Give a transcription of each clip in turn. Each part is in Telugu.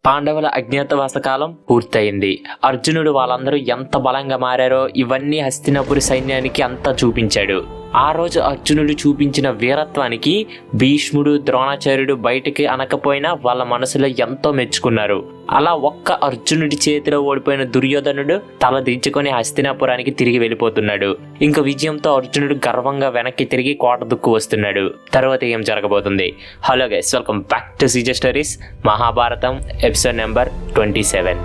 పాండవుల అజ్ఞాతవాస కాలం పూర్తయింది. అర్జునుడు వాళ్ళందరూ ఎంత బలంగా మారారో ఇవన్నీ హస్తినాపురి సైన్యానికి అంతా చూపించాడు. ఆ రోజు అర్జునుడు చూపించిన వీరత్వానికి భీష్ముడు, ద్రోణాచార్యుడు బయటికి అనకపోయినా వాళ్ళ మనసులో ఎంతో మెచ్చుకున్నారు. అలా ఒక్క అర్జునుడి చేతిలో ఓడిపోయిన దుర్యోధనుడు తల దించుకొని హస్తినాపురానికి తిరిగి వెళ్ళిపోతున్నాడు. ఇంక విజయంతో అర్జునుడు గర్వంగా వెనక్కి తిరిగి కోట దుక్కు వస్తున్నాడు. తర్వాత ఏం జరగబోతుంది? Hello guys, welcome back to CJ stories Mahabharatam episode number 27.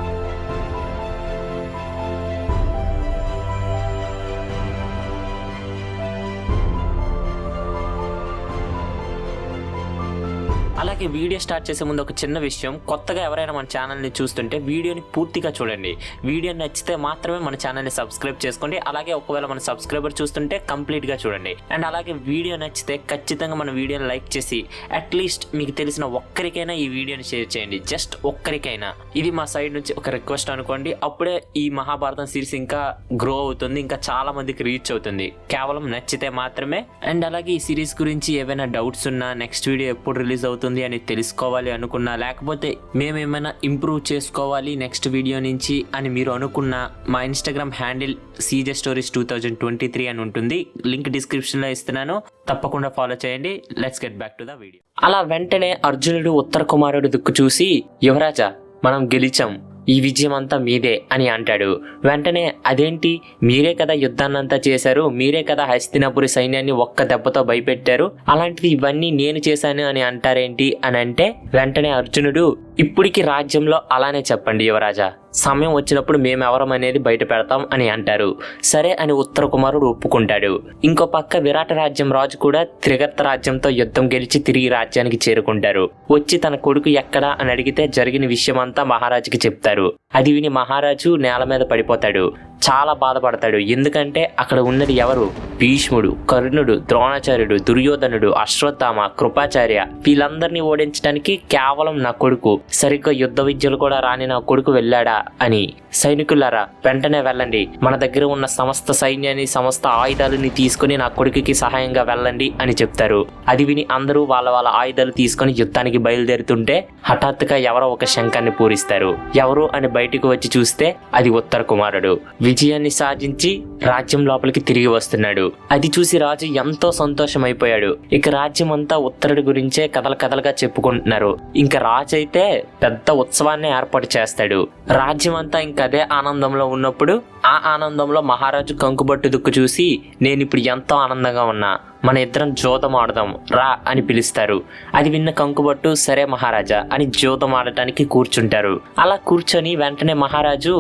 అలాగే వీడియో స్టార్ట్ చేసే ముందు ఒక చిన్న విషయం, కొత్తగా ఎవరైనా మన ఛానల్ని చూస్తుంటే వీడియోని పూర్తిగా చూడండి. వీడియో నచ్చితే మాత్రమే మన ఛానల్ని సబ్స్క్రైబ్ చేసుకోండి. అలాగే ఒకవేళ మన సబ్స్క్రైబర్ చూస్తుంటే కంప్లీట్గా చూడండి. అండ్ అలాగే వీడియో నచ్చితే ఖచ్చితంగా మన వీడియోని లైక్ చేసి అట్లీస్ట్ మీకు తెలిసిన ఒక్కరికైనా ఈ వీడియోని షేర్ చేయండి. జస్ట్ ఒక్కరికైనా. ఇది మా సైడ్ నుంచి ఒక రిక్వెస్ట్ అనుకోండి. అప్పుడే ఈ మహాభారతం సిరీస్ ఇంకా గ్రో అవుతుంది, ఇంకా చాలా మందికి రీచ్ అవుతుంది. కేవలం నచ్చితే మాత్రమే. అండ్ అలాగే ఈ సిరీస్ గురించి ఏవైనా డౌట్స్ ఉన్నా, నెక్స్ట్ వీడియో ఎప్పుడు రిలీజ్ అవుతుంది అని తెలుసుకోవాలి అనుకున్నా, లేకపోతే మేమేమైనా ఇంప్రూవ్ చేసుకోవాలి నెక్స్ట్ వీడియో నుంచి అని మీరు అనుకున్నా, మా ఇన్స్టాగ్రామ్ హ్యాండిల్ సీజే స్టోరీస్ 2023 అని ఉంటుంది. లింక్ డిస్క్రిప్షన్ లో ఇస్తున్నాను, తప్పకుండా ఫాలో చేయండి. Let's get back to the video. అలా వెంటనే అర్జునుడు ఉత్తర కుమారుడు దిక్కు చూసి, యువరాజా మనం గెలిచాం, ఈ విజయం అంతా మీదే అని అంటాడు. వెంటనే అదేంటి, మీరే కదా యుద్ధాన్నంతా చేశారు, మీరే కదా హస్తినాపురి సైన్యాన్ని ఒక్క దెబ్బతో భయపెట్టారు, అలాంటిది ఇవన్నీ నేను చేశాను అని అంటారేంటి అని అంటే, వెంటనే అర్జునుడు ఇప్పటికి రాజ్యంలో అలానే చెప్పండి యువరాజా, సమయం వచ్చినప్పుడు మేమెవరం అనేది బయట పెడతాం అని అంటారు. సరే అని ఉత్తర కుమారుడు ఒప్పుకుంటాడు. ఇంకో పక్క విరాట రాజ్యం రాజు కూడా త్రిగర్త రాజ్యంతో యుద్ధం గెలిచి తిరిగి రాజ్యానికి చేరుకుంటారు. వచ్చి తన కొడుకు ఎక్కడా అని అడిగితే జరిగిన విషయం అంతా మహారాజుకి చెప్తారు. అది విని మహారాజు నేల మీద పడిపోతాడు. చాలా బాధపడతాడు. ఎందుకంటే అక్కడ ఉన్నది ఎవరు? భీష్ముడు, కర్ణుడు, ద్రోణాచార్యుడు, దుర్యోధనుడు, అశ్వత్థామ, కృపాచార్య, వీళ్ళందరినీ ఓడించడానికి కేవలం నా కొడుకు, సరిగ్గా యుద్ధ విద్యలు కూడా రాని నా కొడుకు వెళ్ళాడా అని. సైనికులారా వెంటనే వెళ్ళండి, మన దగ్గర ఉన్న సమస్త సైన్యాన్ని, సమస్త ఆయుధాలని తీసుకుని నా కొడుకుకి సహాయంగా వెళ్ళండి అని చెప్తారు. అది విని అందరూ వాళ్ళ వాళ్ళ ఆయుధాలు తీసుకుని యుద్ధానికి బయలుదేరుతుంటే హఠాత్తుగా ఎవరో ఒక శంఖాన్ని పూరిస్తారు. ఎవరు అని బయటకు వచ్చి చూస్తే అది ఉత్తర కుమారుడు. విజయాన్ని సాధించి రాజ్యం లోపలికి తిరిగి వస్తున్నాడు. అది చూసి రాజు ఎంతో సంతోషం అయిపోయాడు. ఇక రాజ్యం అంతా ఉత్తరుడి గురించే కథలుగా చెప్పుకుంటున్నారు. ఇంకా రాజు అయితే పెద్ద ఉత్సవాన్ని ఏర్పాటు చేస్తాడు. రాజ్యం అంతా ఇంకా అదే ఆనందంలో ఉన్నప్పుడు ఆ ఆనందంలో మహారాజు కంకుబట్టు దుక్కు చూసి, నేను ఇప్పుడు ఎంతో ఆనందంగా ఉన్నా, మన ఇద్దరం జోదం ఆడదాం రా అని పిలుస్తారు. అది విన్న కంకుబట్టు సరే మహారాజా అని జోదం ఆడటానికి కూర్చుంటారు. అలా కూర్చొని వెంటనే మహారాజు,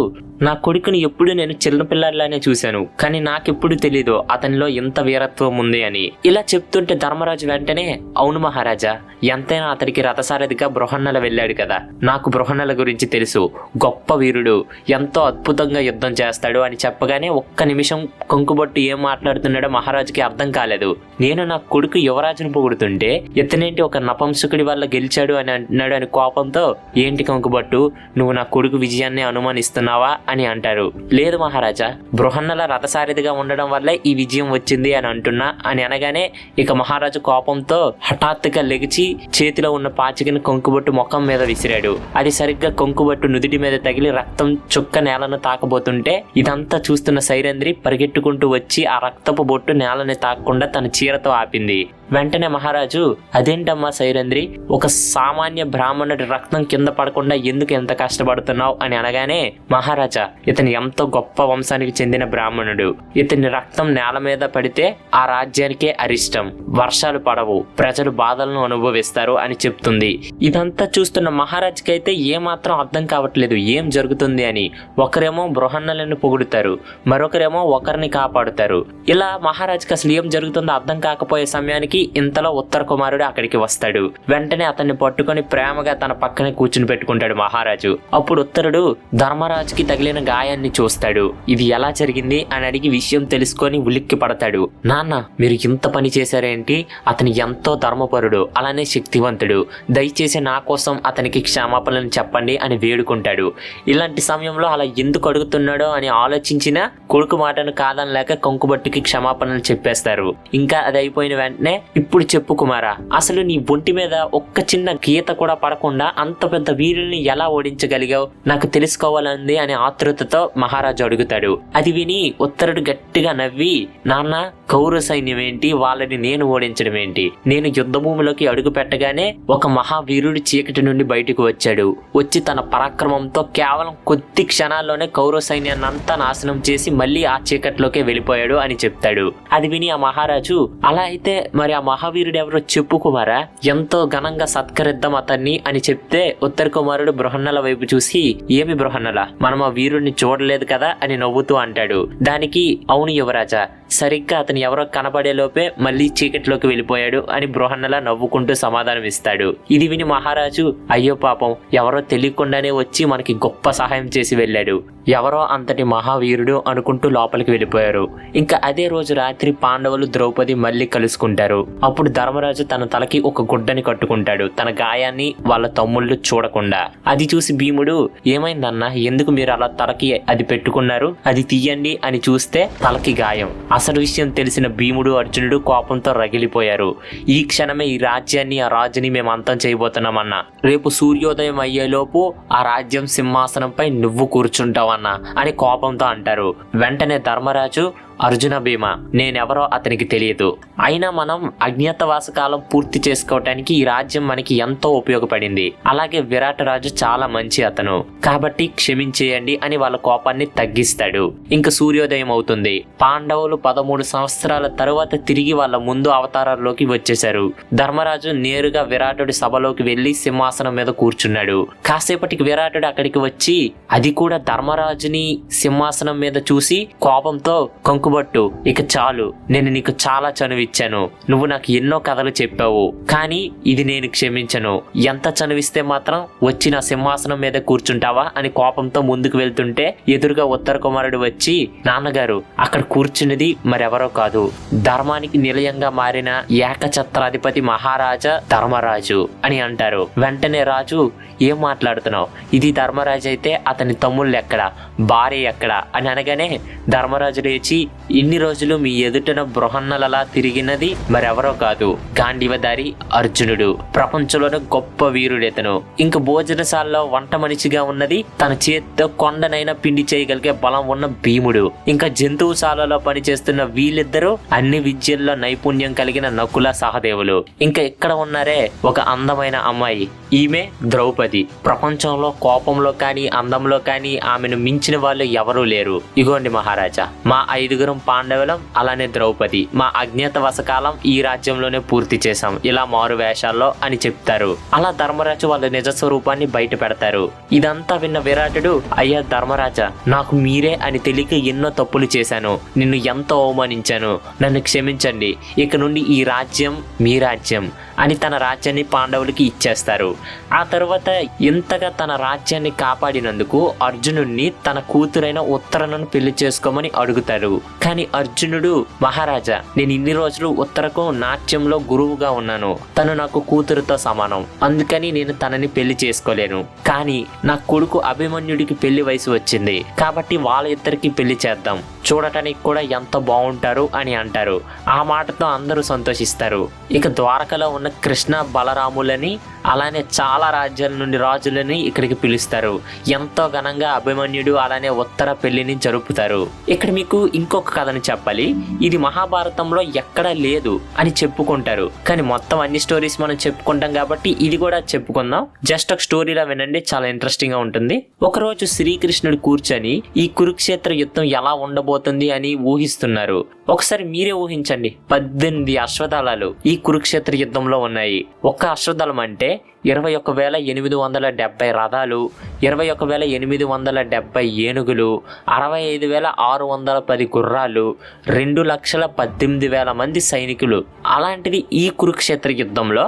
నా కొడుకుని ఎప్పుడు నేను చిన్నపిల్లలానే చూశాను, కానీ నాకెప్పుడు తెలీదు అతనిలో ఎంత వీరత్వం ఉంది అని. ఇలా చెప్తుంటే ధర్మరాజు వెంటనే, అవును మహారాజా, ఎంతైనా అతడికి రథసారథిగా బృహన్నల వెళ్ళాడు కదా, నాకు బృహన్నల గురించి తెలుసు, గొప్ప వీరుడు, ఎంతో అద్భుతంగా యుద్ధం చేస్తాడు అని చెప్పగానే ఒక్క నిమిషం కంకుబట్టు ఏం మాట్లాడుతున్నాడో మహారాజుకి అర్థం కాలేదు. నేను నా కొడుకు యువరాజును పొగుడుతుంటే ఇతనేంటి ఒక నపంసకుడి వల్ల గెలిచాడు అని అంటున్నాడు అని కోపంతో, ఏంటి కంకుబట్టు, నువ్వు నా కొడుకు విజయాన్ని అనుమానిస్తున్నావా అని అంటారు. లేదు మహారాజా, బృహన్నల రథసారథిగా ఉండడం వల్లే ఈ విజయం వచ్చింది అని అంటున్నా అని అనగానే ఇక మహారాజు కోపంతో హఠాత్తుగా లెగిచి చేతిలో ఉన్న పాచికని కంకుబట్టు ముఖం మీద విసిరాడు. అది సరిగ్గా కంకుబట్టు నుదిటి మీద తగిలి రక్తం చుక్క నేలను తాకబోతుంటే ఇదంతా చూస్తున్న సైరంధ్రి పరిగెట్టుకుంటూ వచ్చి ఆ రక్తపు బొట్టు నేలని తాకకుండా తన చీరతో ఆపింది. వెంటనే మహారాజు, అదేంటమ్మా సైరంధ్రి, ఒక సామాన్య బ్రాహ్మణుడి రక్తం కింద పడకుండా ఎందుకు ఎంత కష్టపడుతున్నావు అని అనగానే, మహారాజా ఇతను ఎంతో గొప్ప వంశానికి చెందిన బ్రాహ్మణుడు, ఇతని రక్తం నేల మీద పడితే ఆ రాజ్యానికే అరిష్టం, వర్షాలు పడవు, ప్రజలు బాధలను అనుభవిస్తారు అని చెప్తుంది. ఇదంతా చూస్తున్న మహారాజుకి అయితే ఏమాత్రం అర్థం కావట్లేదు ఏం జరుగుతుంది అని. ఒకరేమో బృహన్నలను పొగుడుతారు, మరొకరేమో ఒకరిని కాపాడుతారు. ఇలా మహారాజుకి అసలు ఏం జరుగుతుందో అర్థం కాకపోయే సమయానికి ఇంతలో ఉత్తర కుమారుడు అక్కడికి వస్తాడు. వెంటనే అతన్ని పట్టుకొని ప్రేమగా తన పక్కనే కూర్చుని పెట్టుకుంటాడు మహారాజు. అప్పుడు ఉత్తరుడు ధర్మరాజుకి తగిలిన గాయాన్ని చూస్తాడు. ఇది ఎలా జరిగింది అని అడిగి విషయం తెలుసుకొని ఉలిక్కి పడతాడు. నాన్న, మీరు ఇంత పని చేశారేంటి? అతని ఎంతో ధర్మపరుడు, అలానే శక్తివంతుడు, దయచేసి నా కోసం అతనికి క్షమాపణలు చెప్పండి అని వేడుకుంటాడు. ఇలాంటి సమయంలో అలా ఎందుకు అడుగుతున్నాడో అని ఆలోచించిన కొడుకు మాటను కాదనలేక కంకుబట్టుకి క్షమాపణలు చెప్పేస్తారు. ఇంకా అది అయిపోయిన వెంటనే ఇప్పుడు చెప్పు కుమారా, అసలు నీ ఒంటి మీద ఒక్క చిన్న గీత కూడా పడకుండా అంత పెద్ద వీరుల్ని ఎలా ఓడించగలిగావు, నాకు తెలుసుకోవాలంది అని ఆతృతతో మహారాజు అడుగుతాడు. అది విని ఉత్తరుడు గట్టిగా నవ్వి, నాన్న, కౌరవ సైన్యం ఏంటి, వాళ్ళని నేను ఓడించడం ఏంటి? నేను యుద్ధ భూమిలోకి అడుగు పెట్టగానే ఒక మహావీరుడు చీకటి నుండి బయటకు వచ్చాడు. వచ్చి తన పరాక్రమంతో కేవలం కొద్ది క్షణాల్లోనే కౌరవ సైన్యాన్ని అంతా నాశనం చేసి మళ్ళీ ఆ చీకటిలోకే వెళ్ళిపోయాడు అని చెప్తాడు. అది విని ఆ మహారాజు, అలా అయితే మరి ఆ మహావీరుడు ఎవరో చెప్పు కుమారా, ఎంతో ఘనంగా సత్కరిద్దాం అతన్ని అని చెప్తే ఉత్తర కుమారుడు బృహన్నల వైపు చూసి, ఏమి బృహన్నల, మనం ఆ వీరుడిని చూడలేదు కదా అని నవ్వుతూ అంటాడు. దానికి, అవును యువరాజా, సరిగ్గా అతను ఎవరో కనబడే లోపే మళ్ళీ చీకటిలోకి వెళ్ళిపోయాడు అని బృహన్నల నవ్వుకుంటూ సమాధానం ఇస్తాడు. ఇది విని మహారాజు, అయ్యో పాపం, ఎవరో తెలియకుండానే వచ్చి మనకి గొప్ప సహాయం చేసి వెళ్ళాడు, ఎవరో అంతటి మహావీరుడు అనుకుంటూ లోపలికి వెళ్ళిపోయారు. ఇంకా అదే రోజు రాత్రి పాండవులు ద్రౌపది మళ్ళీ కలుసుకుంటారు. అప్పుడు ధర్మరాజు తన తలకి ఒక గుడ్డని కట్టుకుంటాడు, తన గాయాన్ని వాళ్ళ తమ్ముళ్ళు చూడకుండా. అది చూసి భీముడు, ఏమైందన్నా, ఎందుకు మీరు అలా తలకి అది పెట్టుకున్నారు, అది తీయండి అని చూస్తే తలకి గాయం. అసలు విషయం తెలిసిన భీముడు అర్జునుడు కోపంతో రగిలిపోయారు. ఈ క్షణమే ఈ రాజ్యాన్ని, ఆ రాజుని మేము అంతం చేయబోతున్నామన్నా, రేపు సూర్యోదయం అయ్యేలోపు ఆ రాజ్యం సింహాసనంపై నువ్వు కూర్చుంటావన్నా అని కోపంతో అంటారు. వెంటనే ధర్మరాజు, అర్జున, భీమ, నేనెవరో అతనికి తెలియదు, అయినా మనం అజ్ఞాతవాస కాలం పూర్తి చేసుకోవటానికి ఈ రాజ్యం మనకి ఎంతో ఉపయోగపడింది, అలాగే విరాట్ రాజు చాలా మంచి అతను, కాబట్టి క్షమించేయండి అని వాళ్ళ కోపాన్ని తగ్గిస్తాడు. ఇంక సూర్యోదయం అవుతుంది. పాండవులు 13 సంవత్సరాల తరువాత తిరిగి వాళ్ళ ముందు అవతారాల్లోకి వచ్చేశారు. ధర్మరాజు నేరుగా విరాటుడి సభలోకి వెళ్లి సింహాసనం మీద కూర్చున్నాడు. కాసేపటికి విరాటుడు అక్కడికి వచ్చి, అది కూడా ధర్మరాజుని సింహాసనం మీద చూసి కోపంతో, కంకుబట్టు, ఇక చాలు, నేను నీకు చాలా చనువిచ్చాను, నువ్వు నాకు ఎన్నో కథలు చెప్పావు, కానీ ఇది నేను క్షమించను, ఎంత చనువిస్తే మాత్రం వచ్చి నా సింహాసనం మీద కూర్చుంటావా అని కోపంతో ముందుకు వెళ్తుంటే ఎదురుగా ఉత్తర కుమారుడు వచ్చి, నాన్నగారు, అక్కడ కూర్చున్నది మరెవరో కాదు, ధర్మానికి నిలయంగా మారిన ఏకఛత్రాధిపతి మహారాజా ధర్మరాజు అని అంటారు. వెంటనే రాజు, ఏం మాట్లాడుతున్నావు, ఇది ధర్మరాజు అయితే అతని తమ్ముళ్ళు ఎక్కడ, భార్య ఎక్కడ అని అనగానే ధర్మరాజు లేచి, ఇన్ని రోజులు మీ ఎదుటన బృహన్నలలా తిరిగినది మరెవరో కాదు, గాంధీవధారి అర్జునుడు, ప్రపంచంలోనే గొప్ప వీరుడెతను. ఇంక భోజనశాలలో వంట మనిషిగా ఉన్నది తన చేతితో కొండనైనా పిండి చేయగలిగే బలం ఉన్న భీముడు. ఇంకా జంతువుశాలలో పనిచేస్తున్న వీళ్ళిద్దరూ అన్ని విద్యల్లో నైపుణ్యం కలిగిన నకుల సహదేవులు. ఇంకా ఇక్కడ ఉన్నారే ఒక అందమైన అమ్మాయి, ఈమె ద్రౌపది. ప్రపంచంలో కోపంలో కానీ అందంలో కానీ ఆమెను మించిన వాళ్ళు ఎవరూ లేరు. ఇగోండి మహారాజా, మా 5 పాండవులం, అలానే ద్రౌపది, మా అజ్ఞాతవాస కాలం ఈ రాజ్యంలోనే పూర్తి చేశాం, ఇలా మారు వేషాల్లో అని చెప్తారు. అలా ధర్మరాజు వాళ్ళ నిజ స్వరూపాన్ని బయట పెడతారు. ఇదంతా విన్న విరాటుడు, అయ్యా ధర్మరాజా, నాకు మీరే అని తెలియక ఎన్నో తప్పులు చేశాను, నిన్ను ఎంతో అవమానించాను, నన్ను క్షమించండి, ఇక నుండి ఈ రాజ్యం మీ రాజ్యం అని తన రాజ్యాన్ని పాండవులకి ఇచ్చేస్తారు. ఆ తర్వాత ఇంతగా తన రాజ్యాన్ని కాపాడినందుకు అర్జునుడిని తన కూతురైన ఉత్తరను పెళ్లి చేసుకోమని అడుగుతారు. కానీ అర్జునుడు, మహారాజా, నేను ఇన్ని రోజులు ఉత్తరకు నాట్యంలో గురువుగా ఉన్నాను, తను నాకు కూతురుతో సమానం, అందుకని నేను తనని పెళ్లి చేసుకోలేను, కానీ నా కొడుకు అభిమన్యుడికి పెళ్లి వయసు వచ్చింది కాబట్టి వాళ్ళ ఇద్దరికి పెళ్లి చేద్దాం, చూడటానికి కూడా ఎంత బాగుంటారు అని అంటారు. ఆ మాటతో అందరూ సంతోషిస్తారు. ఇక ద్వారకలో ఉన్న కృష్ణ, బలరాములని, అలానే చాలా రాజ్యాల నుండి రాజులని ఇక్కడికి పిలుస్తారు. ఎంతో ఘనంగా అభిమన్యుడు అలానే ఉత్తర పెళ్లిని జరుపుతారు. ఇక్కడ మీకు ఇంకొక కథను చెప్పాలి, ఇది మహాభారతంలో ఎక్కడా లేదు అని చెప్పుకుంటారు, కానీ మొత్తం అన్ని స్టోరీస్ మనం చెప్పుకుంటాం కాబట్టి ఇది కూడా చెప్పుకుందాం. జస్ట్ ఒక స్టోరీలా వినండి, చాలా ఇంట్రెస్టింగ్ గా ఉంటుంది. ఒకరోజు శ్రీకృష్ణుడు కూర్చొని ఈ కురుక్షేత్ర యుద్ధం ఎలా ఉండబోతుంది అని ఊహిస్తున్నారు. ఒకసారి మీరే ఊహించండి, 18 అశ్వదళాలు ఈ కురుక్షేత్ర యుద్ధంలో ఉన్నాయి. ఒక్క అశ్వదళం అంటే 21,870 రథాలు, 21,870 ఏనుగులు, 65,610 గుర్రాలు, 2,18,000 మంది సైనికులు. అలాంటిది ఈ కురుక్షేత్ర యుద్ధంలో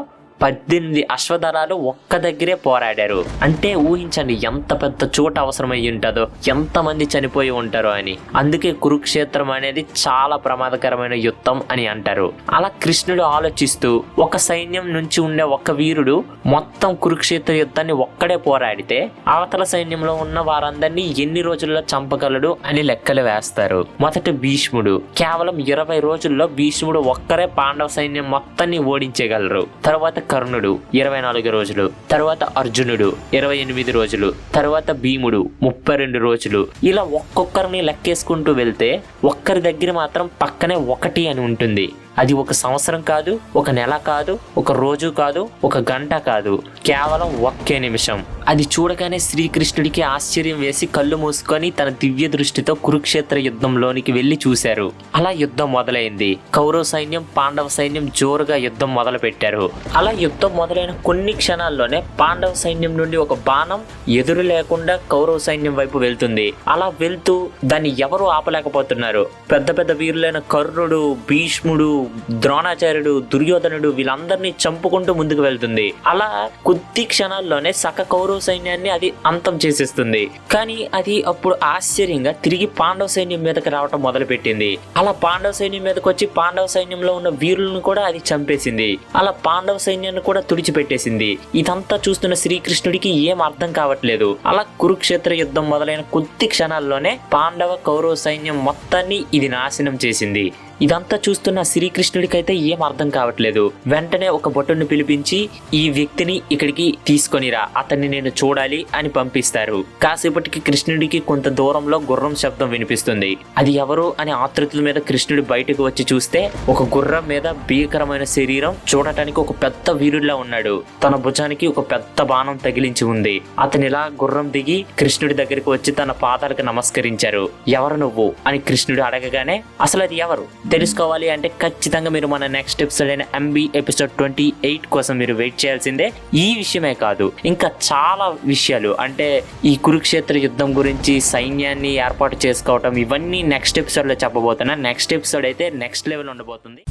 18 అశ్వదళాలు ఒక్క దగ్గరే పోరాడారు. అంటే ఊహించండి ఎంత పెద్ద చోట అవసరమై ఉంటుందో, ఎంతమంది చనిపోయి ఉంటారో అని. అందుకే కురుక్షేత్రం అనేది చాలా ప్రమాదకరమైన యుద్ధం అని అంటారు. అలా కృష్ణుడు ఆలోచిస్తూ ఒక సైన్యం నుంచి ఉండే ఒక వీరుడు మొత్తం కురుక్షేత్ర యుద్ధాన్ని ఒక్కడే పోరాడితే అవతల సైన్యంలో ఉన్న వారందరినీ ఎన్ని రోజుల్లో చంపగలడు అని లెక్కలు వేస్తారు. మొదట భీష్ముడు కేవలం 20 రోజుల్లో భీష్ముడు ఒక్కరే పాండవ సైన్యం మొత్తాన్ని ఓడించగలరు. తర్వాత కర్ణుడు 24 రోజులు, తర్వాత అర్జునుడు 28 రోజులు, తర్వాత భీముడు 32 రోజులు. ఇలా ఒక్కొక్కరిని లెక్కేసుకుంటూ వెళ్తే ఒక్కరి దగ్గర మాత్రం పక్కనే 1 అని ఉంటుంది. అది ఒక సంవత్సరం కాదు, ఒక నెల కాదు, ఒక రోజు కాదు, ఒక గంట కాదు, కేవలం 1 నిమిషం. అది చూడగానే శ్రీకృష్ణుడికి ఆశ్చర్యం వేసి కళ్ళు మూసుకొని తన దివ్య దృష్టితో కురుక్షేత్ర యుద్ధంలోనికి వెళ్లి చూశారు. అలా యుద్ధం మొదలైంది. కౌరవ సైన్యం పాండవ సైన్యం జోరుగా యుద్ధం మొదలు పెట్టారు. అలా యుద్ధం మొదలైన కొన్ని క్షణాల్లోనే పాండవ సైన్యం నుండి ఒక బాణం ఎదురు లేకుండా కౌరవ సైన్యం వైపు వెళ్తుంది. అలా వెళ్తూ దాన్ని ఎవరు ఆపలేకపోతున్నారు. పెద్ద పెద్ద వీరులైన కర్ణుడు, భీష్ముడు, ద్రోణాచార్యుడు, దుర్యోధనుడు వీళ్ళందరినీ చంపుకుంటూ ముందుకు వెళ్తుంది. అలా కొద్ది క్షణాల్లోనే సక కౌరవ సైన్యాన్ని అది అంతం చేసేస్తుంది. కానీ అది అప్పుడు ఆశ్చర్యంగా తిరిగి పాండవ సైన్యం మీదకి రావటం మొదలు పెట్టింది. అలా పాండవ సైన్యం మీదకి వచ్చి పాండవ సైన్యంలో ఉన్న వీరులను కూడా అది చంపేసింది. అలా పాండవ సైన్యాన్ని కూడా తుడిచిపెట్టేసింది. ఇదంతా చూస్తున్న శ్రీకృష్ణుడికి ఏం అర్థం కావట్లేదు. అలా కురుక్షేత్ర యుద్ధం మొదలైన కొద్ది క్షణాల్లోనే పాండవ కౌరవ సైన్యం మొత్తాన్ని ఇది నాశనం చేసింది. ఇదంతా చూస్తున్న శ్రీకృష్ణుడికైతే ఏం అర్థం కావట్లేదు. వెంటనే ఒక భటుడిని పిలిపించి ఈ వ్యక్తిని ఇక్కడికి తీసుకొనిరా, అతన్ని నేను చూడాలి అని పంపిస్తారు. కాసేపటికి కృష్ణుడికి కొంత దూరంలో గుర్రం శబ్దం వినిపిస్తుంది. అది ఎవరు అని ఆతృతల మీద కృష్ణుడు బయటకు వచ్చి చూస్తే ఒక గుర్రం మీద భీకరమైన శరీరం, చూడటానికి ఒక పెద్ద వీరుడిలా ఉన్నాడు. తన భుజానికి ఒక పెద్ద బాణం తగిలించి ఉంది. అతను ఇలా గుర్రం దిగి కృష్ణుడి దగ్గరికి వచ్చి తన పాదాలకు నమస్కరించారు. ఎవరు నువ్వు అని కృష్ణుడు అడగగానే అసలు అది ఎవరు తెలుసుకోవాలి అంటే ఖచ్చితంగా మీరు మన నెక్స్ట్ ఎపిసోడ్ అయిన MB ఎపిసోడ్ 28 కోసం మీరు వెయిట్ చేయాల్సిందే. ఈ విషయమే కాదు, ఇంకా చాలా విషయాలు అంటే ఈ కురుక్షేత్ర యుద్ధం గురించి, సైన్యాన్ని ఏర్పాటు చేసుకోవటం, ఇవన్నీ నెక్స్ట్ ఎపిసోడ్లో చెప్పబోతున్నా. నెక్స్ట్ ఎపిసోడ్ అయితే నెక్స్ట్ లెవెల్ ఉండబోతుంది.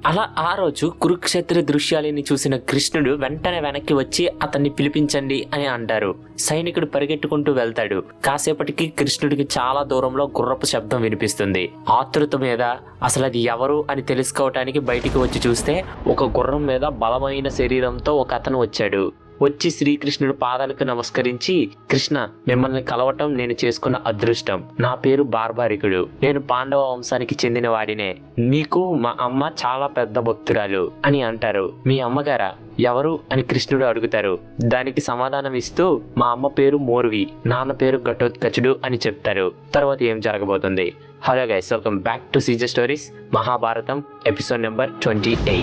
అలా ఆ రోజు కురుక్షేత్ర దృశ్యాలని చూసిన కృష్ణుడు వెంటనే వెనక్కి వచ్చి అతన్ని పిలిపించండి అని అంటారు. సైనికుడు పరిగెట్టుకుంటూ వెళ్తాడు. కాసేపటికి కృష్ణుడికి చాలా దూరంలో గుర్రపు శబ్దం వినిపిస్తుంది. ఆతృత మీద అసలు అది ఎవరు అని తెలుసుకోవటానికి బయటికి వచ్చి చూస్తే ఒక గుర్రం మీద బలమైన శరీరంతో ఒక అతను వచ్చాడు. వచ్చి శ్రీకృష్ణుడు పాదాలకు నమస్కరించి, కృష్ణ, మిమ్మల్ని కలవటం నేను చేసుకున్న అదృష్టం. నా పేరు బార్బారికుడు. నేను పాండవ వంశానికి చెందిన వాడినే. మీకు మా అమ్మ చాలా పెద్ద భక్తురాలు అని అంటారు. మీ అమ్మగారా? ఎవరు అని కృష్ణుడు అడుగుతారు. దానికి సమాధానం ఇస్తూ మా అమ్మ పేరు మోర్వి, నాన్న పేరు ఘటోత్కచుడు అని చెప్తారు. తర్వాత ఏం జరగబోతుంది? Hello guys, welcome back to CJ stories Mahabharatam episode number 28.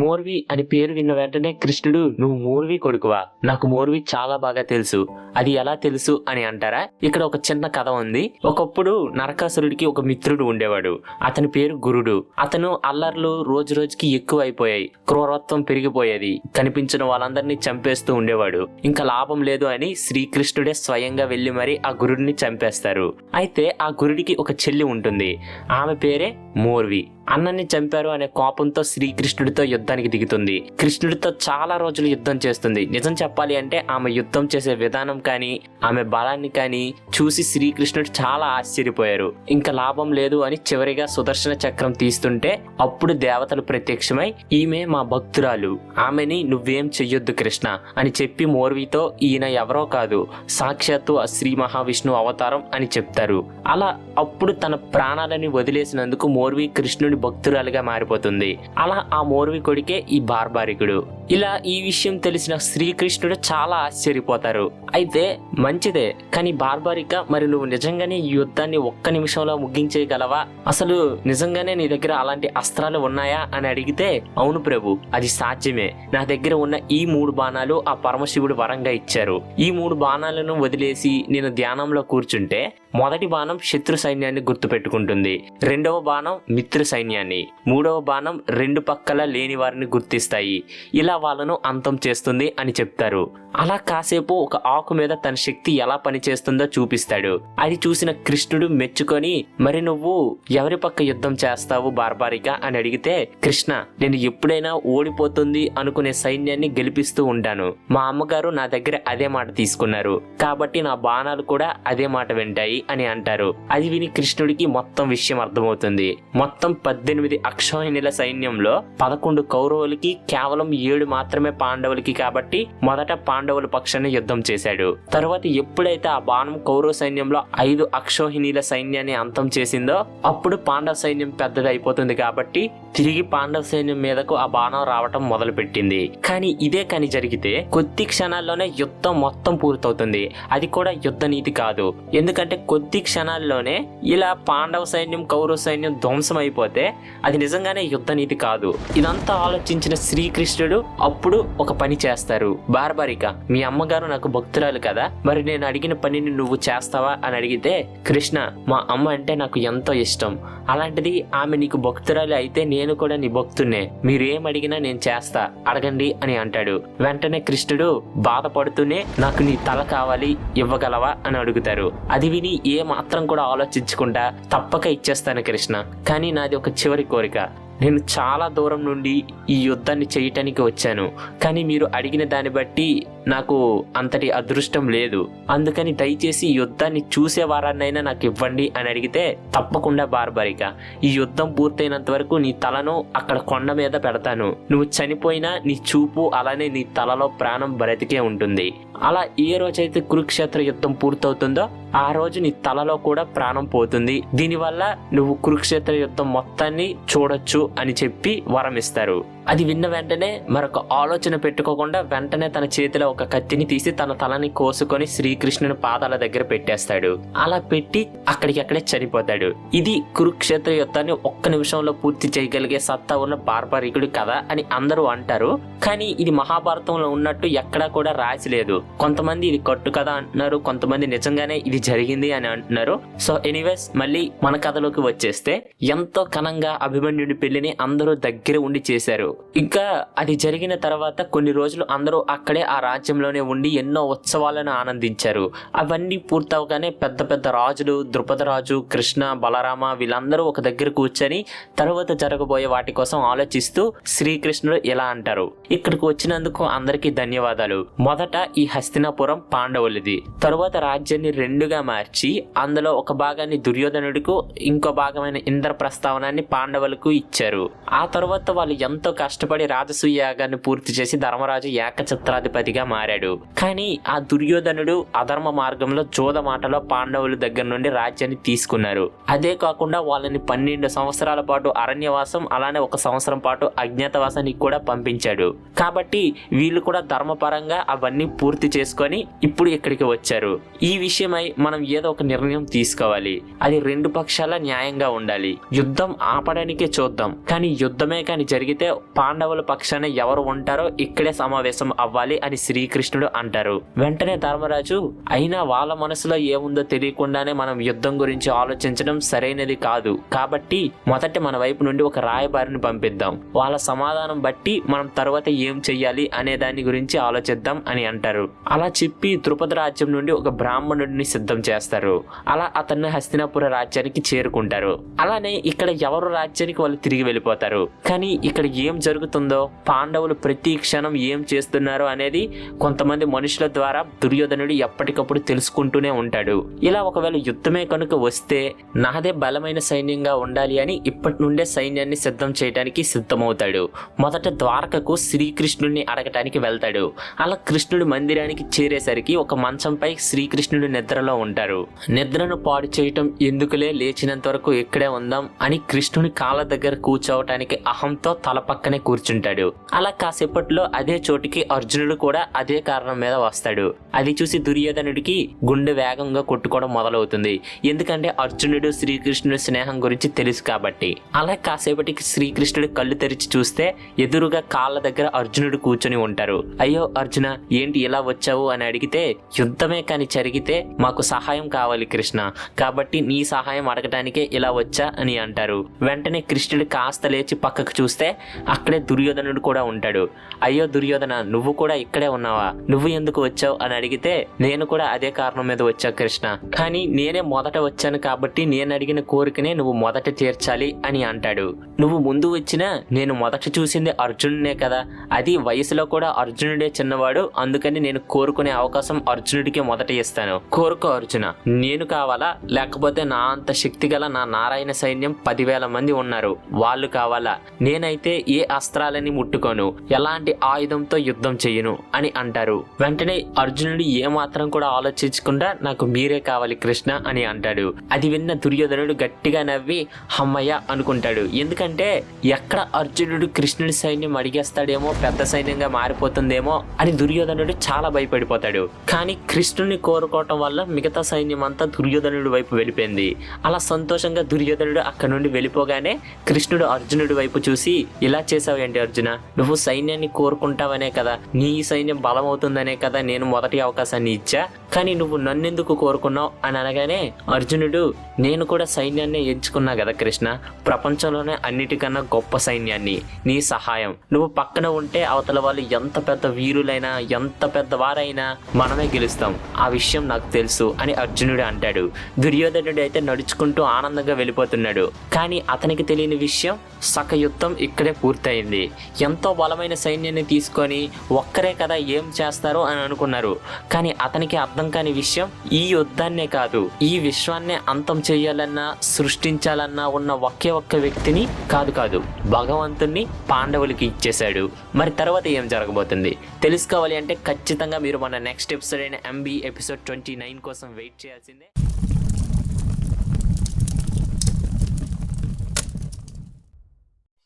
Morvi అని పేరు విన్న వెంటనే కృష్ణుడు, నువ్వు మోర్వి కొడుకువా? నాకు మోర్వి చాలా బాగా తెలుసు. అది ఎలా తెలుసు అని అంటారా? ఇక్కడ ఒక చిన్న కథ ఉంది. ఒకప్పుడు నరకాసురుడికి ఒక మిత్రుడు ఉండేవాడు. అతని పేరు గురుడు. అతను అల్లర్లు రోజు రోజుకి ఎక్కువ అయిపోయాయి. క్రూరత్వం పెరిగిపోయేది. కనిపించిన వాళ్ళందరినీ చంపేస్తూ ఉండేవాడు. ఇంకా లాభం లేదు అని శ్రీకృష్ణుడే స్వయంగా వెళ్లి మరి ఆ గురుడిని చంపేస్తారు. అయితే ఆ గురుడికి ఒక చెల్లి ఉంటుంది. ఆమె పేరే మోర్వి. అన్నని చంపారు అనే కోపంతో శ్రీకృష్ణుడితో యుద్ధానికి దిగుతుంది. కృష్ణుడితో చాలా రోజులు యుద్ధం చేస్తుంది. నిజం చెప్పాలి అంటే ఆమె యుద్ధం చేసే విధానం కానీ, ఆమె బలాన్ని కానీ చూసి శ్రీకృష్ణుడు చాలా ఆశ్చర్యపోయారు. ఇంకా లాభం లేదు అని చివరిగా సుదర్శన చక్రం తీస్తుంటే అప్పుడు దేవతలు ప్రత్యక్షమై, ఈమె మా భక్తురాలు, ఆమెని నువ్వేం చెయ్యొద్దు కృష్ణ అని చెప్పి మోర్వితో, ఈయన ఎవరో కాదు, సాక్షాత్తు ఆ శ్రీ మహావిష్ణు అవతారం అని చెప్తారు. అలా అప్పుడు తన ప్రాణాలని వదిలేసినందుకు మోర్వి కృష్ణుడి భక్తురాలుగా మారిపోతుంది. అలా ఆ మోర్వి కొడుకే ఈ బార్బారికుడు. ఇలా ఈ విషయం తెలిసిన శ్రీకృష్ణుడు చాలా ఆశ్చర్యపోతారు. అయితే మంచిదే, కానీ బార్బారిక, మరి నువ్వు నిజంగానే ఈ యుద్ధాన్ని 1 నిమిషంలో ముగించేయగలవా? అసలు నిజంగానే నీ దగ్గర అలాంటి అస్త్రాలు ఉన్నాయా అని అడిగితే, అవును ప్రభు, అది సాధ్యమే. నా దగ్గర ఉన్న ఈ 3 బాణాలు ఆ పరమశివుడు వరంగా ఇచ్చారు. ఈ 3 బాణాలను వదిలేసి నేను ధ్యానంలో కూర్చుంటే మొదటి బాణం శత్రు సైన్యాన్ని గుర్తు పెట్టుకుంటుంది, రెండవ బాణం మిత్ర సైన్యం సైన్యాన్ని. 3వ బాణం 2 పక్కల లేని వారిని గుర్తిస్తాయి, ఇలా వాళ్ళను అంతం చేస్తుంది అని చెప్తారు. అలా కాసేపు ఒక ఆకు మీద తన శక్తి ఎలా పనిచేస్తుందో చూపిస్తాడు. అది చూసిన కృష్ణుడు మెచ్చుకొని, మరి నువ్వు ఎవరి పక్క యుద్ధం చేస్తావు బార్బారిక అని అడిగితే, కృష్ణ, నేను ఎప్పుడైనా ఓడిపోతుంది అనుకునే సైన్యాన్ని గెలిపిస్తూ ఉంటాను. మా అమ్మగారు నా దగ్గర అదే మాట తీసుకున్నారు, కాబట్టి నా బాణాలు కూడా అదే మాట వింటాయి అని అంటారు. అది విని కృష్ణుడికి మొత్తం విషయం అర్థమవుతుంది. మొత్తం 18 అక్షోహిణుల సైన్యంలో 11 కౌరవులకి, కేవలం 7 మాత్రమే పాండవులకి. కాబట్టి మొదట పాండవుల పక్షాన్ని యుద్ధం చేశాడు. తరువాత ఎప్పుడైతే ఆ బాణం కౌరవ సైన్యంలో 5 అక్షోహిణీల సైన్యాన్ని అంతం చేసిందో అప్పుడు పాండవ సైన్యం పెద్దది అయిపోతుంది. కాబట్టి తిరిగి పాండవ సైన్యం మీదకు ఆ బాణం రావటం మొదలు పెట్టింది. కానీ ఇదే కానీ జరిగితే కొద్ది క్షణాల్లోనే యుద్ధం మొత్తం పూర్తవుతుంది. అది కూడా యుద్ధ నీతి కాదు, ఎందుకంటే కొద్ది క్షణాల్లోనే ఇలా పాండవ సైన్యం కౌరవ సైన్యం ధ్వంసం అయిపోతే అది నిజంగానే యుద్ధ నీతి కాదు. ఇదంతా ఆలోచించిన శ్రీకృష్ణుడు అప్పుడు ఒక పని చేస్తారు. బార్బారిక, మీ అమ్మగారు నాకు భక్తురాలు కదా, మరి నేను అడిగిన పనిని నువ్వు చేస్తావా అని అడిగితే, కృష్ణ, మా అమ్మ అంటే నాకు ఎంతో ఇష్టం, అలాంటిది ఆమె నీకు భక్తురాలు అయితే నేను కూడా నీ భక్తున్నే, మీరేం అడిగినా నేను చేస్తా, అడగండి అని అంటాడు. వెంటనే కృష్ణుడు బాధపడుతూనే, నాకు నీ తల కావాలి, ఇవ్వగలవా అని అడుగుతారు. అది విని ఏ మాత్రం కూడా ఆలోచించకుండా, తప్పక ఇచ్చేస్తాను కృష్ణ, కానీ నాది ఒక చివరి కోరిక. నేను చాలా దూరం నుండి ఈ యుద్ధాన్ని చేయటానికి వచ్చాను, కానీ మీరు అడిగిన దాన్ని బట్టి నాకు అంతటి అదృష్టం లేదు, అందుకని దయచేసి ఈ యుద్ధాన్ని చూసేవారన్నైనా నాకు ఇవ్వండి అని అడిగితే, తప్పకుండా బార్బారిక, ఈ యుద్ధం పూర్తయినంత వరకు నీ తలను అక్కడ కొండ మీద పెడతాను, నువ్వు చనిపోయినా నీ చూపు అలానే నీ తలలో ప్రాణం బ్రతికే ఉంటుంది. అలా ఏ రోజైతే కురుక్షేత్ర యుద్ధం పూర్తవుతుందో ఆ రోజు నీ తలలో కూడా ప్రాణం పోతుంది, దీనివల్ల నువ్వు కురుక్షేత్ర యుద్ధం మొత్తాన్ని చూడొచ్చు అని చెప్పి వరం ఇస్తారు. అది విన్న వెంటనే మరొక ఆలోచన పెట్టుకోకుండా వెంటనే తన చేతిలో ఒక కత్తిని తీసి తన తలని కోసుకొని శ్రీకృష్ణుని పాదాల దగ్గర పెట్టేస్తాడు. అలా పెట్టి అక్కడికక్కడే చనిపోతాడు. ఇది కురుక్షేత్ర యుద్ధాన్ని ఒక్క నిమిషంలో పూర్తి చేయగలిగే సత్తా ఉన్న బార్బారికుడు కదా అని అందరూ అంటారు. కానీ ఇది మహాభారతంలో ఉన్నట్టు ఎక్కడా కూడా రాసిలేదు. కొంతమంది ఇది కట్టు కథ అంటున్నారు, కొంతమంది నిజంగానే ఇది జరిగింది అని అంటున్నారు. సో ఎనీవేస్, మళ్ళీ మన కథలోకి వచ్చేస్తే, ఎంతో ఘనంగా అభిమన్యుడి పెళ్లిని అందరూ దగ్గర ఉండి చేశారు. ఇంకా అది జరిగిన తర్వాత కొన్ని రోజులు అందరూ అక్కడే ఆ రాజ్యంలోనే ఉండి ఎన్నో ఉత్సవాలను ఆనందించారు. అవన్నీ పూర్తవగానే పెద్ద పెద్ద రాజులు, ద్రుపద రాజు, కృష్ణ, బలరామ వీళ్ళందరూ ఒక దగ్గర కూర్చొని తర్వాత జరగబోయే వాటి కోసం ఆలోచిస్తూ శ్రీకృష్ణుడు ఇలా అంటారు, ఇక్కడికి వచ్చినందుకు అందరికీ ధన్యవాదాలు. మొదట ఈ హస్తినాపురం పాండవులది, తరువాత రాజ్యాన్ని 2గా మార్చి అందులో ఒక భాగాన్ని దుర్యోధనుడికి, ఇంకో భాగమైన ఇంద్ర ప్రస్తావనాన్ని పాండవులకు ఇచ్చారు. ఆ తర్వాత వాళ్ళు ఎంతో కష్టపడి రాజసూయ యాగాన్ని పూర్తి చేసి ధర్మరాజు ఏకఛత్రాధిపతిగా మారాడు. కానీ ఆ దుర్యోధనుడు అధర్మ మార్గంలో జోద మాటలో పాండవుల దగ్గర నుండి రాజ్యాన్ని తీసుకున్నారు. అదే కాకుండా వాళ్ళని 12 సంవత్సరాల పాటు అరణ్యవాసం, అలానే 1 సంవత్సరం పాటు అజ్ఞాతవాసానికి కూడా పంపించాడు. కాబట్టి వీళ్ళు కూడా ధర్మపరంగా అవన్నీ పూర్తి చేసుకొని ఇప్పుడు ఇక్కడికి వచ్చారు. ఈ విషయమై మనం ఏదో ఒక నిర్ణయం తీసుకోవాలి. అది 2 పక్షాల న్యాయంగా ఉండాలి. యుద్ధం ఆపడానికే చూద్దాం, కానీ యుద్ధమే కానీ జరిగితే పాండవుల పక్షాన ఎవరు ఉంటారో ఇక్కడే సమావేశం అవ్వాలి అని శ్రీకృష్ణుడు అంటారు. వెంటనే ధర్మరాజు, అయినా వాళ్ళ మనసులో ఏముందో తెలియకుండానే మనం యుద్ధం గురించి ఆలోచించడం సరైనది కాదు, కాబట్టి మొదట మన వైపు నుండి ఒక రాయబారిని పంపిద్దాం, వాళ్ళ సమాధానం బట్టి మనం తర్వాత ఏం చెయ్యాలి అనే దాని గురించి ఆలోచిద్దాం అని అంటారు. అలా చెప్పి ద్రుపద రాజ్యం నుండి ఒక బ్రాహ్మణుడిని సిద్ధం చేస్తారు. అలా అతన్ని హస్తినాపుర రాజ్యానికి చేరుకుంటారు. అలానే ఇక్కడ ఎవరు రాజ్యానికి వాళ్ళు తిరిగి వెళ్ళిపోతారు. కానీ ఇక్కడ ఏం జరుగుతుందో, పాండవులు ప్రతి క్షణం ఏం చేస్తున్నారో అనేది కొంతమంది మనుషుల ద్వారా దుర్యోధనుడు ఎప్పటికప్పుడు తెలుసుకుంటూనే ఉంటాడు. ఇలా ఒకవేళ యుద్ధమే కనుక వస్తే నాదే బలమైన సైన్యంగా ఉండాలి అని ఇప్పటి నుండే సైన్యాన్ని సిద్ధం చేయడానికి సిద్ధమవుతాడు. మొదట ద్వారకకు శ్రీకృష్ణుడిని అడగటానికి వెళ్తాడు. అలా కృష్ణుడి మందిరానికి చేరేసరికి ఒక మంచంపై శ్రీకృష్ణుడు నిద్రలో ఉంటారు. నిద్రను పాడు చేయటం ఎందుకులే, లేచినంత వరకు ఇక్కడే ఉందాం అని కృష్ణుని కాళ్ళ దగ్గర కూర్చోవటానికి అహంతో తల పక్కనే పక్కనే కూర్చుంటాడు. అలా కాసేపట్లో అదే చోటికి అర్జునుడు కూడా అదే కారణం మీద వస్తాడు. అది చూసి దుర్యోధనుడికి గుండె వేగంగా కొట్టుకోవడం మొదలవుతుంది. ఎందుకంటే అర్జునుడు శ్రీకృష్ణుడి స్నేహం గురించి తెలుసు కాబట్టి. అలా కాసేపటికి శ్రీకృష్ణుడు కళ్ళు తెరిచి చూస్తే ఎదురుగా కాళ్ళ దగ్గర అర్జునుడు కూర్చొని ఉంటారు. అయ్యో అర్జున, ఏంటి ఇలా వచ్చావు అని అడిగితే, యుద్ధమే కాని జరిగితే మాకు సహాయం కావాలి కృష్ణ, కాబట్టి నీ సహాయం అడగటానికే ఇలా వచ్చా అని అంటారు. వెంటనే కృష్ణుడు కాస్త లేచి పక్కకు చూస్తే అక్కడే దుర్యోధనుడు కూడా ఉంటాడు. అయ్యో దుర్యోధన, నువ్వు కూడా ఇక్కడే ఉన్నావా? నువ్వు ఎందుకు వచ్చావు అని అడిగితే, నేను కూడా అదే కారణం మీద వచ్చా కృష్ణ, కానీ నేనే మొదట వచ్చాను కాబట్టి నేను అడిగిన కోరికనే నువ్వు మొదట తీర్చాలి అని అంటాడు. నువ్వు ముందు వచ్చినా నేను మొదట చూసింది అర్జునుడే కదా, అది వయసులో కూడా అర్జునుడే చిన్నవాడు, అందుకని నేను కోరుకునే అవకాశం అర్జునుడికి మొదట ఇస్తాను. కోరుకో అర్జున, నేను కావాలా లేకపోతే నా అంత శక్తి గల నా నారాయణ సైన్యం 10,000 మంది ఉన్నారు, వాళ్ళు కావాలా? నేనైతే ఏ అస్త్రాలని ముట్టుకోను, ఎలాంటి ఆయుధంతో యుద్ధం చెయ్యను అని అంటారు. వెంటనే అర్జునుడు ఏమాత్రం కూడా ఆలోచించకుండా నాకు మీరే కావాలి కృష్ణ అని అంటాడు. అది విన్న దుర్యోధనుడు గట్టిగా నవ్వి హమ్మయ్య అనుకుంటాడు. ఎందుకంటే ఎక్కడ అర్జునుడు కృష్ణుడి సైన్యం అడిగేస్తాడేమో, పెద్ద సైన్యంగా మారిపోతుందేమో అని దుర్యోధనుడు చాలా భయపడిపోతాడు. కానీ కృష్ణుని కోరుకోవటం వల్ల మిగతా సైన్యం అంతా దుర్యోధనుడి వైపు వెళ్ళిపోయింది. అలా సంతోషంగా దుర్యోధనుడు అక్కడ నుండి వెళ్ళిపోగానే కృష్ణుడు అర్జునుడి వైపు చూసి, ఇలా చేసావేంటి అర్జున, నువ్వు సైన్యాన్ని కోరుకుంటావనే కదా, నీ సైన్యం బలమవుతుందనే కదా నేను మొదటి అవకాశాన్ని ఇచ్చా, కానీ నువ్వు నన్నెందుకు కోరుకున్నావు అని అనగానే అర్జునుడు, నేను కూడా సైన్యాన్ని ఎంచుకున్నా కదా కృష్ణ, ప్రపంచంలోనే అన్నిటికన్నా గొప్ప సైన్యాన్ని, నీ సహాయం, నువ్వు పక్కన ఉంటే అవతల వాళ్ళు ఎంత పెద్ద వీరులైనా ఎంత పెద్దవారైనా మనమే గెలుస్తాం, ఆ విషయం నాకు తెలుసు అని అర్జునుడు అంటాడు. దుర్యోధనుడు అయితే నడుచుకుంటూ ఆనందంగా వెళ్ళిపోతున్నాడు. కానీ అతనికి తెలియని విషయం, సక యుద్ధం ఇక్కడే పూర్తయింది. ఎంతో బలమైన సైన్యాన్ని తీసుకొని ఒక్కరే కదా ఏం చేస్తారో అని అనుకున్నారు. కానీ అతనికి అర్థం కాని విషయం, ఈ యుద్ధాన్నే కాదు, ఈ విశ్వాన్నే అంతం చేయాలన్నా సృష్టించాలన్నా ఉన్న ఒకే ఒక్క వ్యక్తిని కాదు భగవంతుణ్ణి పాండవులకి ఇచ్చేశాడు. మరి తర్వాత ఏం జరగబోతుంది తెలుసుకోవాలి అంటే ఖచ్చితంగా మీరు మన నెక్స్ట్ ఎపిసోడ్ అయిన MB ఎపిసోడ్ 29 కోసం వెయిట్ చేయాల్సిందే.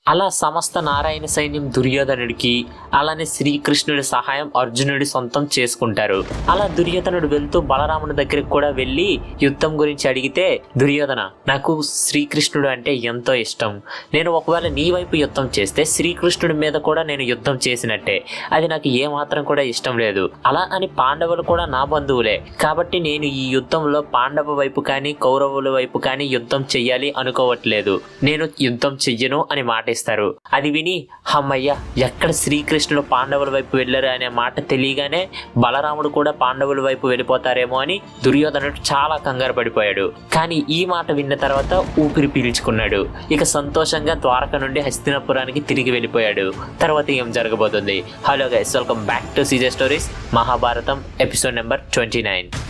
అలా సమస్త నారాయణ సైన్యం దుర్యోధనుడికి, అలానే శ్రీకృష్ణుడి సహాయం అర్జునుడి సొంతం చేసుకుంటారు. అలా దుర్యోధనుడు వెళ్తూ బలరాముడి దగ్గరికి కూడా వెళ్ళి యుద్ధం గురించి అడిగితే, దుర్యోధన, నాకు శ్రీకృష్ణుడు అంటే ఎంతో ఇష్టం, నేను ఒకవేళ నీ వైపు యుద్ధం చేస్తే శ్రీకృష్ణుడి మీద కూడా నేను యుద్ధం చేసినట్టే, అది నాకు ఏమాత్రం కూడా ఇష్టం లేదు. అలా అని పాండవులు కూడా నా బంధువులే, కాబట్టి నేను ఈ యుద్ధంలో పాండవ వైపు కానీ కౌరవుల వైపు కానీ యుద్ధం చెయ్యాలి అనుకోవట్లేదు, నేను యుద్ధం చెయ్యను అని మాట ఇస్తారు. అది విని హమ్మయ్య, ఎక్కడ శ్రీకృష్ణుడు పాండవుల వైపు వెళ్ళారు అనే మాట తెలియగానే బలరాముడు కూడా పాండవుల వైపు వెళ్ళిపోతారేమో అని దుర్యోధనుడు చాలా కంగారు పడిపోయాడు. కానీ ఈ మాట విన్న తర్వాత ఊపిరి పీల్చుకున్నాడు. ఇక సంతోషంగా ద్వారక నుండి హస్తినాపురానికి తిరిగి వెళ్ళిపోయాడు. తర్వాత ఏం జరగబోతుంది? Hello guys, welcome back to CJ stories Mahabharatam episode number 29.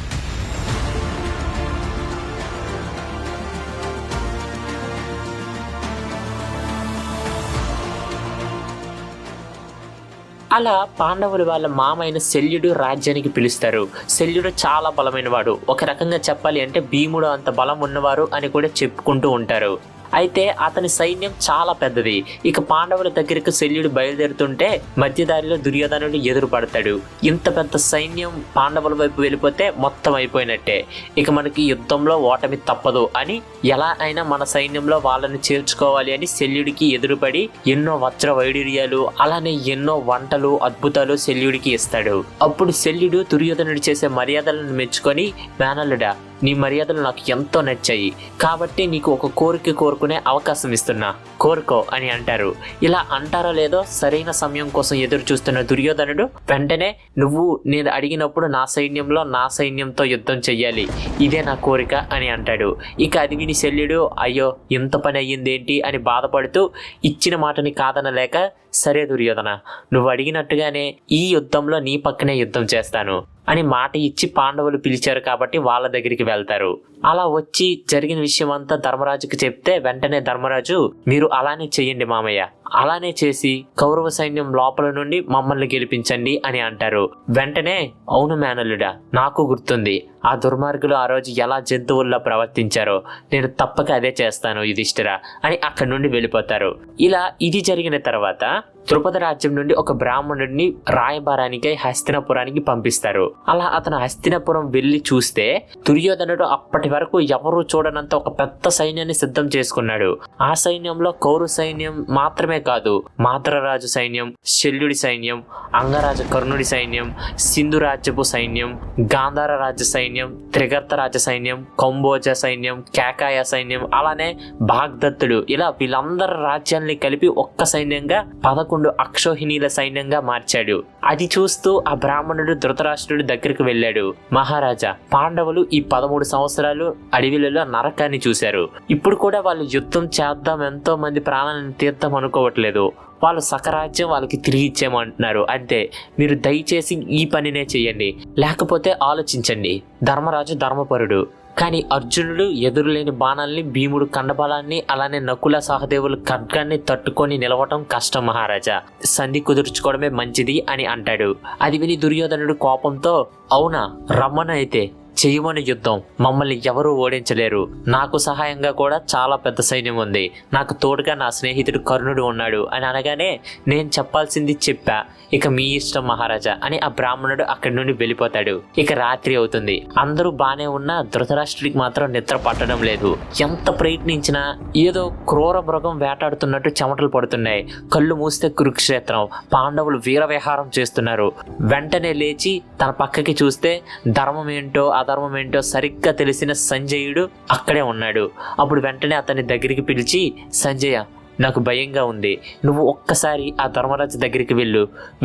అలా పాండవులు వాళ్ళ మామైన శల్యుడు రాజ్యానికి పిలుస్తారు. శల్యుడు చాలా బలమైన వాడు, ఒక రకంగా చెప్పాలి అంటే భీముడు అంత బలం ఉన్నవారు అని కూడా చెప్పుకుంటూ ఉంటారు. అయితే అతని సైన్యం చాలా పెద్దది. ఇక పాండవుల దగ్గరకు శల్యుడు బయలుదేరుతుంటే మధ్యదారిలో దుర్యోధనుడు ఎదురుపడతాడు. ఇంత పెద్ద సైన్యం పాండవుల వైపు వెళ్ళిపోతే మొత్తం అయిపోయినట్టే, ఇక మనకి యుద్ధంలో ఓటమి తప్పదు అని ఎలా అయినా మన సైన్యంలో వాళ్ళని చేర్చుకోవాలి అని శల్యుడికి ఎదురుపడి ఎన్నో వజ్ర వైడూర్యాలు అలానే ఎన్నో వంటలు అద్భుతాలు శల్యుడికి ఇస్తాడు. అప్పుడు శల్యుడు దుర్యోధనుడు చేసే మర్యాదలను మెచ్చుకొని, మేనల్లుడా, నీ మర్యాదలు నాకు ఎంతో నచ్చాయి, కాబట్టి నీకు ఒక కోరిక కోరుకునే అవకాశం ఇస్తున్నా, కోరుకో అని అంటారు. ఇలా అంటారో లేదో సరైన సమయం కోసం ఎదురు చూస్తున్న దుర్యోధనుడు వెంటనే, నువ్వు నేను అడిగినప్పుడు నా సైన్యంలో నా సైన్యంతో యుద్ధం చెయ్యాలి, ఇదే నా కోరిక అని అంటాడు. ఇక అది విని శల్యుడు, అయ్యో ఇంత పని అయ్యిందేంటి అని బాధపడుతూ ఇచ్చిన మాటని కాదనలేక, సరే దుర్యోధన, నువ్వు అడిగినట్టుగానే ఈ యుద్ధంలో నీ పక్కనే యుద్ధం చేస్తాను అని మాట ఇచ్చి పాండవులు పిలిచారు కాబట్టి వాళ్ళ దగ్గరికి వెళ్తారు. అలా వచ్చి జరిగిన విషయం అంతా ధర్మరాజుకి చెప్తే వెంటనే ధర్మరాజు, మీరు అలానే చెయ్యండి మామయ్య, అలానే చేసి కౌరవ సైన్యం లోపల నుండి మమ్మల్ని గెలిపించండి అని అంటారు. వెంటనే అవును మేనల్లుడా, నాకు గుర్తుంది ఆ దుర్మార్గులు ఆ రోజు ఎలా జంతువుల్లో ప్రవర్తించారో, నేను తప్పక అదే చేస్తాను యుధిష్ఠిర అని అక్కడి నుండి వెళ్ళిపోతారు. ఇలా ఇది జరిగిన తర్వాత ద్రుపద రాజ్యం నుండి ఒక బ్రాహ్మణుడిని రాయబారానికై హస్తినపురానికి పంపిస్తారు. అలా అతను హస్తినపురం వెళ్లి చూస్తే దుర్యోధనుడు అప్పటి వరకు ఎవరూ చూడనంత ఒక పెద్ద సైన్యాన్ని సిద్ధం చేసుకున్నాడు. ఆ సైన్యంలో కౌరవ సైన్యం మాత్రమే కాదు, మాద్రరాజు సైన్యం, శల్యుడి సైన్యం, అంగరాజ కర్ణుడి సైన్యం, సింధు రాజ్యపు సైన్యం, గాంధార రాజ్య సైన్యం, త్రిగర్త రాజ సైన్యం, కంబోజ సైన్యం, కేకాయ సైన్యం, అలానే బాగ్దత్తుడు, ఇలా వీళ్ళందరి రాజ్యాల్ని కలిపి ఒక్క సైన్యంగా 11 అక్షోహిణీల సైన్యంగా మార్చాడు. అది చూస్తూ ఆ బ్రాహ్మణుడు ధృతరాష్ట్రుడి దగ్గరికి వెళ్ళాడు. మహారాజా, పాండవులు ఈ 13 సంవత్సరాలు అడవిలలో నరకాన్ని చూశారు. ఇప్పుడు కూడా వాళ్ళు యుద్ధం చేద్దాం, ఎంతో మంది ప్రాణాలను తీర్థం అనుకోవట్లేదు. వాళ్ళు సకరాజ్యం వాళ్ళకి తిరిగి ఇచ్చేయమంటున్నారు. అంతే, మీరు దయచేసి ఈ పనినే చెయ్యండి, లేకపోతే ఆలోచించండి. ధర్మరాజు ధర్మపరుడు, కానీ అర్జునుడు ఎదురులేని బాణాల్ని, భీముడు కండబలాన్ని, అలానే నకుల సహదేవులు ఖడ్గాన్ని తట్టుకొని నిలవటం కష్టం మహారాజా, సంధి కుదుర్చుకోవడమే మంచిది అని అంటాడు. అది విని దుర్యోధనుడు కోపంతో, అవునా, రమ్మను అయితే చెయ్యమని యుద్ధం, మమ్మల్ని ఎవరూ ఓడించలేరు. నాకు సహాయంగా కూడా చాలా పెద్ద సైన్యం ఉంది, నాకు తోడుగా నా స్నేహితుడు కర్ణుడు ఉన్నాడు అని అనగానే, నేను చెప్పాల్సింది చెప్పా, ఇక మీ ఇష్టం మహారాజా అని ఆ బ్రాహ్మణుడు అక్కడి నుండి వెళ్ళిపోతాడు. ఇక రాత్రి అవుతుంది. అందరూ బానే ఉన్నా ధృతరాష్ట్రుడికి మాత్రం నిద్ర పట్టడం లేదు. ఎంత ప్రయత్నించినా ఏదో క్రూర మృగం వేటాడుతున్నట్టు చెమటలు పడుతున్నాయి. కళ్ళు మూస్తే కురుక్షేత్రం, పాండవులు వీరవిహారం చేస్తున్నారు. వెంటనే లేచి తన పక్కకి చూస్తే ధర్మం ఏంటో అధర్మం ఏంటో సరిగ్గా తెలిసిన సంజయుడు అక్కడే ఉన్నాడు. అప్పుడు వెంటనే అతని దగ్గరికి పిలిచి, సంజయ, నాకు భయంగా ఉంది, నువ్వు ఒక్కసారి ఆ ధర్మరాజు దగ్గరికి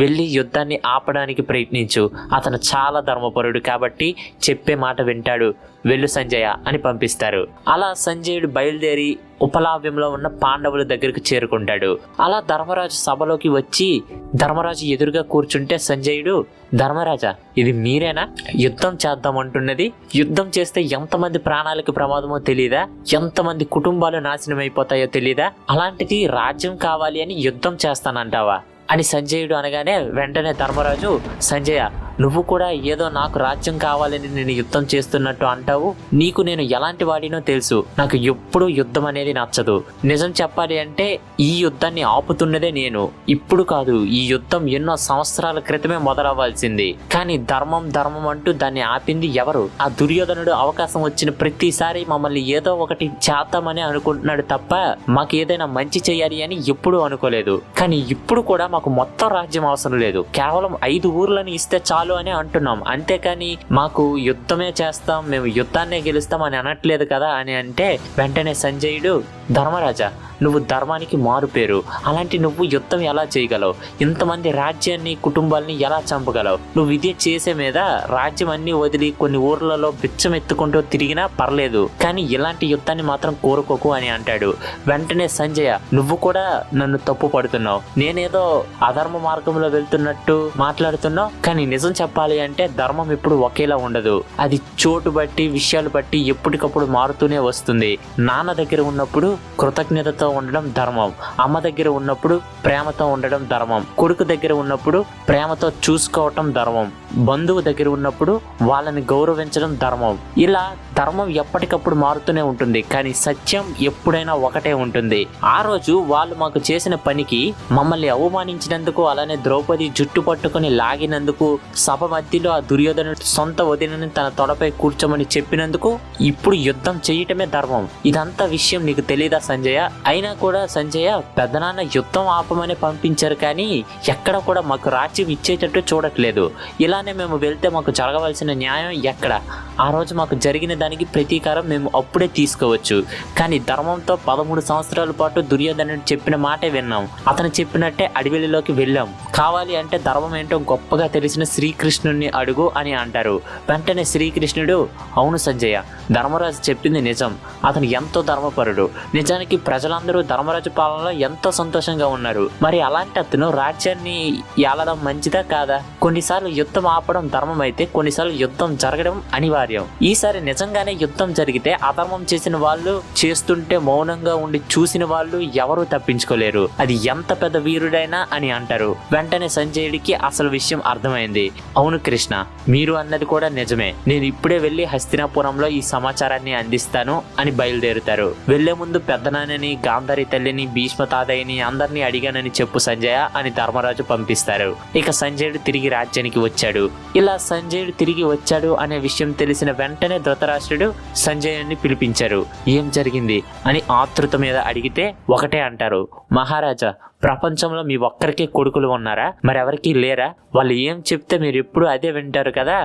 వెళ్ళి యుద్ధాన్ని ఆపడానికి ప్రయత్నించు. అతను చాలా ధర్మపరుడు కాబట్టి చెప్పే మాట వింటాడు, వెళ్ళు సంజయ అని పంపిస్తారు. అలా సంజయుడు బయలుదేరి ఉపలావ్యంలో ఉన్న పాండవుల దగ్గరికి చేరుకుంటాడు. అలా ధర్మరాజు సభలోకి వచ్చి ధర్మరాజు ఎదురుగా కూర్చుంటే సంజయుడు, ధర్మరాజా, ఇది మీరేనా యుద్ధం చేద్దాం అంటున్నది? యుద్ధం చేస్తే ఎంతమంది ప్రాణాలకు ప్రమాదమో తెలీదా? ఎంతమంది కుటుంబాలు నాశనం అయిపోతాయో తెలీదా? అలాంటిది రాజ్యం కావాలి అని యుద్ధం చేస్తానంటావా అని సంజయుడు అనగానే వెంటనే ధర్మరాజు, సంజయ, నువ్వు కూడా ఏదో నాకు రాజ్యం కావాలని నేను యుద్ధం చేస్తున్నట్టు అంటావు. నీకు నేను ఎలాంటి వాడినో తెలుసు. నాకు ఎప్పుడూ యుద్ధం అనేది నచ్చదు. నిజం చెప్పాలి అంటే ఈ యుద్ధాన్ని ఆపుతున్నదే నేను, ఇప్పుడు కాదు. ఈ యుద్ధం ఎన్నో సంవత్సరాల క్రితమే మొదలవ్వాల్సింది. కానీ ధర్మం అంటూ దాన్ని ఆపింది ఎవరు? ఆ దుర్యోధనుడు అవకాశం వచ్చిన ప్రతిసారి మమ్మల్ని ఏదో ఒకటి చేద్దామని అనుకుంటున్నాడు తప్ప మాకు ఏదైనా మంచి చేయాలి అని ఎప్పుడూ అనుకోలేదు. కానీ ఇప్పుడు కూడా మాకు మొత్తం రాజ్యం అవసరం లేదు, కేవలం 5 ఊర్లను ఇస్తే చాలు అని అంటున్నాం, అంతేకాని మాకు యుద్ధమే చేస్తాం, మేము యుద్ధాన్నే గెలుస్తాం అని అనట్లేదు కదా అని అంటే వెంటనే సంజయుడు, ధర్మరాజా, నువ్వు ధర్మానికి మారు పేరు, అలాంటి నువ్వు యుద్ధం ఎలా చేయగలవు? ఇంతమంది రాజ్యాన్ని కుటుంబాలని ఎలా చంపగలవు? నువ్వు ఇదే చేసే మీద రాజ్యం అన్ని వదిలి కొన్ని ఊర్లలో బిచ్చం ఎత్తుకుంటూ తిరిగినా పర్లేదు, కానీ ఇలాంటి యుద్ధాన్ని మాత్రం కోరుకోకు అని అంటాడు. వెంటనే సంజయ, నువ్వు కూడా నన్ను తప్పు పడుతున్నావు, నేనేదో అధర్మ మార్గంలో వెళ్తున్నట్టు మాట్లాడుతున్నావు, కానీ నిజం చెప్పాలి అంటే ధర్మం ఇప్పుడు ఒకేలా ఉండదు. అది చోటు బట్టి విషయాలు బట్టి ఎప్పటికప్పుడు మారుతూనే వస్తుంది. నాన్న దగ్గర ఉన్నప్పుడు కృతజ్ఞతతో ఉండడం ధర్మం, అమ్మ దగ్గర ఉన్నప్పుడు ప్రేమతో ఉండడం ధర్మం, కొడుకు దగ్గర ఉన్నప్పుడు ప్రేమతో చూసుకోవటం ధర్మం, బంధువు దగ్గర ఉన్నప్పుడు వాళ్ళని గౌరవించడం ధర్మం. ఇలా ధర్మం ఎప్పటికప్పుడు మారుతూనే ఉంటుంది, కానీ సత్యం ఎప్పుడైనా ఒకటే ఉంటుంది. ఆ రోజు వాళ్ళు మాకు చేసిన పనికి మమ్మల్ని అవమానించినందుకు, అలానే ద్రౌపది జుట్టు పట్టుకుని లాగినందుకు, సభ మధ్యలో ఆ దుర్యోధనుడు సొంత వదినని తన తొడపై కూర్చోమని చెప్పినందుకు ఇప్పుడు యుద్ధం చేయటమే ధర్మం. ఇదంతా విషయం నీకు తెలీదా సంజయ? అయినా కూడా సంజయ, పెద్దనాన్న యుద్ధం ఆపమని పంపించారు, కానీ ఎక్కడ కూడా మాకు రాజ్యం ఇచ్చేటట్టు చూడట్లేదు. ఇలానే మేము వెళ్తే మాకు జరగవలసిన న్యాయం ఎక్కడ? ఆ రోజు మాకు జరిగిన దానికి ప్రతీకారం మేము అప్పుడే తీసుకోవచ్చు, కానీ ధర్మంతో 13 సంవత్సరాల పాటు దుర్యోధనుడు చెప్పిన మాటే విన్నాం, అతను చెప్పినట్టే అడవిలోకి వెళ్ళాం. కావాలి అంటే ధర్మం ఏంటో గొప్పగా తెలిసిన శ్రీకృష్ణుడిని అడుగు అని అంటారు. వెంటనే శ్రీకృష్ణుడు, అవును సంజయ, ధర్మరాజు చెప్పింది నిజం. అతను ఎంతో ధర్మపరుడు. నిజానికి ప్రజలందరూ ధర్మరాజు పాలనలో ఎంతో సంతోషంగా ఉన్నారు. మరి అలాంటి అతను రాజ్యాన్ని ఏలడం మంచిదా కాదా? కొన్నిసార్లు యుద్ధం ఆపడం ధర్మం అయితే కొన్నిసార్లు యుద్ధం జరగడం అనివార్యం. ఈసారి నిజంగానే యుద్ధం జరిగితే అధర్మం చేసిన వాళ్ళు చేస్తుంటే మౌనంగా ఉండి చూసిన వాళ్ళు ఎవరూ తప్పించుకోలేరు. అది ఎంత పెద్ద వీరుడైనా అని అంటారు. వెంటనే సంజయుడికి అసలు విషయం అర్థమైంది. అవును కృష్ణ, మీరు అన్నది కూడా నిజమే. నేను ఇప్పుడే వెళ్లి హస్తినాపురంలో ఈ సమాచారాన్ని అందిస్తాను అని బయలుదేరుతారు. వెళ్లే ముందు పెద్దనాన్నని, గాంధారి తల్లిని, భీష్మ తాతయ్యని అందరినీ అడిగానని చెప్పు సంజయ అని ధర్మరాజు పంపిస్తారు. ఇక సంజయుడు తిరిగి రాజ్యానికి వచ్చాడు. ఇలా సంజయుడు తిరిగి వచ్చాడు అనే విషయం తెలిసిన వెంటనే ధృతరాష్ట్రుడు సంజయుడిని పిలిపించారు. ఏం జరిగింది అని ఆతృత మీద అడిగితే ఒకటే అంటారు, మహారాజా, ప్రపంచంలో మీ ఒక్కరికే కొడుకులు ఉన్నారా? మరెవరికి లేరా? వాళ్ళు ఏం చెప్తే మీరు ఎప్పుడు అదే వింటారు కదా.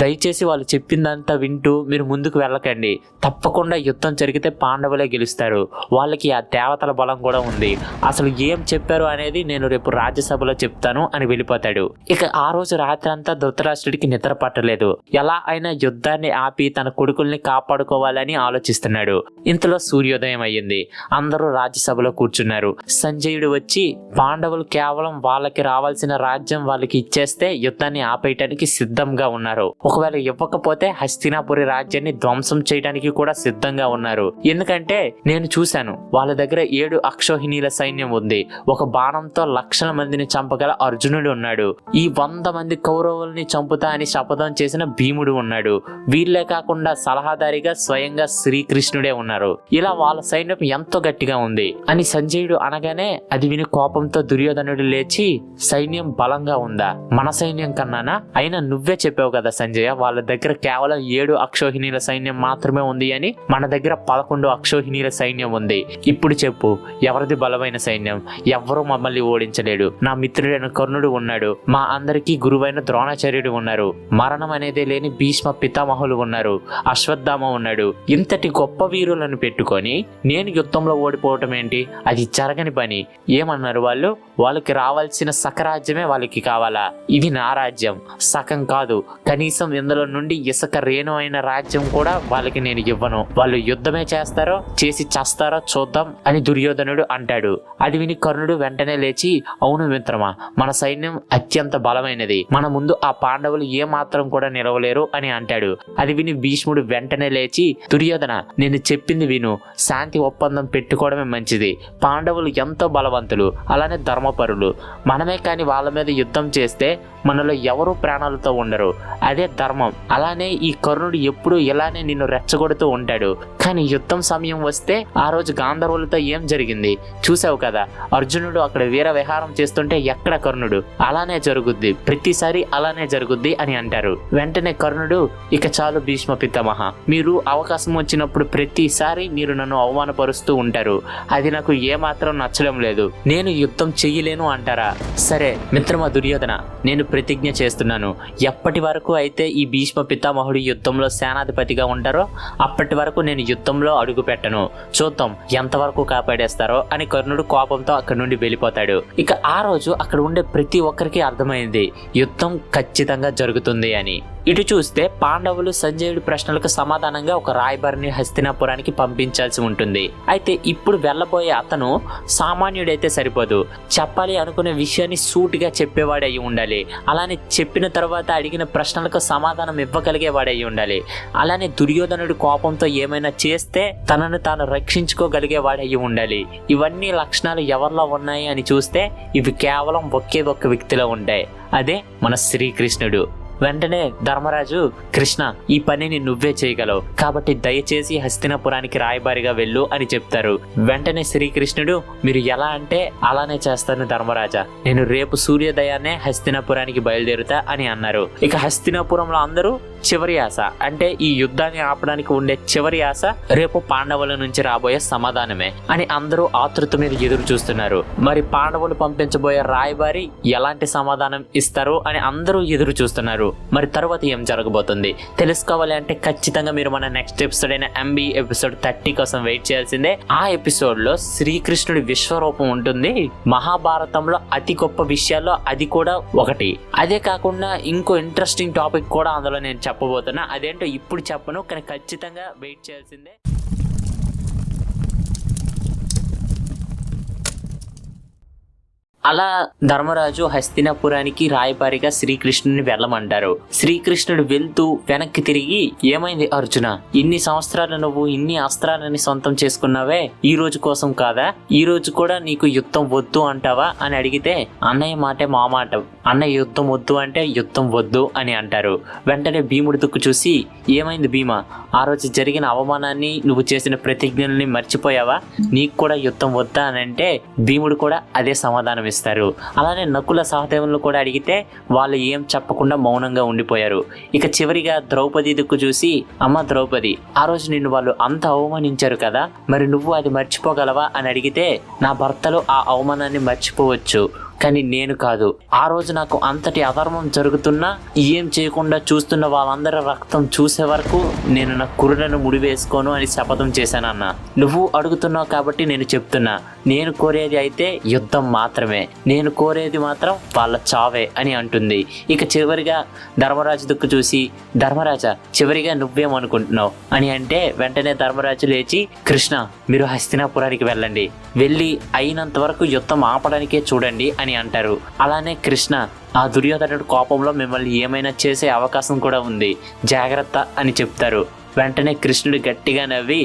దయచేసి వాళ్ళు చెప్పిందంతా వింటూ మీరు ముందుకు వెళ్ళకండి. తప్పకుండా యుద్ధం జరిగితే పాండవులే గెలుస్తారు. వాళ్ళకి ఆ దేవతల బలం కూడా ఉంది. అసలు ఏం చెప్పారు అనేది నేను రేపు రాజ్యసభలో చెప్తాను అని వెళ్ళిపోతాడు. ఇక ఆ రోజు రాత్రి అంతా ధృతరాష్ట్రుడికి నిద్ర పట్టలేదు. ఎలా అయినా యుద్ధాన్ని ఆపి తన కొడుకుల్ని కాపాడుకోవాలని ఆలోచిస్తున్నాడు. ఇంతలో సూర్యోదయం అయ్యింది. అందరూ రాజ్యసభలో కూర్చున్నారు. సంజయుడు వచ్చి పాండవులు కేవలం వాళ్ళకి రావాల్సిన రాజ్యం వాళ్ళకి ఇచ్చేస్తే యుద్ధాన్ని ఆపేయటానికి సిద్ధంగా ఉన్నారు. ఒకవేళ ఇవ్వకపోతే హస్తినాపురి రాజ్యాన్ని ధ్వంసం చేయడానికి కూడా సిద్ధంగా ఉన్నారు. ఎందుకంటే నేను చూశాను, వాళ్ళ దగ్గర 7 అక్షోహిణీల సైన్యం ఉంది. ఒక బాణంతో లక్షల మందిని చంపగల అర్జునుడు ఉన్నాడు. ఈ 100 మంది కౌరవుల్ని చంపుతా అని శపథం చేసిన భీముడు ఉన్నాడు. వీళ్ళే కాకుండా సలహాదారిగా స్వయంగా శ్రీకృష్ణుడే ఉన్నారు. ఇలా వాళ్ళ సైన్యం ఎంతో గట్టిగా ఉంది అని సంజయుడు అనగానే అది విని కోపంతో దుర్యోధనుడు లేచి, సైన్యం బలంగా ఉందా? మన సైన్యం కన్నానా? అయినా నువ్వే చెప్పావు కదా సంజయ, వాళ్ళ దగ్గర కేవలం 7 అక్షోహిణీల సైన్యం మాత్రమే ఉంది అని. మన దగ్గర 11 అక్షోహిణీల సైన్యం ఉంది. ఇప్పుడు చెప్పు, ఎవరిది బలమైన సైన్యం? ఎవ్వరూ మమ్మల్ని ఓడించలేడు. నా మిత్రుడైన కర్ణుడు ఉన్నాడు. మా అందరికీ గురువైన ద్రోణాచార్యుడు ఉన్నారు. మరణం అనేదే లేని భీష్మ పితామహులు ఉన్నారు. అశ్వత్థామ ఉన్నాడు. ఇంతటి గొప్ప వీరులను పెట్టుకొని నేను యుద్ధంలో ఓడిపోవటం ఏంటి? అది జరగని పని. ఏమన్నారు వాళ్ళు? వాళ్ళకి రావాల్సిన సకరాజ్యమే వాళ్ళకి కావాలా? ఇది నా రాజ్యం, సగం కాదు, కనీసం ఇందులో నుండి ఇసుక రేణు అయిన రాజ్యం కూడా వాళ్ళకి నేను ఇవ్వను. వాళ్ళు యుద్ధమే చేస్తారో చేసి చస్తారో చూద్దాం అని దుర్యోధనుడు అంటాడు. అది విని కర్ణుడు వెంటనే లేచి, అవును మిత్రమా, మన సైన్యం అత్యంత బలమైనది. మన ముందు ఆ పాండవులు ఏ మాత్రం కూడా నిలవలేరు అని అంటాడు. అది విని భీష్ముడు వెంటనే లేచి, దుర్యోధన, నేను చెప్పింది విను. శాంతి ఒప్పందం పెట్టుకోవడమే మంచిది. పాండవులు ఎంతో బలవంతులు, అలానే ధర్మపరులు. మనమే కాని వాళ్ళ మీద యుద్ధం చేస్తే మనలో ఎవరూ ప్రాణాలతో ఉండరు. అదే ధర్మం. అలానే ఈ కర్ణుడు ఎప్పుడు ఇలానే నిన్ను రెచ్చగొడుతూ ఉంటాడు. కానీ యుద్ధం సమయం వస్తే ఆ రోజు గాంధర్వులతో ఏం జరిగింది చూసావు కదా. అర్జునుడు అక్కడ వీర విహారం చేస్తుంటే ఎక్కడ కర్ణుడు? అలానే జరుగుద్ది, ప్రతిసారి అలానే జరుగుద్ది అని అంటారు. వెంటనే కర్ణుడు, ఇక చాలు భీష్మ పితామహ, మీరు అవకాశం వచ్చినప్పుడు ప్రతిసారి మీరు నన్ను అవమానపరుస్తూ ఉంటారు. అది నాకు ఏమాత్రం నచ్చడం లేదు. నేను యుద్ధం చెయ్యలేను అంటారా? సరే మిత్రమా దుర్యోధన, నేను ప్రతిజ్ఞ చేస్తున్నాను. ఎప్పటి వరకు అయితే ఈ భీష్మ పితామహుడు యుద్ధంలో సేనాధిపతిగా ఉంటారో అప్పటి వరకు నేను యుద్ధంలో అడుగు పెట్టను. చూద్దాం ఎంతవరకు కాపాడేస్తారో అని కర్ణుడు కోపంతో అక్కడి నుండి వెళ్ళిపోతాడు. ఇక ఆ రోజు అక్కడ ఉండే ప్రతి ఒక్కరికి అర్థమైంది, యుద్ధం ఖచ్చితంగా జరుగుతుంది అని. ఇటు చూస్తే పాండవులు సంజయుడి ప్రశ్నలకు సమాధానంగా ఒక రాయబారిని హస్తినాపురానికి పంపించాల్సి ఉంటుంది. అయితే ఇప్పుడు వెళ్ళబోయే అతను సామాన్యుడైతే సరిపోదు. చెప్పాలి అనుకునే విషయాన్ని సూటిగా చెప్పేవాడు అయి ఉండాలి. అలానే చెప్పిన తర్వాత అడిగిన ప్రశ్నలకు సమాధానం ఇవ్వగలిగేవాడు అయి ఉండాలి. అలానే దుర్యోధనుడు కోపంతో ఏమైనా చేస్తే తనను తాను రక్షించుకోగలిగేవాడు అయి ఉండాలి. ఇవన్నీ లక్షణాలు ఎవరిలో ఉన్నాయి అని చూస్తే ఇవి కేవలం ఒకే ఒక్క వ్యక్తిలో ఉంటాయి. అదే మన శ్రీకృష్ణుడు. వెంటనే ధర్మరాజు, కృష్ణ, ఈ పనిని నువ్వే చేయగలవు కాబట్టి దయచేసి హస్తినాపురానికి రాయబారిగా వెళ్ళు అని చెప్తారు. వెంటనే శ్రీకృష్ణుడు, మీరు ఎలా అంటే అలానే చేస్తాను ధర్మరాజా. నేను రేపు సూర్యోదయాన్నే హస్తినాపురానికి బయలుదేరుతా అని అన్నారు. ఇక హస్తినాపురంలో అందరూ చివరి ఆశ, అంటే ఈ యుద్ధాన్ని ఆపడానికి ఉండే చివరి ఆశ రేపు పాండవుల నుంచి రాబోయే సమాధానమే అని అందరూ ఆతృత మీద ఎదురు చూస్తున్నారు. మరి పాండవులు పంపించబోయే రాయబారి ఎలాంటి సమాధానం ఇస్తారు అని అందరూ ఎదురు చూస్తున్నారు. అంటారు. మరి తర్వాత ఏం జరగబోతుంది తెలుసుకోవాలి అంటే ఖచ్చితంగా మీరు మన నెక్స్ట్ ఎపిసోడ్ అయిన MB ఎపిసోడ్ 30 కోసం వెయిట్ చేయాల్సిందే. ఆ ఎపిసోడ్ లో శ్రీకృష్ణుడి విశ్వరూపం ఉంటుంది. మహాభారతంలో అతి గొప్ప విషయాల్లో అది కూడా ఒకటి. అదే కాకుండా ఇంకో ఇంట్రెస్టింగ్ టాపిక్ కూడా అందులో నేను చెప్పబోతున్నా. అదేంటో ఇప్పుడు చెప్పను, కానీ ఖచ్చితంగా వెయిట్ చేయాల్సిందే. అలా ధర్మరాజు హస్తినాపురానికి రాయబారిగా శ్రీకృష్ణుని వెళ్ళమంటారు. శ్రీకృష్ణుడు వెళ్తూ వెనక్కి తిరిగి, ఏమైంది అర్జున, ఇన్ని సంవత్సరాలు నువ్వు ఇన్ని అస్త్రాలని సొంతం చేసుకున్నావే, ఈ రోజు కోసం కాదా? ఈ రోజు కూడా నీకు యుద్ధం వద్దు అంటావా అని అడిగితే, అన్నయ్య మాటే మా మాట, అన్నయ్య యుద్ధం వద్దు అంటే యుద్ధం వద్దు అని అంటారు. వెంటనే భీముడి దుక్కు చూసి, ఏమైంది భీమా, ఆ రోజు జరిగిన అవమానాన్ని నువ్వు చేసిన ప్రతిజ్ఞల్ని మర్చిపోయావా? నీకు కూడా యుద్ధం వద్దా అని అంటే భీముడు కూడా అదే సమాధానం ఇస్తారు. అలానే నకుల సహదేవులను కూడా అడిగితే వాళ్ళు ఏం చెప్పకుండా మౌనంగా ఉండిపోయారు. ఇక చివరిగా ద్రౌపది దిక్కు చూసి, అమ్మ ద్రౌపది, ఆ రోజు నిన్ను వాళ్ళు అంత అవమానించారు కదా, మరి నువ్వు అది మర్చిపోగలవా అని అడిగితే, నా భర్తలు ఆ అవమానాన్ని మర్చిపోవచ్చు, కానీ నేను కాదు. ఆ రోజు నాకు అంతటి అధర్మం జరుగుతున్నా ఏం చేయకుండా చూస్తున్న వాళ్ళందరి రక్తం చూసే వరకు నేను నా కురులను ముడివేసుకోను అని శపథం చేశానన్న. నువ్వు అడుగుతున్నావు కాబట్టి నేను చెప్తున్నా, నేను కోరేది అయితే యుద్ధం మాత్రమే, నేను కోరేది మాత్రం వాళ్ళ చావే అని అంటుంది. ఇక చివరిగా ధర్మరాజు దుక్కు చూసి, ధర్మరాజా చివరిగా నువ్వేమనుకుంటున్నావు అని అంటే వెంటనే ధర్మరాజు లేచి, కృష్ణ మీరు హస్తినాపురానికి వెళ్ళండి, వెళ్ళి అయినంత వరకు యుద్ధం ఆపడానికే చూడండి అని అంటారు. అలానే కృష్ణ, ఆ దుర్యోధనుడు కోపంలో మిమ్మల్ని ఏమైనా చేసే అవకాశం కూడా ఉంది, జాగ్రత్త అని చెప్తారు. వెంటనే కృష్ణుడు గట్టిగా నవ్వి,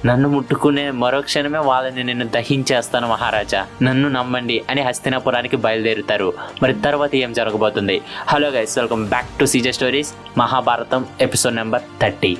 నన్ను ముట్టుకునే మరో క్షణమే వాళ్ళని నేను దహించేస్తాను మహారాజా, నన్ను నమ్మండి అని హస్తినాపురానికి బయలుదేరుతారు. మరి తర్వాత ఏం జరగబోతుంది? Hello guys, welcome back to CJ stories Mahabharatam episode number 30.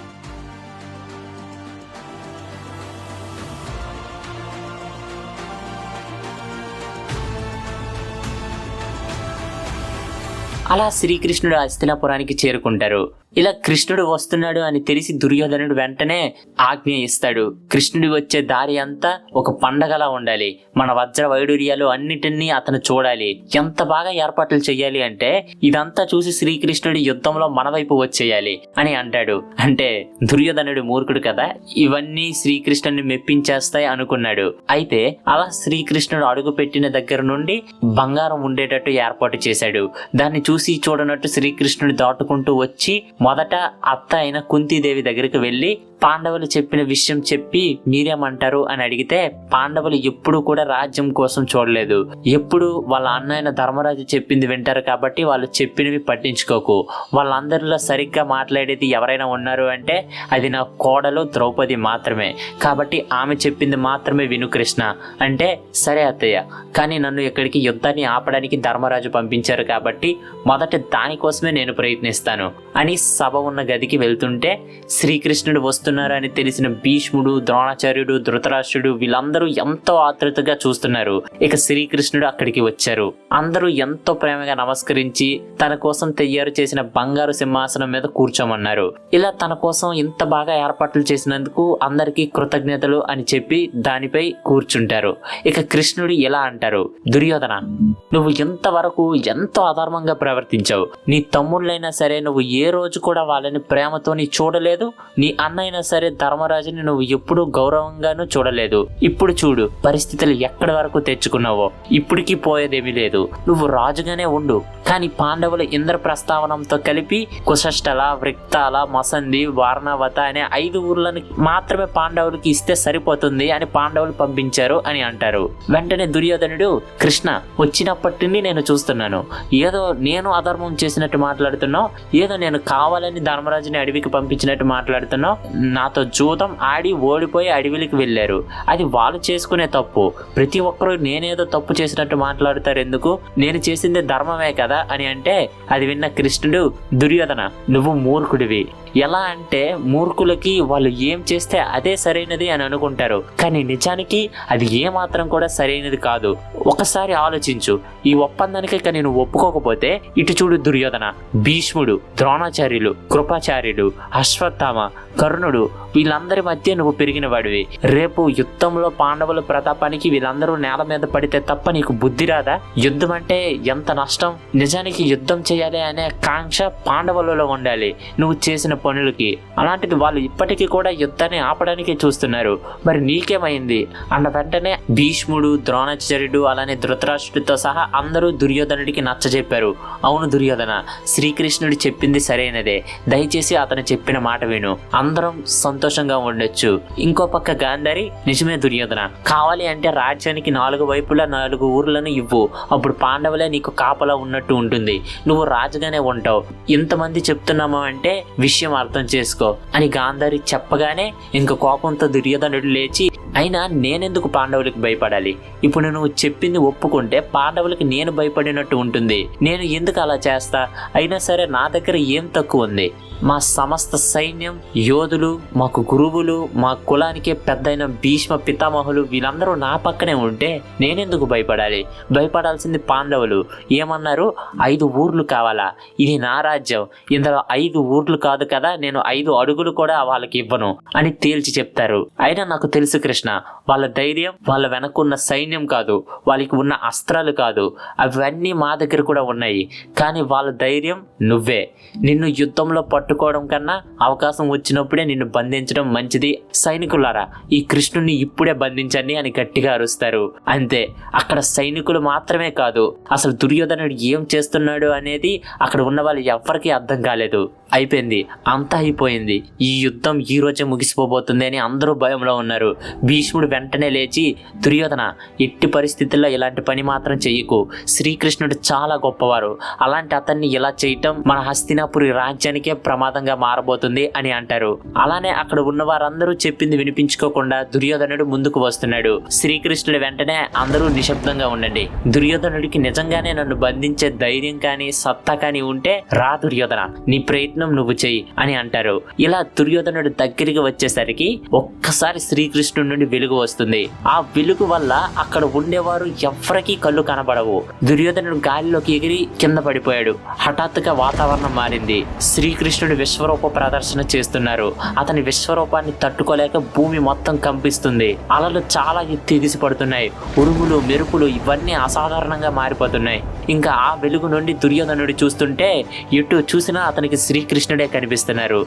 అలా శ్రీకృష్ణుడు హస్తినాపురానికి చేరుకుంటారు. ఇలా కృష్ణుడు వస్తున్నాడు అని తెలిసి దుర్యోధనుడు వెంటనే ఆజ్ఞ ఇస్తాడు. కృష్ణుడి వచ్చే దారి అంతా ఒక పండగలా ఉండాలి, మన వజ్ర వైడూర్యాలు అన్నిటినీ అతను చూడాలి, ఎంత బాగా ఏర్పాట్లు చెయ్యాలి అంటే ఇదంతా చూసి శ్రీకృష్ణుడి యుద్ధంలో మన వైపు వచ్చేయాలి అని అంటాడు. అంటే దుర్యోధనుడు మూర్ఖుడు కదా, ఇవన్నీ శ్రీకృష్ణుడిని మెప్పించేస్తాయి అనుకున్నాడు. అయితే అలా శ్రీకృష్ణుడు అడుగు పెట్టిన దగ్గర నుండి బంగారం ఉండేటట్టు ఏర్పాటు చేశాడు. దాన్ని చూసి చూడనట్టు శ్రీకృష్ణుడు దాటుకుంటూ వచ్చి మొదట అత్త అయిన కుంతీదేవి దగ్గరికి వెళ్ళి పాండవులు చెప్పిన విషయం చెప్పి మీరేమంటారు అని అడిగితే, పాండవులు ఎప్పుడు కూడా రాజ్యం కోసం చూడలేదు, ఎప్పుడు వాళ్ళ అన్న అయిన ధర్మరాజు చెప్పింది వింటారు కాబట్టి వాళ్ళు చెప్పినవి పట్టించుకోకు, వాళ్ళందరిలో సరిగ్గా మాట్లాడేది ఎవరైనా ఉన్నారు అంటే అది నా కోడలు ద్రౌపది మాత్రమే, కాబట్టి ఆమె చెప్పింది మాత్రమే విను కృష్ణ అంటే, సరే అత్తయ్య, కానీ నన్ను ఇక్కడికి యుద్ధాన్ని ఆపడానికి ధర్మరాజు పంపించారు కాబట్టి మొదట దానికోసమే నేను ప్రయత్నిస్తాను అని సభ ఉన్న గదికి వెళ్తుంటే శ్రీకృష్ణుడు వస్తున్నారని తెలిసిన భీష్ముడు, ద్రోణాచార్యుడు, ధృతరాష్ట్రుడు వీళ్ళందరూ ఎంతో ఆతృతగా చూస్తున్నారు. ఇక శ్రీకృష్ణుడు అక్కడికి వచ్చారు. అందరూ ఎంతో ప్రేమగా నమస్కరించి తన కోసం తయారు చేసిన బంగారు సింహాసనం మీద కూర్చోమన్నారు. ఇలా తన కోసం ఇంత బాగా ఏర్పాట్లు చేసినందుకు అందరికీ కృతజ్ఞతలు అని చెప్పి దానిపై కూర్చుంటారు. ఇక కృష్ణుడు ఇలా అంటారు, దుర్యోధన, నువ్వు ఇంతవరకు ఎంతో అధర్మంగా ప్రవర్తించావు. నీ తమ్ముళ్ళైనా సరే నువ్వు ఏ రోజు కూడా వాళ్ళని ప్రేమతో చూడలేదు, నీ అన్నైనా సరే ధర్మరాజుని నువ్వు ఎప్పుడూ గౌరవంగానూ చూడలేదు. ఇప్పుడు చూడు పరిస్థితులు ఎక్కడి వరకు తెచ్చుకున్నావో, ఇప్పటికీ పోయేదేమీ లేదు, నువ్వు రాజుగానే ఉండు, కానీ పాండవుల ఇంద్ర ప్రస్తావనంతో కలిపి కుశష్టల, వృక్తాల, మసంది, వారణావత అనే 5 ఊర్లను మాత్రమే పాండవులకి ఇస్తే సరిపోతుంది అని పాండవులు పంపించారు అని అంటారు. వెంటనే దుర్యోధనుడు, కృష్ణ వచ్చినప్పటి నుండి నేను చూస్తున్నాను, ఏదో నేను అధర్మం చేసినట్టు మాట్లాడుతున్నావు, ఏదో నేను కావాలని ధర్మరాజుని అడవికి పంపించినట్టు మాట్లాడుతున్నావు, నాతో జూదం ఆడి ఓడిపోయి అడవికి వెళ్ళారు, అది వాళ్ళు చేసుకునే తప్పు, ప్రతి ఒక్కరూ నేనేదో తప్పు చేసినట్టు మాట్లాడుతారు ఎందుకు, నేను చేసింది ధర్మమే కదా అని అంటే అది విన్న కృష్ణుడు, దుర్యోధన నువ్వు మూర్ఖుడివి, ఎలా అంటే మూర్ఖులకి వాళ్ళు ఏం చేస్తే అదే సరైనది అని అనుకుంటారు, కానీ నిజానికి అది ఏమాత్రం కూడా సరైనది కాదు, ఒకసారి ఆలోచించు, ఈ ఒప్పందానికి కానీ నువ్వు ఒప్పుకోకపోతే ఇటు చూడు దుర్యోధన, భీష్ముడు, ద్రోణాచార్యులు ద్రోణాచార్యులు, కృపాచార్యులు, అశ్వత్థామ, కర్ణుడు వీళ్ళందరి మధ్య నువ్వు పెరిగిన వాడివి. రేపు యుద్ధంలో పాండవుల ప్రతాపానికి వీళ్ళందరూ నేల మీద పడితే తప్ప నీకు బుద్ధి రాదా? యుద్ధం అంటే ఎంత నష్టం. నిజానికి యుద్ధం చేయాలి అనే కాంక్ష పాండవులలో ఉండాలి నువ్వు చేసిన పనులకి. అలాంటిది వాళ్ళు ఇప్పటికీ కూడా యుద్ధాన్ని ఆపడానికి చూస్తున్నారు. మరి నీకేమైంది అన్న వెంటనే భీష్ముడు, ద్రోణాచార్యుడు, అలానే ధృతరాష్ట్రుడితో సహా అందరూ దుర్యోధనుడికి నచ్చజెప్పారు. అవును దుర్యోధన, శ్రీకృష్ణుడు చెప్పింది సరైనదే, దయచేసి అతను చెప్పిన మాట విను, అందరం సంతోషంగా ఉండొచ్చు. ఇంకో పక్క గాంధారి, నిజమే దుర్యోధన, కావాలి అంటే రాజ్యానికి 4 వైపులా 4 ఊర్లను ఇవ్వు, అప్పుడు పాండవులే నీకు కాపలా ఉన్నట్టు ఉంటుంది, నువ్వు రాజుగానే ఉంటావు. ఇంతమంది చెప్తున్నాము అంటే విషయం అర్థం చేసుకో అని గాంధారి చెప్పగానే ఇంక కోపంతో దుర్యోధనుడు లేచి, అయినా నేనెందుకు పాండవులకు భయపడాలి? ఇప్పుడు నువ్వు చెప్పింది ఒప్పుకుంటే పాండవులకి నేను భయపడినట్టు ఉంటుంది. నేను ఎందుకు అలా చేస్తా? అయినా సరే నా దగ్గర ఏం తక్కువ ఉంది? మా సమస్త సైన్యం, యోధులు, మాకు గురువులు, మా కులానికే పెద్దయిన భీష్మ పితామహులు వీళ్ళందరూ నా పక్కనే ఉంటే నేనెందుకు భయపడాలి? భయపడాల్సింది పాండవులు. ఏమన్నారు? 5 ఊర్లు కావాలా? ఇది నా రాజ్యం, ఇందులో 5 ఊర్లు కాదు కదా, నేను 5 అడుగులు కూడా వాళ్ళకి ఇవ్వను అని తేల్చి చెప్తారు. అయినా నాకు తెలుసు కృష్ణ, వాళ్ళ ధైర్యం వాళ్ళ వెనకున్న సైన్యం కాదు, వాళ్ళకి ఉన్న అస్త్రాలు కాదు, అవన్నీ మా దగ్గర కూడా ఉన్నాయి. కానీ వాళ్ళ ధైర్యం నువ్వే. నిన్ను యుద్ధంలో పట్టుకోవడం కన్నా అవకాశం వచ్చినప్పుడే నిన్ను బంధించడం మంచిది. సైనికులారా, ఈ కృష్ణుడిని ఇప్పుడే బంధించండి అని గట్టిగా అరుస్తారు. అంతే, అక్కడ సైనికులు మాత్రమే కాదు, అసలు దుర్యోధనుడు ఏం చేస్తున్నాడు అనేది అక్కడ ఉన్న వాళ్ళు ఎవ్వరికీ అర్థం కాలేదు. అయిపోయింది, అంతా అయిపోయింది, ఈ యుద్ధం ఈ రోజే ముగిసిపోబోతుంది అని అందరూ భయంలో ఉన్నారు. భీష్ముడు వెంటనే లేచి, దుర్యోధన, ఎట్టి పరిస్థితుల్లో ఇలాంటి పని మాత్రం చెయ్యకు, శ్రీకృష్ణుడు చాలా గొప్పవారు, అలాంటి అతన్ని ఇలా చేయటం మన హస్తినాపురి రాజ్యానికే ప్రమాదంగా మారబోతుంది అని అంటారు. అలానే అక్కడ ఉన్న వారందరూ చెప్పింది వినిపించుకోకుండా దుర్యోధనుడు ముందుకు వస్తున్నాడు. శ్రీకృష్ణుడు వెంటనే, అందరూ నిశ్శబ్దంగా ఉండండి, దుర్యోధనుడికి నిజంగానే నన్ను బంధించే ధైర్యం కానీ సత్తా కానీ ఉంటే రా దుర్యోధన, నీ ప్రయత్నం నువ్వు చెయ్యి అని అంటారు. ఇలా దుర్యోధనుడు దగ్గరికి వచ్చేసరికి ఒక్కసారి శ్రీకృష్ణుడి నుండి వెలుగు వస్తుంది. ఆ వెలుగు వల్ల అక్కడ ఉండేవారు ఎవ్వరికీ కళ్ళు కనబడవు. దుర్యోధనుడు గాలిలోకి ఎగిరి కింద పడిపోయాడు. హఠాత్తుగా వాతావరణం మారింది. శ్రీకృష్ణుడు విశ్వరూప ప్రదర్శన చేస్తున్నారు. అతని విశ్వరూపాన్ని తట్టుకోలేక భూమి మొత్తం కంపిస్తుంది. అలలు చాలా ఎగిసి పడుతున్నాయి. ఉరుములు, మెరుపులు ఇవన్నీ అసాధారణంగా మారిపోతున్నాయి. ఇంకా ఆ వెలుగు నుండి దుర్యోధనుడు చూస్తుంటే ఎటు చూసినా అతనికి శ్రీకృష్ణుడే కనిపిస్తున్నారు.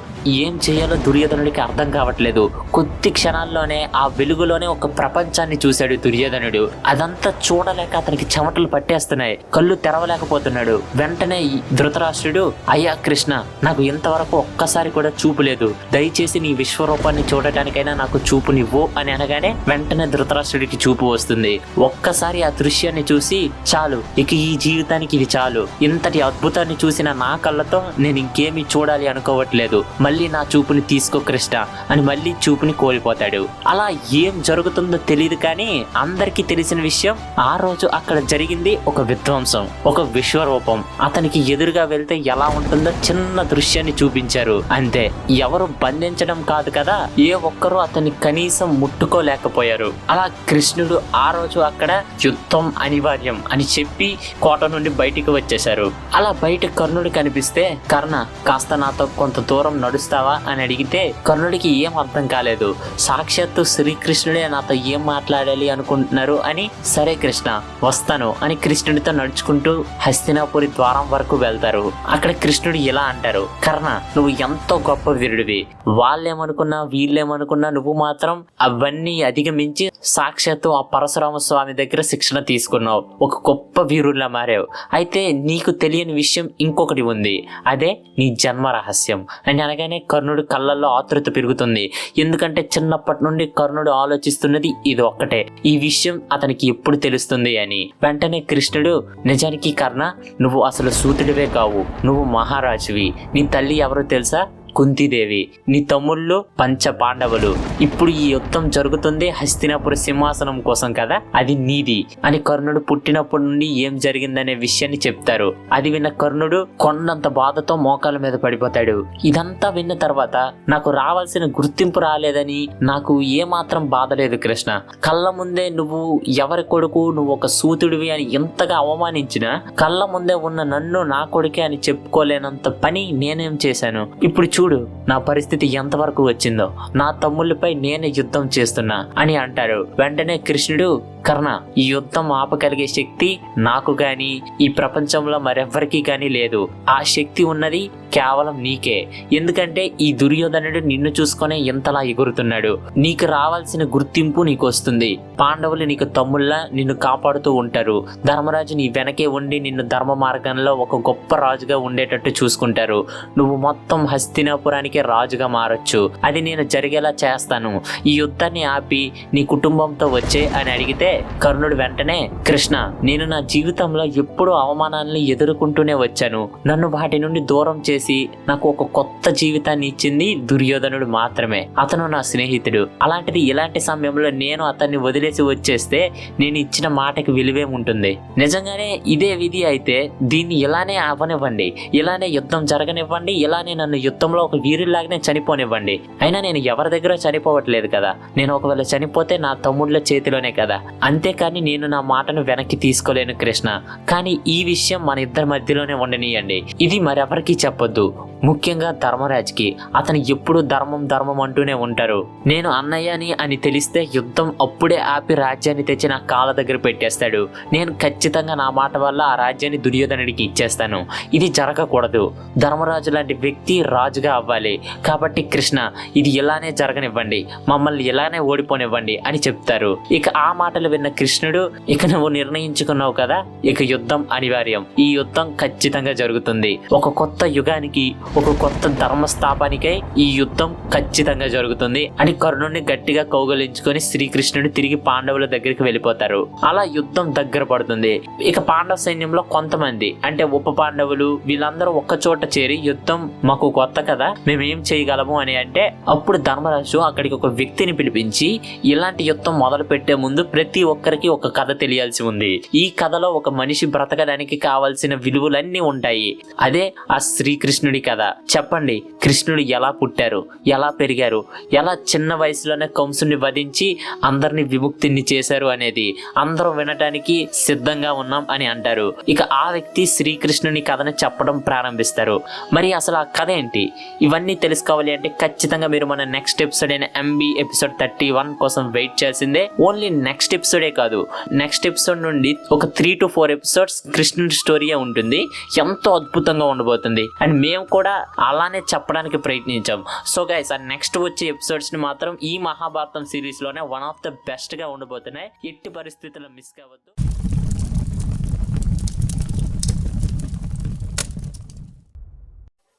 ఏం చేయాలో దుర్యోధనుడికి అర్థం కావట్లేదు. కొద్ది క్షణాల్లోనే ఆ వెలుగులోనే ఒక ప్రపంచాన్ని చూశాడు దుర్యోధనుడు. అదంతా చూడలేక అతనికి చెమటలు పట్టేస్తున్నాయి. కళ్ళు తెరవలేకపోతున్నాడు. వెంటనే ధృతరాష్ట్రుడు, అయ్యా కృష్ణ, నాకు ఇంతవరకు ఒక్కసారి కూడా చూపు లేదు, దయచేసి నీ విశ్వరూపాన్ని చూడటానికైనా నాకు చూపునివ్వు అని అనగానే వెంటనే ధృతరాష్ట్రుడికి చూపు వస్తుంది. ఒక్కసారి ఆ దృశ్యాన్ని చూసి, చాలు, ఇక ఈ జీవితానికి ఇది చాలు, ఇంతటి అద్భుతాన్ని చూసిన నా కళ్ళతో నేను ఇంకేమీ చూడాలి అనుకోవట్లేదు, మళ్ళీ నా చూపుని తీసుకో కృష్ణ అని మళ్ళీ చూపుని కోల్పోతాడు. అలా ఏం జరుగుతుందో తెలియదు, కానీ అందరికీ తెలిసిన విషయం, ఆ రోజు అక్కడ జరిగింది ఒక విధ్వంసం, ఒక విశ్వరూపం. అతనికి ఎదురుగా వెళ్తే ఎలా ఉంటుందో చిన్న దృశ్యాన్ని చూపించారు. అంతే, ఎవరు బంధించడం కాదు కదా, ఏ ఒక్కరూ అతన్ని కనీసం ముట్టుకోలేకపోయారు. అలా కృష్ణుడు ఆ రోజు అక్కడ యుద్ధం అనివార్యం అని చెప్పి కోట నుండి బయటికి వచ్చేశారు. అలా బయట కర్ణుడు కనిపిస్తే, కర్ణ, కాస్త నాతో కొంత దూరం నడుస్తావా అని అడిగితే కర్ణుడికి ఏం అర్థం కాలేదు. సాక్షాత్తు శ్రీకృష్ణుడే నాతో ఏం మాట్లాడాలి అనుకుంటున్నారు అని, సరే కృష్ణ వస్తాను అని కృష్ణుడితో నడుచుకుంటూ హస్తినాపురి ద్వారం వరకు వెళ్తారు. అక్కడ కృష్ణుడు ఇలా అంటారు, కర్ణ, నువ్వు ఎంతో గొప్ప వీరుడివి, వాళ్ళేమనుకున్నా వీళ్ళేమనుకున్నా నువ్వు మాత్రం అవన్నీ అధిగమించి సాక్షాత్తు ఆ పరశురామ స్వామి దగ్గర శిక్షణ తీసుకున్నావు, ఒక గొప్ప వీరుల్లా మారావు. అయితే నీకు తెలియని విషయం ఇంకొకటి ఉంది, అదే నీ జన్మ రహస్యం అని అనగానే కర్ణుడు కళ్ళల్లో ఆతృత పెరుగుతుంది. ఎందుకంటే చిన్నప్పటి నుండి కర్ణుడు ఆలోచిస్తున్నది ఇది ఒక్కటే, ఈ విషయం అతనికి ఎప్పుడు తెలుస్తుంది అని. వెంటనే కృష్ణుడు, నిజానికి కర్ణ, నువ్వు అసలు సూతుడివే కావు, నువ్వు మహారాజువి. నీ తల్లి ఎవరో తెలుసా? కుంతీదేవి, నీ తమ్ముళ్ళు పంచ పాండవులు. ఇప్పుడు ఈ యుద్ధం జరుగుతుంది హస్తినాపుర సింహాసనం కోసం కదా, అది నీది అని కర్ణుడు పుట్టినప్పటి నుండి ఏం జరిగిందనే విషయాన్ని చెప్తారు. అది విన్న కర్ణుడు కొండంత బాధతో మోకాల మీద పడిపోతాడు. ఇదంతా విన్న తర్వాత నాకు రావాల్సిన గుర్తింపు రాలేదని నాకు ఏమాత్రం బాధ లేదు కృష్ణ. కళ్ళ ముందే నువ్వు ఎవరి కొడుకు, నువ్వు ఒక సూతుడివి అని ఎంతగా అవమానించినా కళ్ళ ముందే ఉన్న నన్ను నా కొడుకే అని చెప్పుకోలేనంత పని నేనేం చేశాను. ఇప్పుడు చూడు నా పరిస్థితి ఎంతవరకు వచ్చిందో, నా తమ్ముళ్ళపై నేనే యుద్ధం చేస్తున్నా అని అంటారు. వెంటనే కృష్ణుడు, కర్ణ, ఈ యుద్ధం ఆపగలిగే శక్తి నాకు గాని ఈ ప్రపంచంలో మరెవ్వరికీ గాని లేదు. ఆ శక్తి ఉన్నది కేవలం నీకే. ఎందుకంటే ఈ దుర్యోధనుడు నిన్ను చూసుకునే ఎంతలా ఎగురుతున్నాడు. నీకు రావాల్సిన గుర్తింపు నీకు వస్తుంది. పాండవులు నీకు తమ్ముళ్ళ నిన్ను కాపాడుతూ ఉంటారు. ధర్మరాజు నీ వెనకే ఉండి నిన్ను ధర్మ మార్గంలో ఒక గొప్ప రాజుగా ఉండేటట్టు చూసుకుంటారు. నువ్వు మొత్తం హస్తినాపురానికి రాజుగా మారొచ్చు. అది నేను జరిగేలా చేస్తాను. ఈ యుద్ధాన్ని ఆపి నీ కుటుంబంతో వచ్చే అని అడిగితే కర్ణుడు వెంటనే, కృష్ణ, నేను నా జీవితంలో ఎప్పుడూ అవమానాలను ఎదుర్కొంటూనే వచ్చాను. నన్ను వాటి నుండి దూరం చేసి నాకు ఒక కొత్త జీవితాన్ని ఇచ్చింది దుర్యోధనుడు మాత్రమే. అతను నా స్నేహితుడు. అలాంటిది ఇలాంటి సమయంలో నేను అతన్ని వదిలేసి వచ్చేస్తే నేను ఇచ్చిన మాటకి విలువే ఉంటుంది. నిజంగానే ఇదే విధి అయితే దీన్ని ఇలానే అవ్వనివ్వండి, ఇలానే యుద్ధం జరగనివ్వండి, ఇలానే నన్ను యుద్ధంలో ఒక వీరులాగానే చనిపోనివ్వండి. అయినా నేను ఎవరి దగ్గర చనిపోవట్లేదు కదా. నేను ఒకవేళ చనిపోతే నా తమ్ముళ్ళ చేతిలోనే కదా. అంతేకాని నేను నా మాటను వెనక్కి తీసుకోలేను కృష్ణ. కానీ ఈ విషయం మన ఇద్దరి మధ్యలోనే ఉండనియండి. ఇది మరెవరికి చెప్పొద్దు, ముఖ్యంగా ధర్మరాజుకి. అతను ఎప్పుడు ధర్మం ధర్మం అంటూనే ఉంటారు. నేను అన్నయ్యని అని తెలిస్తే యుద్ధం అప్పుడే ఆపి రాజ్యాన్ని తెచ్చి నా కాళ్ళ దగ్గర పెట్టేస్తాడు. నేను ఖచ్చితంగా నా మాట వల్ల ఆ రాజ్యాన్ని దుర్యోధనుడికి ఇచ్చేస్తాను. ఇది జరగకూడదు. ధర్మరాజు లాంటి వ్యక్తి రాజుగా అవ్వాలి. కాబట్టి కృష్ణ, ఇది ఇలానే జరగనివ్వండి, మమ్మల్ని ఇలానే ఓడిపోనివ్వండి అని చెప్తారు. ఇక ఆ మాటలు విన్న కృష్ణుడు, ఇక నువ్వు నిర్ణయించుకున్నావు కదా, ఇక యుద్ధం అనివార్యం. ఈ యుద్ధం ఖచ్చితంగా జరుగుతుంది. ఒక కొత్త యుగానికి, ఒక కొత్త ధర్మస్థాపనికై ఈ యుద్ధం ఖచ్చితంగా జరుగుతుంది అని కర్ణుడిని గట్టిగా కౌగలించుకొని శ్రీకృష్ణుడు తిరిగి పాండవుల దగ్గరికి వెళ్ళిపోతారు. అలా యుద్ధం దగ్గర పడుతుంది. ఇక పాండవ సైన్యంలో కొంతమంది, అంటే ఉప పాండవులు, వీళ్ళందరూ ఒక్క చోట చేరి యుద్ధం మాకు కొత్త కదా, మేమేం చేయగలము అని అంటే అప్పుడు ధర్మరాజు అక్కడికి ఒక వ్యక్తిని పిలిపించి, ఇలాంటి యుద్ధం మొదలు పెట్టే ముందు ప్రతి ఒక్కరికి ఒక కథ తెలియాల్సి ఉంది. ఈ కథలో ఒక మనిషి బ్రతకడానికి కావాల్సిన విలువలన్నీ ఉంటాయి. అదే ఆ శ్రీకృష్ణుడి కథ. చెప్పండి, కృష్ణుడు ఎలా పుట్టారు, ఎలా పెరిగారు, ఎలా చిన్న వయసులోనే కంసుని వధించి అందరిని విముక్తిని చేశారు అనేది అందరం వినటానికి సిద్ధంగా ఉన్నాం అని అంటారు. ఇక ఆ వ్యక్తి శ్రీకృష్ణుని కథను చెప్పడం ప్రారంభిస్తారు. మరి అసలు ఆ కథ ఏంటి? ఇవన్నీ తెలుసుకోవాలి అంటే ఖచ్చితంగా మీరు మన నెక్స్ట్ ఎపిసోడ్ అయిన MB ఎపిసోడ్ 31 కోసం వెయిట్ చేయాల్సిందే. ఓన్లీ నెక్స్ట్ ఎపిసోడే కాదు, నెక్స్ట్ ఎపిసోడ్ నుండి ఒక 3 to 4 ఎపిసోడ్స్ కృష్ణుడి స్టోరీయే ఉంటుంది. ఎంతో అద్భుతంగా ఉండబోతుంది అండ్ మేము కూడా అలానే చెప్పడానికి ప్రయత్నించాం. సో గైస్, ఆ నెక్స్ట్ వచ్చే ఎపిసోడ్స్ ని మాత్రం ఈ మహాభారతం సిరీస్ లోనే వన్ ఆఫ్ ద బెస్ట్ గా ఉండబోతున్నాయి. ఎట్టి పరిస్థితుల్లో మిస్ కావద్దు.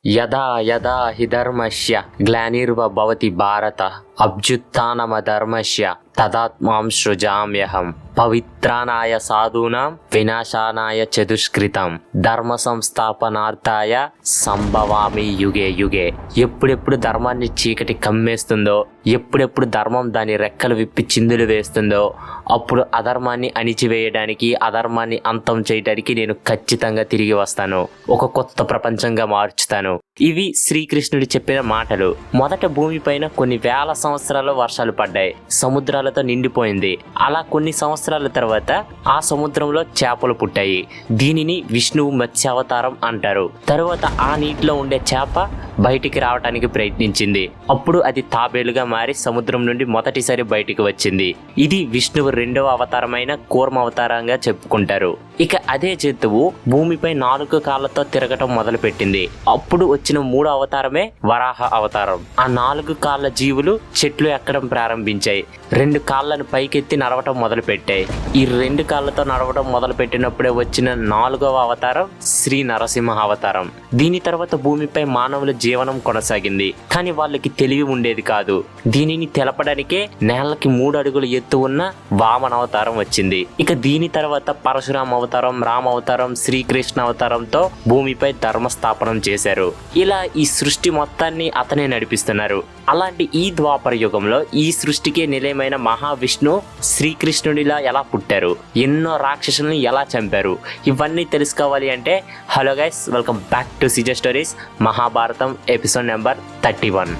యదా యదా హి ధర్మస్య గ్లానిర్భవతి భారత అభ్యుత్థానమధర్మస్య తదాత్మాం సృజామ్యహం పవిత్రానాయ సాధూనాం వినాశానాయ చతుష్కృతం ధర్మ సంస్థాపనార్థాయ సంభవామి యుగే యుగే. ఎప్పుడెప్పుడు ధర్మాన్ని చీకటి కమ్మేస్తుందో, ఎప్పుడెప్పుడు ధర్మం దాని రెక్కలు విప్పి చిందులు వేస్తుందో, అప్పుడు అధర్మాన్ని అణిచివేయడానికి, అధర్మాన్ని అంతం చేయడానికి నేను ఖచ్చితంగా తిరిగి వస్తాను. ఒక కొత్త ప్రపంచంగా మార్చుతాను. ఇవి శ్రీకృష్ణుడు చెప్పిన మాటలు. మొదట భూమిపైన కొన్ని వేల సంవత్సరాలు వర్షాలు పడ్డాయి, సముద్రాలతో నిండిపోయింది. అలా కొన్ని సంవత్సరాల తర్వాత ఆ సముద్రంలో చేపలు పుట్టాయి. దీనిని విష్ణువు మత్స్యావతారం అంటారు. తరువాత ఆ నీటిలో ఉండే చేప బయటికి రావడానికి ప్రయత్నించింది. అప్పుడు అది తాబేలుగా మారి సముద్రం నుండి మొదటిసారి బయటికి వచ్చింది. ఇది విష్ణువు రెండవ అవతారమైన కూర్మ అవతారంగా చెప్పుకుంటారు. ఇక అదే జంతువు భూమిపై 4 కాళ్ళతో తిరగటం మొదలు పెట్టింది. అప్పుడు వచ్చిన 3వ అవతారమే వరాహ అవతారం. ఆ 4 కాళ్ళ జీవులు చెట్లు ఎక్కడం ప్రారంభించాయి. 2 కాళ్ళను పైకెత్తి నడవటం మొదలు పెట్టాయి. ఈ 2 కాళ్ళతో నడవటం మొదలు పెట్టినప్పుడే వచ్చిన 4వ అవతారం శ్రీ నరసింహ అవతారం. దీని తర్వాత భూమిపై మానవుల జీవనం కొనసాగింది. కానీ వాళ్ళకి తెలివి ఉండేది కాదు. దీనిని తెలపడానికే నేలకి 3 అడుగుల ఎత్తు ఉన్న వామన అవతారం వచ్చింది. ఇక దీని తర్వాత పరశురామ అవతారం, రామ అవతారం, శ్రీకృష్ణ అవతారంతో భూమిపై ధర్మస్థాపనం చేశారు. ఇలా ఈ సృష్టి మొత్తాన్ని అతనే నడిపిస్తున్నారు. అలాంటి ఈ ద్వాపర యుగంలో ఈ సృష్టికే నిలయమైన మహావిష్ణు శ్రీకృష్ణుడిలా ఎలా పుట్టారు, ఎన్నో రాక్షసుల్ని ఎలా చంపారు, ఇవన్నీ తెలుసుకోవాలి అంటే hello guys, welcome back to CJ stories Mahabharatam episode number 31.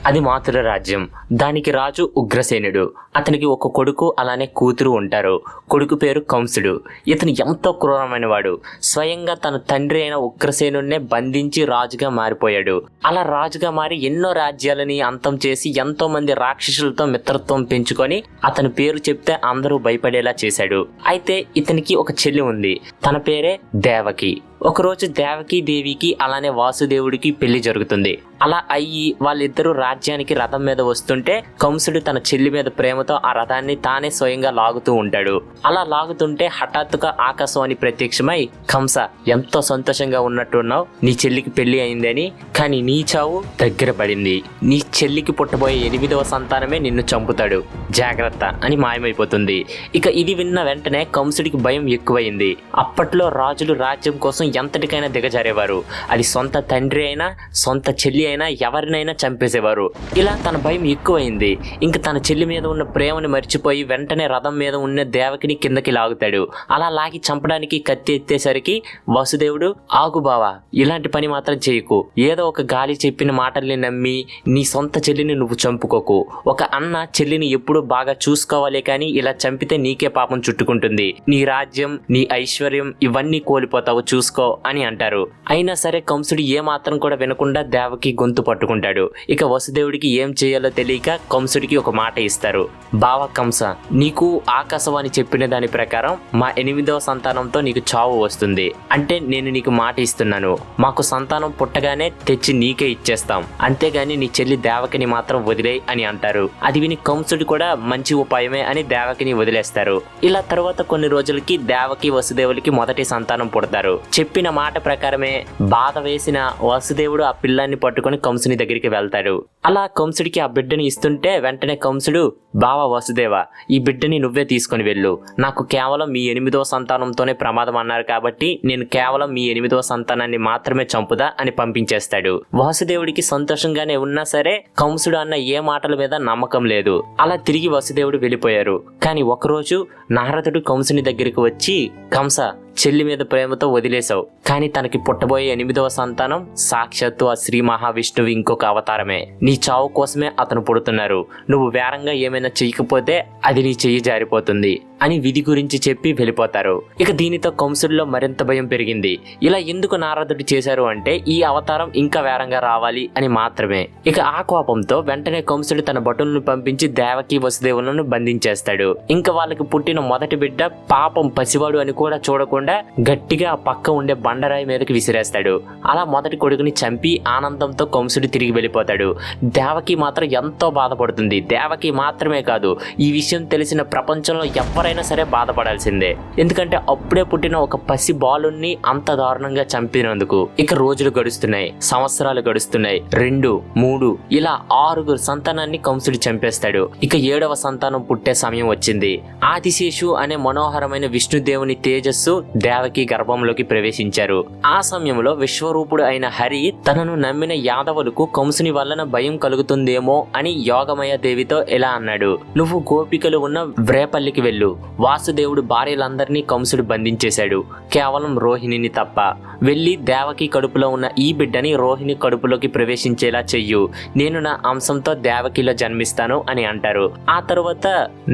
అది మాతృ రాజ్యం. దానికి రాజు ఉగ్రసేనుడు. అతనికి ఒక కొడుకు అలానే కూతురు ఉంటారు. కొడుకు పేరు కంసుడు. ఇతను ఎంతో క్రూరమైన వాడు. స్వయంగా తన తండ్రి అయిన ఉగ్రసేనుడినే బంధించి రాజుగా మారిపోయాడు. అలా రాజుగా మారి ఎన్నో రాజ్యాలని అంతం చేసి ఎంతో మంది రాక్షసులతో మిత్రత్వం పెంచుకొని అతని పేరు చెప్తే అందరూ భయపడేలా చేశాడు. అయితే ఇతనికి ఒక చెల్లి ఉంది. తన పేరే దేవకి. ఒకరోజు దేవకి దేవికి అలానే వాసుదేవుడికి పెళ్లి జరుగుతుంది. అలా అయ్యి వాళ్ళిద్దరూ రాజ్యానికి రథం మీద వస్తుంటే కంసుడు తన చెల్లి మీద ప్రేమతో ఆ రథాన్ని తానే స్వయంగా లాగుతూ ఉంటాడు. అలా లాగుతుంటే హఠాత్తుగా ఆకాశవాణి ప్రత్యక్షమై, కంస ఎంతో సంతోషంగా ఉన్నట్టున్నావు, నీ చెల్లికి పెళ్లి అయిందని, కానీ నీ చావు దగ్గర పడింది. నీ చెల్లికి పుట్టబోయే 8వ సంతానమే నిన్ను చంపుతాడు, జాగ్రత్త అని మాయమైపోతుంది. ఇక ఇది విన్న వెంటనే కంసుడికి భయం ఎక్కువైంది. అప్పట్లో రాజులు రాజ్యం కోసం ఎంతటికైనా దిగజారేవారు. అది సొంత తండ్రి అయినా సొంత చెల్లి అయినా ఎవరినైనా చంపేసేవారు. ఇలా తన భయం ఎక్కువైంది. ఇంక తన చెల్లి మీద ఉన్న ప్రేమని మర్చిపోయి వెంటనే రథం మీద ఉన్న దేవకిని కిందకి లాగుతాడు. అలా లాగి చంపడానికి కత్తి ఎత్తేసరికి వాసుదేవుడు, ఆగు బావా, ఇలాంటి పని మాత్రం చేయకు. ఏదో ఒక గాలి చెప్పిన మాటల్ని నమ్మి నీ సొంత చెల్లిని నువ్వు చంపుకోకు. ఒక అన్న చెల్లిని ఎప్పుడూ బాగా చూసుకోవాలి, కానీ ఇలా చంపితే నీకే పాపం చుట్టుకుంటుంది. నీ రాజ్యం, నీ ఐశ్వర్యం ఇవన్నీ కోల్పోతావు, చూసుకో అని అంటారు. అయినా సరే కంసుడు ఏ మాత్రం కూడా వినకుండా దేవకి గొంతు పట్టుకుంటాడు. ఇక వసుదేవుడికి ఏం చేయాలో తెలియక కంసుడికి ఒక మాట ఇస్తారు. బావ కంస, నీకు ఆకాశవాణి చెప్పిన దాని ప్రకారం మా 8వ సంతానంతో నీకు చావు వస్తుంది. అంటే నేను నీకు మాట ఇస్తున్నాను, మాకు సంతానం పుట్టగానే తెచ్చి నీకే ఇచ్చేస్తాం, అంతేగాని నీ చెల్లి దేవకిని మాత్రం వదిలేయ్ అని అంటారు. అది విని కంసుడు కూడా మంచి ఉపాయమే అని దేవకిని వదిలేస్తారు. ఇలా తర్వాత కొన్ని రోజులకి దేవకి వసుదేవులకి మొదటి సంతానం పుడతారు. చెప్పిన మాట ప్రకారమే బాధ వేసిన వాసుదేవుడు ఆ పిల్లాన్ని పట్టుకొని కంసుని దగ్గరికి వెళ్తాడు. అలా కంసుడికి ఆ బిడ్డని ఇస్తుంటే వెంటనే కంసుడు, బావ వసుదేవ, ఈ బిడ్డని నువ్వే తీసుకొని వెళ్ళు. నాకు కేవలం మీ 8వ సంతానంతోనే ప్రమాదం అన్నారు కాబట్టి నేను కేవలం మీ 8వ సంతానాన్ని మాత్రమే చంపుదా అని పంపించేస్తాడు. వాసుదేవుడికి సంతోషంగానే ఉన్నా సరే కంసుడు అన్న ఏ మాటల మీద నమ్మకం లేదు. అలా తిరిగి వసుదేవుడు వెళ్ళిపోయారు. కానీ ఒకరోజు నారదుడు కంసుని దగ్గరికి వచ్చి, కంస, చెల్లి మీద ప్రేమతో వదిలేశావు, కానీ తనకి పుట్టబోయే 8వ సంతానం సాక్షాత్తు ఆ శ్రీ మహావిష్ణువు ఇంకొక అవతారమే. నీ చావు కోసమే అతను పుడుతున్నారు. నువ్వు వేరంగా ఏమైనా చెయ్యకపోతే అది నీ చెయ్యి జారిపోతుంది అని విధి గురించి చెప్పి వెళ్ళిపోతారు. ఇక దీనితో కంసుడిలో మరింత భయం పెరిగింది. ఇలా ఎందుకు నారదుడు చేశారు అంటే ఈ అవతారం ఇంకా వేరంగా రావాలి అని మాత్రమే. ఇక ఆ కోపంతో వెంటనే కంసుడు తన భటులను పంపించి దేవకి వసుదేవులను బంధించేస్తాడు. ఇంకా వాళ్ళకి పుట్టిన మొదటి బిడ్డ పాపం పసివాడు అని కూడా చూడకుండా గట్టిగా ఆ పక్క ఉండే బండరాయి మీదకి విసిరేస్తాడు. అలా మొదటి కొడుకుని చంపి ఆనందంతో కంసుడు తిరిగి వెళ్ళిపోతాడు. దేవకి మాత్రం ఎంతో బాధపడుతుంది. దేవకి మాత్రమే కాదు, ఈ విషయం తెలిసిన ప్రపంచంలో ఎవరైనా సరే బాధపడాల్సిందే. ఎందుకంటే అప్పుడే పుట్టిన ఒక పసి బాలుని అంత దారుణంగా చంపినందుకు. ఇక రోజులు గడుస్తున్నాయి, సంవత్సరాలు గడుస్తున్నాయి. 2, 3 ఇలా 6 సంతానాన్ని కంసుడు చంపేస్తాడు. ఇక 7వ సంతానం పుట్టే సమయం వచ్చింది. ఆదిశేషు అనే మనోహరమైన విష్ణుదేవుని తేజస్సు దేవకి గర్భంలోకి ప్రవేశించారు. ఆ సమయంలో విశ్వరూపుడు అయిన హరి తనను నమ్మిన యాదవులకు కంసుని వలన భయం కలుగుతుందేమో అని యోగమయ దేవితో ఇలా అన్నాడు, నువ్వు గోపికలు ఉన్న వ్రేపల్లికి వెళ్ళు. వాసుదేవుడు భార్యలందరినీ కంసుడు బంధించేశాడు, కేవలం రోహిణిని తప్ప. వెళ్ళి దేవకి కడుపులో ఉన్న ఈ బిడ్డని రోహిణి కడుపులోకి ప్రవేశించేలా చెయ్యు. నేను నా అంశంతో దేవకిలో జన్మిస్తాను అని అంటారు. ఆ తరువాత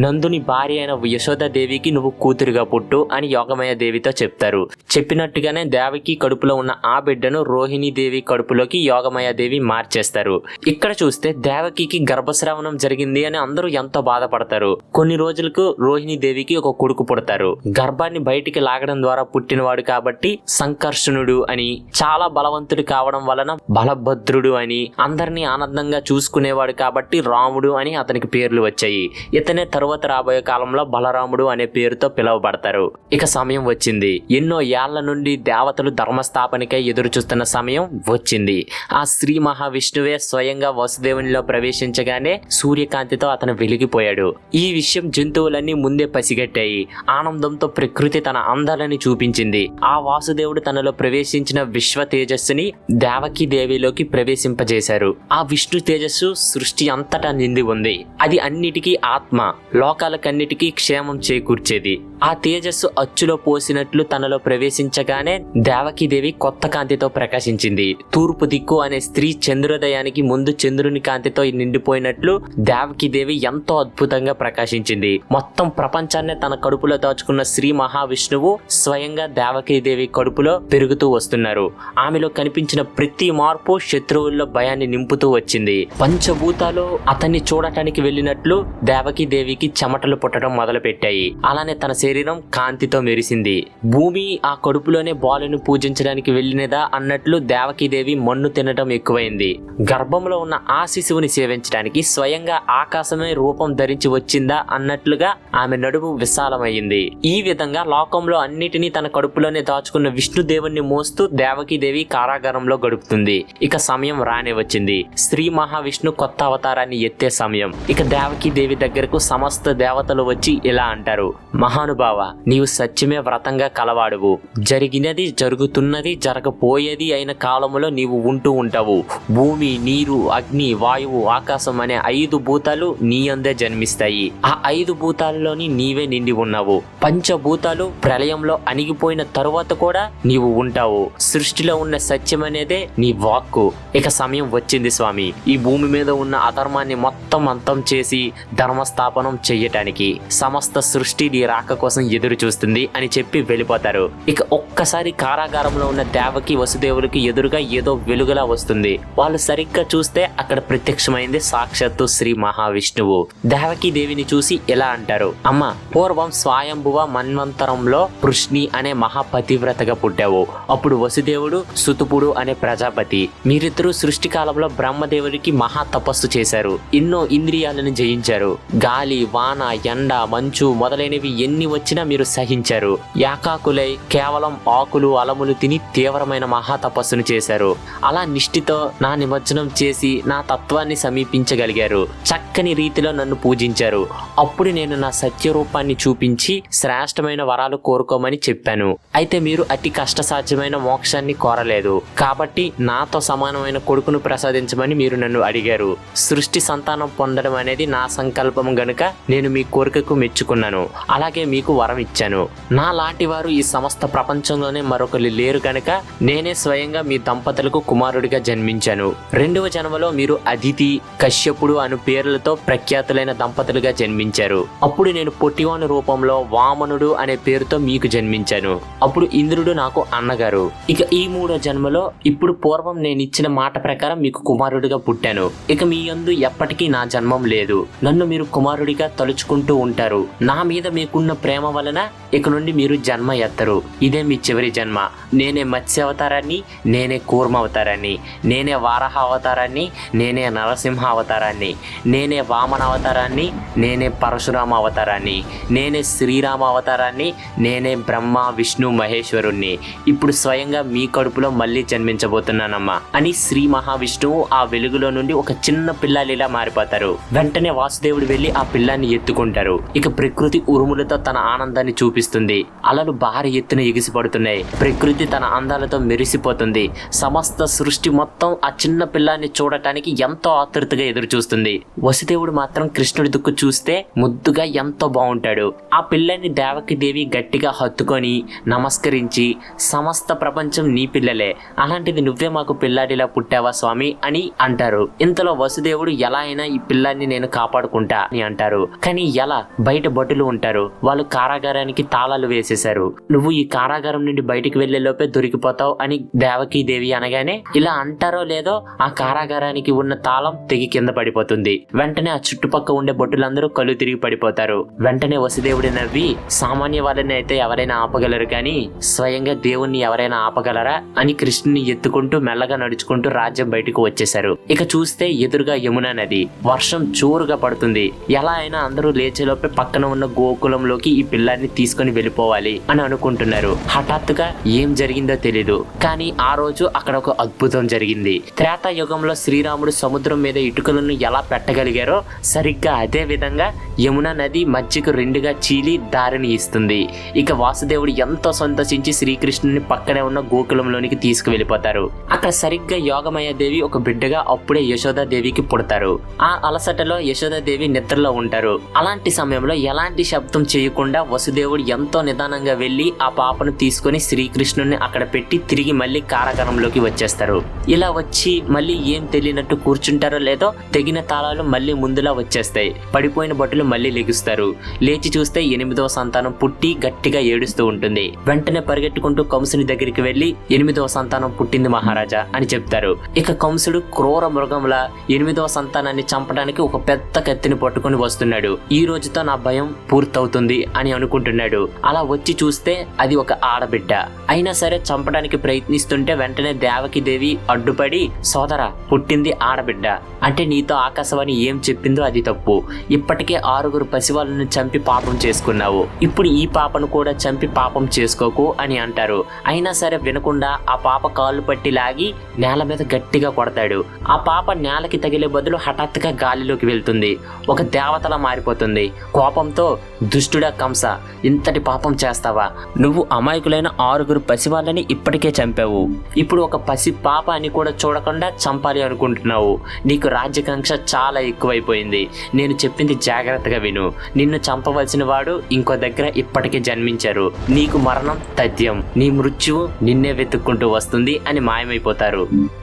నందుని భార్య అయిన యశోదాదేవికి నువ్వు కూతురుగా పుట్టు అని యోగమయ దేవితో చెప్తారు. చెప్పినట్టుగానే దేవకి కడుపులో ఉన్న ఆ బిడ్డను రోహిణి దేవి కడుపులోకి యోగమయ దేవి మార్చేస్తారు. ఇక్కడ చూస్తే దేవకి గర్భస్రావణం జరిగింది అని అందరూ ఎంతో బాధపడతారు. కొన్ని రోజులకు రోహిణి దేవి దేవికి ఒక కొడుకు పుడతారు. గర్భాన్ని బయటికి లాగడం ద్వారా పుట్టినవాడు కాబట్టి సంకర్షణుడు అని, చాలా బలవంతుడు కావడం వలన బలభద్రుడు అని, అందరినీ ఆనందంగా చూసుకునేవాడు కాబట్టి రాముడు అని అతనికి పేర్లు వచ్చాయి. ఇతనే తరువాత రాబోయే కాలంలో బలరాముడు అనే పేరుతో పిలువబడతారు. ఇక సమయం వచ్చింది. ఎన్నో ఏళ్ల నుండి దేవతలు ధర్మస్థాపనకై ఎదురు చూస్తున్న సమయం వచ్చింది. ఆ శ్రీ మహావిష్ణువే స్వయంగా వసుదేవునిలో ప్రవేశించగానే సూర్యకాంతితో అతను వెలిగిపోయాడు. ఈ విషయం జంతువులన్నీ ముందే పసిగట్టాయి. ఆనందంతో ప్రకృతి తన అందాలని చూపించింది. ఆ వాసుదేవుడు తనలో ప్రవేశించిన విశ్వ తేజస్సుని దేవకీ దేవిలోకి ప్రవేశింపజేశారు. ఆ విష్ణు తేజస్సు సృష్టి అంతటా నిండి ఉంది. అది అన్నిటికీ ఆత్మ, లోకాలకన్నిటికీ క్షేమం చేకూర్చేది. ఆ తేజస్సు అచ్చులో పోసినట్లు తనలో ప్రవేశించగానే దేవకీదేవి కొత్త కాంతితో ప్రకాశించింది. తూర్పు దిక్కు అనే స్త్రీ చంద్రోదయానికి ముందు చంద్రుని కాంతితో నిండిపోయినట్లు దేవకీదేవి ఎంతో అద్భుతంగా ప్రకాశించింది. మొత్తం ప్రపంచాన్ని తన కడుపులో దాచుకున్న శ్రీ మహావిష్ణువు స్వయంగా దేవకీదేవి కడుపులో పెరుగుతూ వస్తున్నారు. ఆమెలో కనిపించిన ప్రతి మార్పు శత్రువుల్లో భయాన్ని నింపుతూ వచ్చింది. పంచభూతాలు అతన్ని చూడటానికి వెళ్ళినట్లు దేవకీదేవికి చెమటలు పుట్టడం మొదలుపెట్టాయి. అలానే తన శరీరం కాంతితో మెరిసింది. భూమి ఆ కడుపులోనే బాలుని పూజించడానికి వెళ్ళినదా అన్నట్లు దేవకీదేవి మన్ను తినడం ఎక్కువైంది. గర్భంలో ఉన్న ఆ శిశువుని సేవించడానికి స్వయంగా ఆకాశమే రూపం ధరించి వచ్చిందా అన్నట్లుగా ఆమె నడుము విశాలమైంది. ఈ విధంగా లోకంలో అన్నిటినీ తన కడుపులోనే దాచుకున్న విష్ణుదేవుణ్ణి మోస్తూ దేవకీదేవి కారాగారంలో గడుపుతుంది. ఇక సమయం రానే వచ్చింది. శ్రీ మహావిష్ణు కొత్త అవతారాన్ని ఎత్తే సమయం. ఇక దేవకీదేవి దగ్గరకు సమస్త దేవతలు వచ్చి ఇలా అంటారు: మహానుభావ, నీవు సత్యమే వ్రతంగా కలవాడువు. జరిగినది, జరుగుతున్నది, జరగపోయేది అయిన కాలములో నీవు ఉంటూ ఉంటావు. భూమి, నీరు, అగ్ని, వాయువు, ఆకాశం అనే 5 భూతాలు నీ అందే జన్మిస్తాయి. ఆ 5 భూతాల్లోని నీవే నిండి ఉన్నావు. పంచభూతాలు ప్రళయంలో అణిగిపోయిన తరువాత కూడా నీవు ఉంటావు. సృష్టిలో ఉన్న సత్యం అనేదే నీ వాక్కు. ఇక సమయం వచ్చింది స్వామి, ఈ భూమి మీద ఉన్న అధర్మాన్ని మొత్తం అంతం చేసి ధర్మస్థాపనం చెయ్యటానికి. సమస్త సృష్టి నీ రాక కోసం ఎదురు చూస్తుంది అని చెప్పి వెళ్ళిపోతారు. ఇక ఒక్కసారి కారాగారంలో ఉన్న దేవకి వసుదేవులకి ఎదురుగా ఏదో వెలుగులా వస్తుంది. వాళ్ళు సరిగ్గా చూస్తే అక్కడ ప్రత్యక్షమైంది సాక్షాత్తు శ్రీ మహావిష్ణువు. దేవకీ దేవిని చూసి ఇలా అంటారు: అమ్మ, పూర్వం స్వయంభువ మన్వంతరంలో పృష్ణి అనే మహాపతివ్రతగా పుట్టావు. అప్పుడు వసుదేవుడు సుతుపుడు అనే ప్రజాపతి. మీరిద్దరూ సృష్టి కాలంలో బ్రహ్మదేవుడికి మహా తపస్సు చేశారు. ఎన్నో ఇంద్రియాలను జయించారు. గాలి, వాన, ఎండ, మంచు మొదలైనవి ఎన్ని వచ్చినా మీరు సహించారు. యాకాకులై కేవలం ఆకులు, అలములు తిని తీవ్రమైన మహాతపస్సును చేశారు. అలా నిష్ఠితో నా నిమజ్జనం చేసి నా తత్వాన్ని సమీపించగలిగారు. చక్కని రీతిలో నన్ను పూజించారు. అప్పుడు నేను నా సత్యరూపాన్ని చూపించి శ్రేష్టమైన వరాలు కోరుకోమని చెప్పాను. అయితే మీరు అతి కష్టసాధ్యమైన మోక్షాన్ని కోరలేదు. కాబట్టి నాతో సమానమైన కొడుకును ప్రసాదించమని మీరు నన్ను అడిగారు. సృష్టి సంతానం పొందడం అనేది నా సంకల్పం గనుక నేను మీ కోరికకు మెచ్చుకున్నాను. అలాగే మీకు వరం ఇచ్చాను. నా లాంటి వారు ఈ సమస్త ప్రపంచంలోనే మరొకరు లేరు కనుక నేనే స్వయంగా మీ దంపతులకు కుమారుడిగా జన్మించాను. 2వ జన్మలో మీరు అదితి, కశ్యపుడు అను పేర్లతో ప్రఖ్యాతులైన దంపతులుగా జన్మించారు. అప్పుడు నేను పొట్టివాని రూపంలో వామనుడు అనే పేరుతో మీకు జన్మించాను. అప్పుడు ఇంద్రుడు నాకు అన్నగారు. ఇక ఈ 3వ జన్మలో ఇప్పుడు పూర్వం నేను ఇచ్చిన మాట ప్రకారం మీకు కుమారుడిగా పుట్టాను. ఇక మీ యందు ఎప్పటికీ నా జన్మం లేదు. నన్ను మీరు కుమారుడిగా తలుచుకుంటూ ఉంటారు. నా మీద మీకున్న ప్రేమ వలన ఇక నుండి మీరు జన్మ ఎత్తరు. ఇదే మీ చివరి జన్మ. నేనే మత్స్య అవతారాన్ని, నేనే కూర్మ అవతారాన్ని, నేనే వారాహ అవతారాన్ని, నేనే నరసింహ అవతారాన్ని, నేనే వామన అవతారాన్ని, నేనే పరశురామ అవతారాన్ని, నేనే శ్రీరామ అవతారాన్ని, నేనే బ్రహ్మ, విష్ణు, మహేశ్వరుణ్ణి. ఇప్పుడు స్వయంగా మీ కడుపులో మళ్ళీ జన్మించబోతున్నానమ్మా అని శ్రీ మహావిష్ణువు ఆ వెలుగులో నుండి ఒక చిన్న పిల్లాలిలా మారిపోతారు. వెంటనే వాసుదేవుడు వెళ్లి ఆ పిల్లాన్ని ఎత్తుకుంటారు. ఇక ప్రకృతి ఉరుములతో తన ఆనందాన్ని చూపిస్తుంది. అలలు భారీ ఎత్తున ఎగిసిపడుతున్నాయి. ప్రకృతి తన అందాలతో మెరిసిపోతుంది. సమస్త సృష్టి మొత్తం ఆ చిన్న పిల్లాన్ని చూడటానికి ఎంతో ఆతృతగా ఎదురు చూస్తుంది. వసుదేవుడు మాత్రం కృష్ణుడి దిక్కు చూస్తే ముద్దుగా ఎంతో బాగుంటాడు. ఆ పిల్లాన్ని దేవకీదేవి గట్టిగా హత్తుకొని నమస్కరించి, సమస్త ప్రపంచం నీ పిల్లలే, అలాంటిది నువ్వే మాకు పిల్లాడిలా పుట్టావా స్వామి అని అంటారు. ఇంతలో వసుదేవుడు ఎలా అయినా ఈ పిల్లాన్ని నేను కాపాడుకుంటా అని అంటారు. కానీ ఎలా? బయట భటులు ఉంటారు. వాళ్ళు కారాగారానికి తాళాలు వేసేశారు. నువ్వు ఈ కారాగారం నుండి బయటికి వెళ్లే లోపే దొరికిపోతావు అని దేవకీదేవి అనగానే ఇలా అంటారో లేదో ఆ కారాగారానికి ఉన్న తాళం తెగి కింద పడిపోతుంది. వెంటనే ఆ చుట్టుపక్క ఉండే భటులందరూ కళ్ళు తిరిగి పడిపోతారు. వెంటనే వెంటనే వసుదేవుడి నవ్వి, సామాన్య వాళ్ళని అయితే ఎవరైనా ఆపగలరు కానీ స్వయంగా దేవుణ్ణి ఎవరైనా ఆపగలరా అని కృష్ణుని ఎత్తుకుంటూ మెల్లగా నడుచుకుంటూ రాజ్యం బయటకు వచ్చేశారు. ఇక చూస్తే ఎదురుగా యమునా నది, వర్షం జోరుగా పడుతుంది. ఎలా అయినా అందరూ లేచేలోపే పక్కన ఉన్న గోకులంలోకి ఈ పిల్లాన్ని తీసుకుని వెళ్ళిపోవాలి అని అనుకుంటున్నారు. హఠాత్తుగా ఏం జరిగిందో తెలీదు, కానీ ఆ రోజు అక్కడ ఒక అద్భుతం జరిగింది. త్రేతాయుగంలో శ్రీరాముడు సముద్రం మీద ఇటుకలను ఎలా పెట్టగలిగారో సరిగ్గా అదే విధంగా యమునా నది మధ్యకు రెండుగా చీలి దారిని ఇస్తుంది. ఇక వాసుదేవుడు ఎంతో సంతోషించి శ్రీకృష్ణుని పక్కనే ఉన్న గోకులంలోనికి తీసుకువెళ్ళిపోతారు. అక్కడ సరిగ్గా యోగమయ దేవి ఒక బిడ్డగా అప్పుడే యశోదాదేవికి పుడతారు. ఆ అలసటలో యశోదాదేవి నిద్రలో ఉంటారు. అలాంటి సమయంలో ఎలాంటి శబ్దం చేయకుండా వసుదేవుడు ఎంతో నిదానంగా వెళ్లి ఆ పాపను తీసుకుని శ్రీకృష్ణుని అక్కడ పెట్టి తిరిగి మళ్ళీ కారాగారంలోకి వచ్చేస్తారు. ఇలా వచ్చి మళ్ళీ ఏం తెలియనట్టు కూర్చుంటారో లేదో తెగిన తాళాలు మళ్ళీ ముందులా వచ్చేస్తాయి. పడిపోయిన బట్టలు మళ్ళీ లెగుస్తారు. లేచి చూస్తే 8వ సంతానం పుట్టి గట్టిగా ఏడుస్తూ ఉంటుంది. వెంటనే పరిగెట్టుకుంటూ కంసుని దగ్గరికి వెళ్లి 8వ సంతానం పుట్టింది మహారాజా అని చెప్తారు. ఇక కంసుడు క్రూర మృగంలా 8వ సంతానాన్ని చంపడానికి ఒక పెద్ద కత్తిని పట్టుకుని వస్తున్నాడు. ఈ రోజుతో నా భయం పూర్తవుతుంది అని అనుకుంటున్నాడు. అలా వచ్చి చూస్తే అది ఒక ఆడబిడ్డ. అయినా సరే చంపడానికి ప్రయత్నిస్తుంటే వెంటనే దేవకి దేవి అడ్డుపడి, సోదరా పుట్టింది ఆడబిడ్డ అంటే నీతో ఆకాశవాణి ఏం చెప్పిందో అది తప్పు. ఇప్పటికే 6 పసివాళ్ళను చంపి పాపం చేసుకున్నావు. ఇప్పుడు ఈ పాపను కూడా చంపి పాపం చేసుకోకు అని అంటారు. అయినా సరే వినకుండా ఆ పాప కాళ్ళు పట్టి లాగి నేల మీద గట్టిగా కొడతాడు. ఆ పాప నేలకి తగిలే బదులు హఠాత్తుగా గాలిలోకి వెళ్తుంది. ఒక దేవతలా మారిపోతుంది. కోపంతో, దుష్టుడా కంస, ఇంతటి పాపం చేస్తావా? నువ్వు అమాయకులైన 6 పసివాళ్ళని ఇప్పటికే చంపావు. ఇప్పుడు ఒక పసి పాప అని కూడా చూడకుండా చంపాలి అనుకుంటున్నావు. నీకు రాజ్యకాంక్ష చాలా ఎక్కువైపోయింది. నేను చెప్పింది జాగ్రత్తగా విను. నిన్ను చంపవలసిన వాడు ఇంకో దగ్గర ఇప్పటికే జన్మించారు. నీకు మరణం తథ్యం. నీ మృత్యువు నిన్నే వెతుక్కుంటూ వస్తుంది అని మాయమైపోతారు.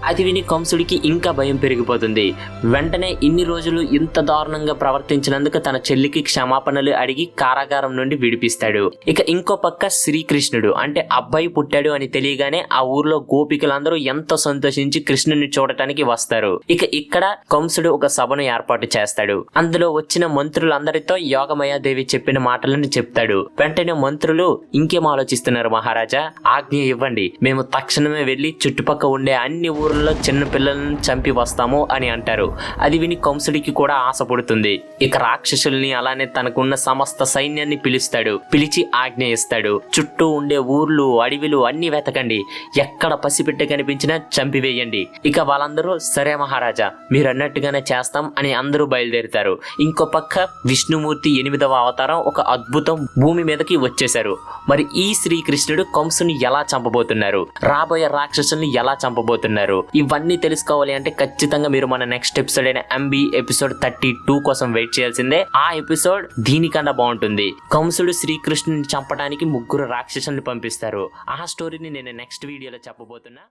అది విని కంసుడికి ఇంకా భయం పెరిగిపోతుంది. వెంటనే ఇన్ని రోజులు ఇంత దారుణంగా ప్రవర్తించినందుకు తన చెల్లికి క్షమాపణలు అడిగి కారాగారం నుండి విడిపిస్తాడు. ఇక ఇంకో పక్క శ్రీకృష్ణుడు అంటే అబ్బాయి పుట్టాడు అని తెలియగానే ఆ ఊర్లో గోపికలందరూ ఎంతో సంతోషించి కృష్ణుని చూడటానికి వస్తారు. ఇక ఇక్కడ కంసుడు ఒక సభను ఏర్పాటు చేస్తాడు. అందులో వచ్చిన మంత్రులందరితో యోగమయాదేవి చెప్పిన మాటలను చెప్తాడు. వెంటనే మంత్రులు, ఇంకేం ఆలోచిస్తున్నారు మహారాజా, ఆజ్ఞ ఇవ్వండి, మేము తక్షణమే వెళ్లి చుట్టుపక్కల ఉండే అన్ని ఊర్లలో చిన్న పిల్లలను చంపి వస్తాము అని అంటారు. అది విని కంసుడికి కూడా ఆశ పుడుతుంది. ఇక రాక్షసుల్ని అలానే తనకున్న సమస్త సైన్యాన్ని పిలుస్తాడు. పిలిచి ఆజ్ఞ ఇస్తాడు, చుట్టూ ఉండే ఊర్లు అడవిలు అన్ని వెతకండి, ఎక్కడ పసిబిడ్డ కనిపించినా చంపివేయండి. ఇక వాళ్ళందరూ సరే మహారాజా మీరు అన్నట్టుగానే చేస్తాం అని అందరూ బయలుదేరుతారు. ఇంకో పక్క విష్ణుమూర్తి 8వ అవతారం ఒక అద్భుతం భూమి మీదకి వచ్చేశారు. మరి ఈ శ్రీకృష్ణుడు కంసుని ఎలా చంపబోతున్నారు, రాబోయే రాక్షసుల్ని ఎలా చంపబోతున్నారు, ఇవన్నీ తెలుసుకోవాలి అంటే ఖచ్చితంగా మీరు మన నెక్స్ట్ ఎపిసోడ్ అయిన MB ఎపిసోడ్ 32 కోసం వెయిట్ చేయాల్సిందే. ఆ ఎపిసోడ్ దీనికన్నా బాగుంటుంది. కంసుడు శ్రీకృష్ణుని చంపడానికి 3 రాక్షసుల్ని పంపిస్తారు. ఆ స్టోరీని నేను నెక్స్ట్ వీడియోలో చెప్పబోతున్నా.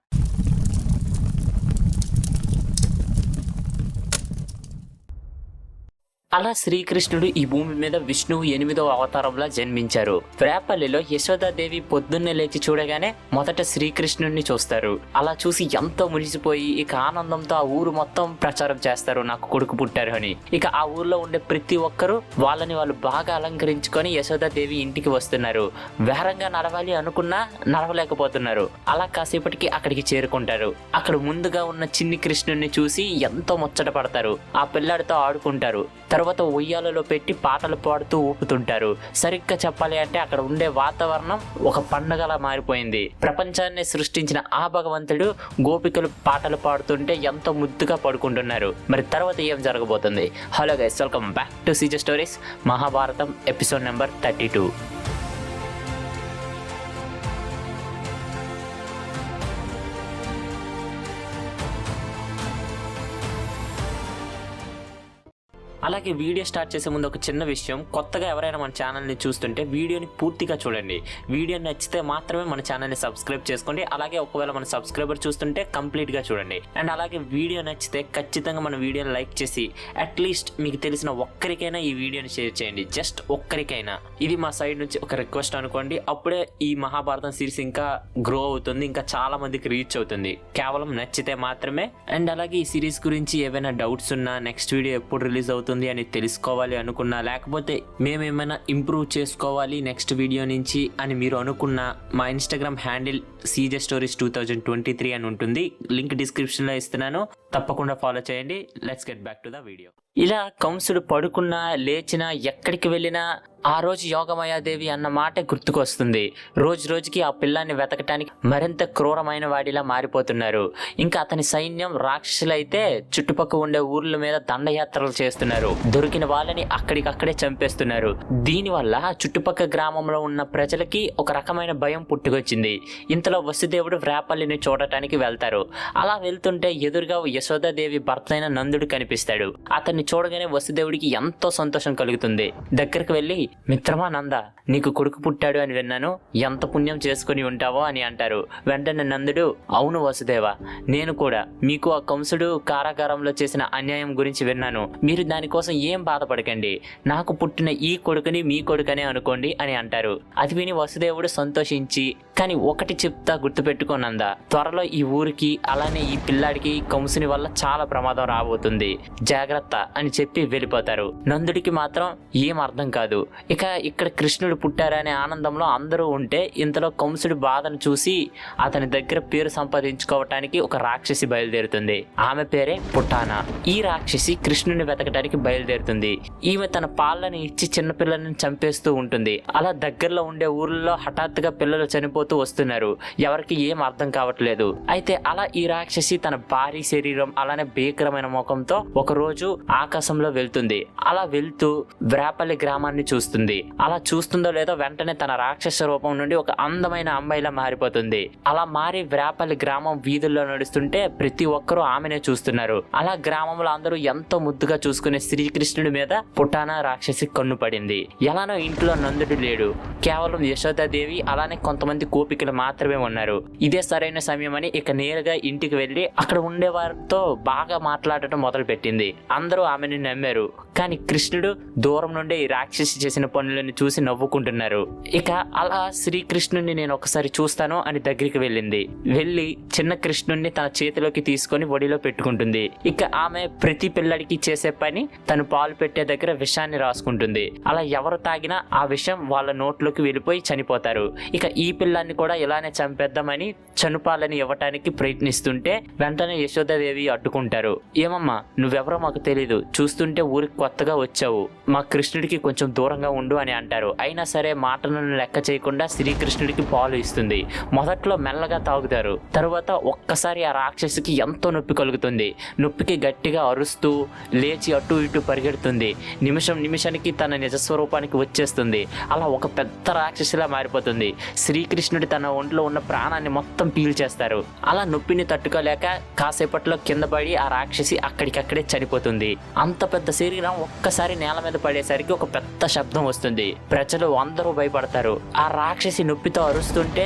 అలా శ్రీకృష్ణుడు ఈ భూమి మీద విష్ణువు 8వ అవతారంలో జన్మించారు. రేపల్లిలో యశోదాదేవి పొద్దున్నే లేచి చూడగానే మొదట శ్రీకృష్ణుడిని చూస్తారు. అలా చూసి ఎంతో మురిసిపోయి ఇక ఆనందంతో ఆ ఊరు మొత్తం ప్రచారం చేస్తారు, నాకు కొడుకు పుట్టారు అని. ఇక ఆ ఊర్లో ఉండే ప్రతి ఒక్కరూ వాళ్ళని వాళ్ళు బాగా అలంకరించుకొని యశోదాదేవి ఇంటికి వస్తున్నారు. వేరంగా నడవాలి అనుకున్నా నడవలేకపోతున్నారు. అలా కాసేపటికి అక్కడికి చేరుకుంటారు. అక్కడ ముందుగా ఉన్న చిన్ని కృష్ణుడిని చూసి ఎంతో ముచ్చట పడతారు. ఆ పిల్లాడితో ఆడుకుంటారు. తర్వాత ఉయ్యాలలో పెట్టి పాటలు పాడుతూ ఊపుతుంటారు. సరిగ్గా చెప్పాలి అంటే అక్కడ ఉండే వాతావరణం ఒక పండుగలా మారిపోయింది. ప్రపంచాన్ని సృష్టించిన ఆ భగవంతుడు గోపికలు పాటలు పాడుతుంటే ఎంతో ముద్దుగా పడుకుంటున్నారు. మరి తర్వాత ఏం జరగబోతుంది? Hello guys, welcome back to CJ stories Mahabharatam episode number 32. అలాగే వీడియో స్టార్ట్ చేసే ముందు ఒక చిన్న విషయం, కొత్తగా ఎవరైనా మన ఛానల్ని చూస్తుంటే వీడియోని పూర్తిగా చూడండి. వీడియో నచ్చితే మాత్రమే మన ఛానల్ని సబ్స్క్రైబ్ చేసుకోండి. అలాగే ఒకవేళ మన సబ్స్క్రైబర్ చూస్తుంటే కంప్లీట్గా చూడండి. అండ్ అలాగే వీడియో నచ్చితే ఖచ్చితంగా మన వీడియోని లైక్ చేసి అట్లీస్ట్ మీకు తెలిసిన ఒక్కరికైనా ఈ వీడియోని షేర్ చేయండి. జస్ట్ ఒక్కరికైనా. ఇది మా సైడ్ నుంచి ఒక రిక్వెస్ట్ అనుకోండి. అప్పుడే ఈ మహాభారతం సిరీస్ ఇంకా గ్రో అవుతుంది, ఇంకా చాలా మందికి రీచ్ అవుతుంది. కేవలం నచ్చితే మాత్రమే. అండ్ అలాగే ఈ సిరీస్ గురించి ఏవైనా డౌట్స్ ఉన్నా, నెక్స్ట్ వీడియో ఎప్పుడు రిలీజ్ అవుతుంది జరుగుతుంది అని తెలుసుకోవాలి అనుకున్నా, లేకపోతే మేమేమైనా ఇంప్రూవ్ చేసుకోవాలి నెక్స్ట్ వీడియో నుంచి అని మీరు అనుకున్నా, మా ఇన్స్టాగ్రామ్ హ్యాండిల్ CJ Stories 2023 అని ఉంటుంది. లింక్ డిస్క్రిప్షన్లో ఇస్తున్నాను, తప్పకుండా ఫాలో చేయండి. Let's get back to the video. ఇలా కంసుడు పడుకున్నా లేచినా ఎక్కడికి వెళ్ళినా ఆ రోజు యోగమాయాదేవి అన్న మాట గుర్తుకొస్తుంది. రోజు రోజుకి ఆ పిల్లాన్ని వెతకటానికి మరింత క్రూరమైన వాడిలా మారిపోతున్నారు. ఇంకా అతని సైన్యం రాక్షసులైతే చుట్టుపక్కల ఉండే ఊర్ల మీద దండయాత్రలు చేస్తున్నారు. దొరికిన వాళ్ళని అక్కడికక్కడే చంపేస్తున్నారు. దీనివల్ల చుట్టుపక్కల గ్రామంలో ఉన్న ప్రజలకి ఒక రకమైన భయం పుట్టుకొచ్చింది. ఇంతలో వసుదేవుడు వ్రేపల్లిని చూడటానికి వెళ్తారు. అలా వెళ్తుంటే ఎదురుగా యశోదాదేవి భర్త అయిన నందుడు కనిపిస్తాడు. అతన్ని చూడగానే వసుదేవుడికి ఎంతో సంతోషం కలుగుతుంది. దగ్గరకు వెళ్ళి, మిత్రమా నంద, నీకు కొడుకు పుట్టాడు అని విన్నాను, ఎంత పుణ్యం చేసుకుని ఉంటావో అని అంటారు. వెంటనే నందుడు, అవును వసుదేవ, నేను కూడా మీకు ఆ కంసుడు కారాగారంలో చేసిన అన్యాయం గురించి విన్నాను. మీరు దానికోసం ఏం బాధపడకండి, నాకు పుట్టిన ఈ కొడుకుని మీ కొడుకనే అనుకోండి అని అంటారు. అది విని వసుదేవుడు సంతోషించి, కానీ ఒకటి చెప్తా గుర్తుపెట్టుకోనందా, త్వరలో ఈ ఊరికి అలానే ఈ పిల్లాడికి కంసుని వల్ల చాలా ప్రమాదం రాబోతుంది, జాగ్రత్త అని చెప్పి వెళ్ళిపోతారు. నందుడికి మాత్రం ఏం అర్థం కాదు. ఇక ఇక్కడ కృష్ణుడు పుట్టారనే ఆనందంలో అందరూ ఉంటే ఇంతలో కంసుడి బాధను చూసి అతని దగ్గర పేరు సంపాదించుకోవటానికి ఒక రాక్షసి బయలుదేరుతుంది. ఆమె పేరే పుటానా. ఈ రాక్షసి కృష్ణుని వెతకడానికి బయలుదేరుతుంది. ఈమె తన పాలను ఇచ్చి చిన్నపిల్లలను చంపేస్తూ ఉంటుంది. అలా దగ్గరలో ఉండే ఊర్లలో హఠాత్తుగా పిల్లలు చనిపోతూ వస్తున్నారు. ఎవరికి ఏం అర్థం కావట్లేదు. అయితే అలా ఈ రాక్షసి తన భారీ శరీరం అలానే భీకరమైన ముఖంతో ఒక రోజు ఆకాశంలో వెళ్తుంది. అలా వెళ్తూ వ్రేపల్లి గ్రామాన్ని చూస్తుంది. అలా చూస్తుందో లేదో వెంటనే తన రాక్షస రూపం నుండి ఒక అందమైన అమ్మాయిలా మారిపోతుంది. అలా మారి వ్రేపల్లి గ్రామం వీధుల్లో నడుస్తుంటే ప్రతి ఒక్కరూ ఆమెనే చూస్తున్నారు. అలా గ్రామంలో అందరూ ఎంతో ముద్దుగా చూసుకునే శ్రీకృష్ణుడి మీద పుటానా రాక్షసి కన్ను పడింది. ఎలానో ఇంట్లో నందుడు లేడు. కేవలం యశోదాదేవి అలానే కొంతమంది గోపికలు మాత్రమే ఉన్నారు. ఇదే సరైన సమయం అని ఇక నేరుగా ఇంటికి వెళ్లి అక్కడ ఉండే వారితో బాగా మాట్లాడటం మొదలు పెట్టింది. అందరూ ఆమెను నమ్మారు. కానీ కృష్ణుడు దూరం నుండి ఈ రాక్షసి చేసిన పనులను చూసి నవ్వుకుంటున్నారు. ఇక అలా శ్రీకృష్ణుడిని నేను ఒకసారి చూస్తాను అని దగ్గరికి వెళ్ళింది. వెళ్ళి చిన్న కృష్ణుడిని తన చేతిలోకి తీసుకొని ఒడిలో పెట్టుకుంటుంది. ఇక ఆమె ప్రతి పిల్లడికి చేసే పని తను పాలు పెట్టే దగ్గర విషాన్ని రాసుకుంటుంది. అలా ఎవరు తాగినా ఆ విషం వాళ్ళ నోట్లోకి వెళ్ళిపోయి చనిపోతారు. ఇక ఈ పిల్లాన్ని కూడా ఇలానే చంపేద్దామని చనుపాలని ఇవ్వటానికి ప్రయత్నిస్తుంటే వెంటనే యశోదాదేవి అడ్డుకుంటారు. ఏమమ్మా, నువ్వెవరో మాకు తెలీదు, చూస్తుంటే ఊరికి కొత్తగా వచ్చావు, మా కృష్ణుడికి కొంచెం దూరంగా ఉండు అని అంటారు. అయినా సరే మాటలను లెక్క చేయకుండా శ్రీకృష్ణుడికి పాలు ఇస్తుంది. మొదట్లో మెల్లగా తాగుతారు. తరువాత ఒక్కసారి ఆ రాక్షసికి ఎంతో నొప్పి కలుగుతుంది. నొప్పికి గట్టిగా అరుస్తూ లేచి అటు ఇటు పరిగెడుతుంది. నిమిషానికి తన నిజస్వరూపానికి వచ్చేస్తుంది. అలా ఒక పెద్ద రాక్షసిలా మారిపోతుంది. శ్రీకృష్ణుడి తన ఒంట్లో ఉన్న ప్రాణాన్ని మొత్తం పీల్చేస్తారు. అలా నొప్పిని తట్టుకోలేక కాసేపట్లో కింద పడి ఆ రాక్షసి అక్కడికక్కడే చనిపోతుంది. అంత పెద్ద శరీరం ఒక్కసారి నేల మీద పడేసరికి ఒక పెద్ద శబ్దం వస్తుంది. ప్రజలు అందరూ భయపడతారు. ఆ రాక్షసి నొప్పితో అరుస్తుంటే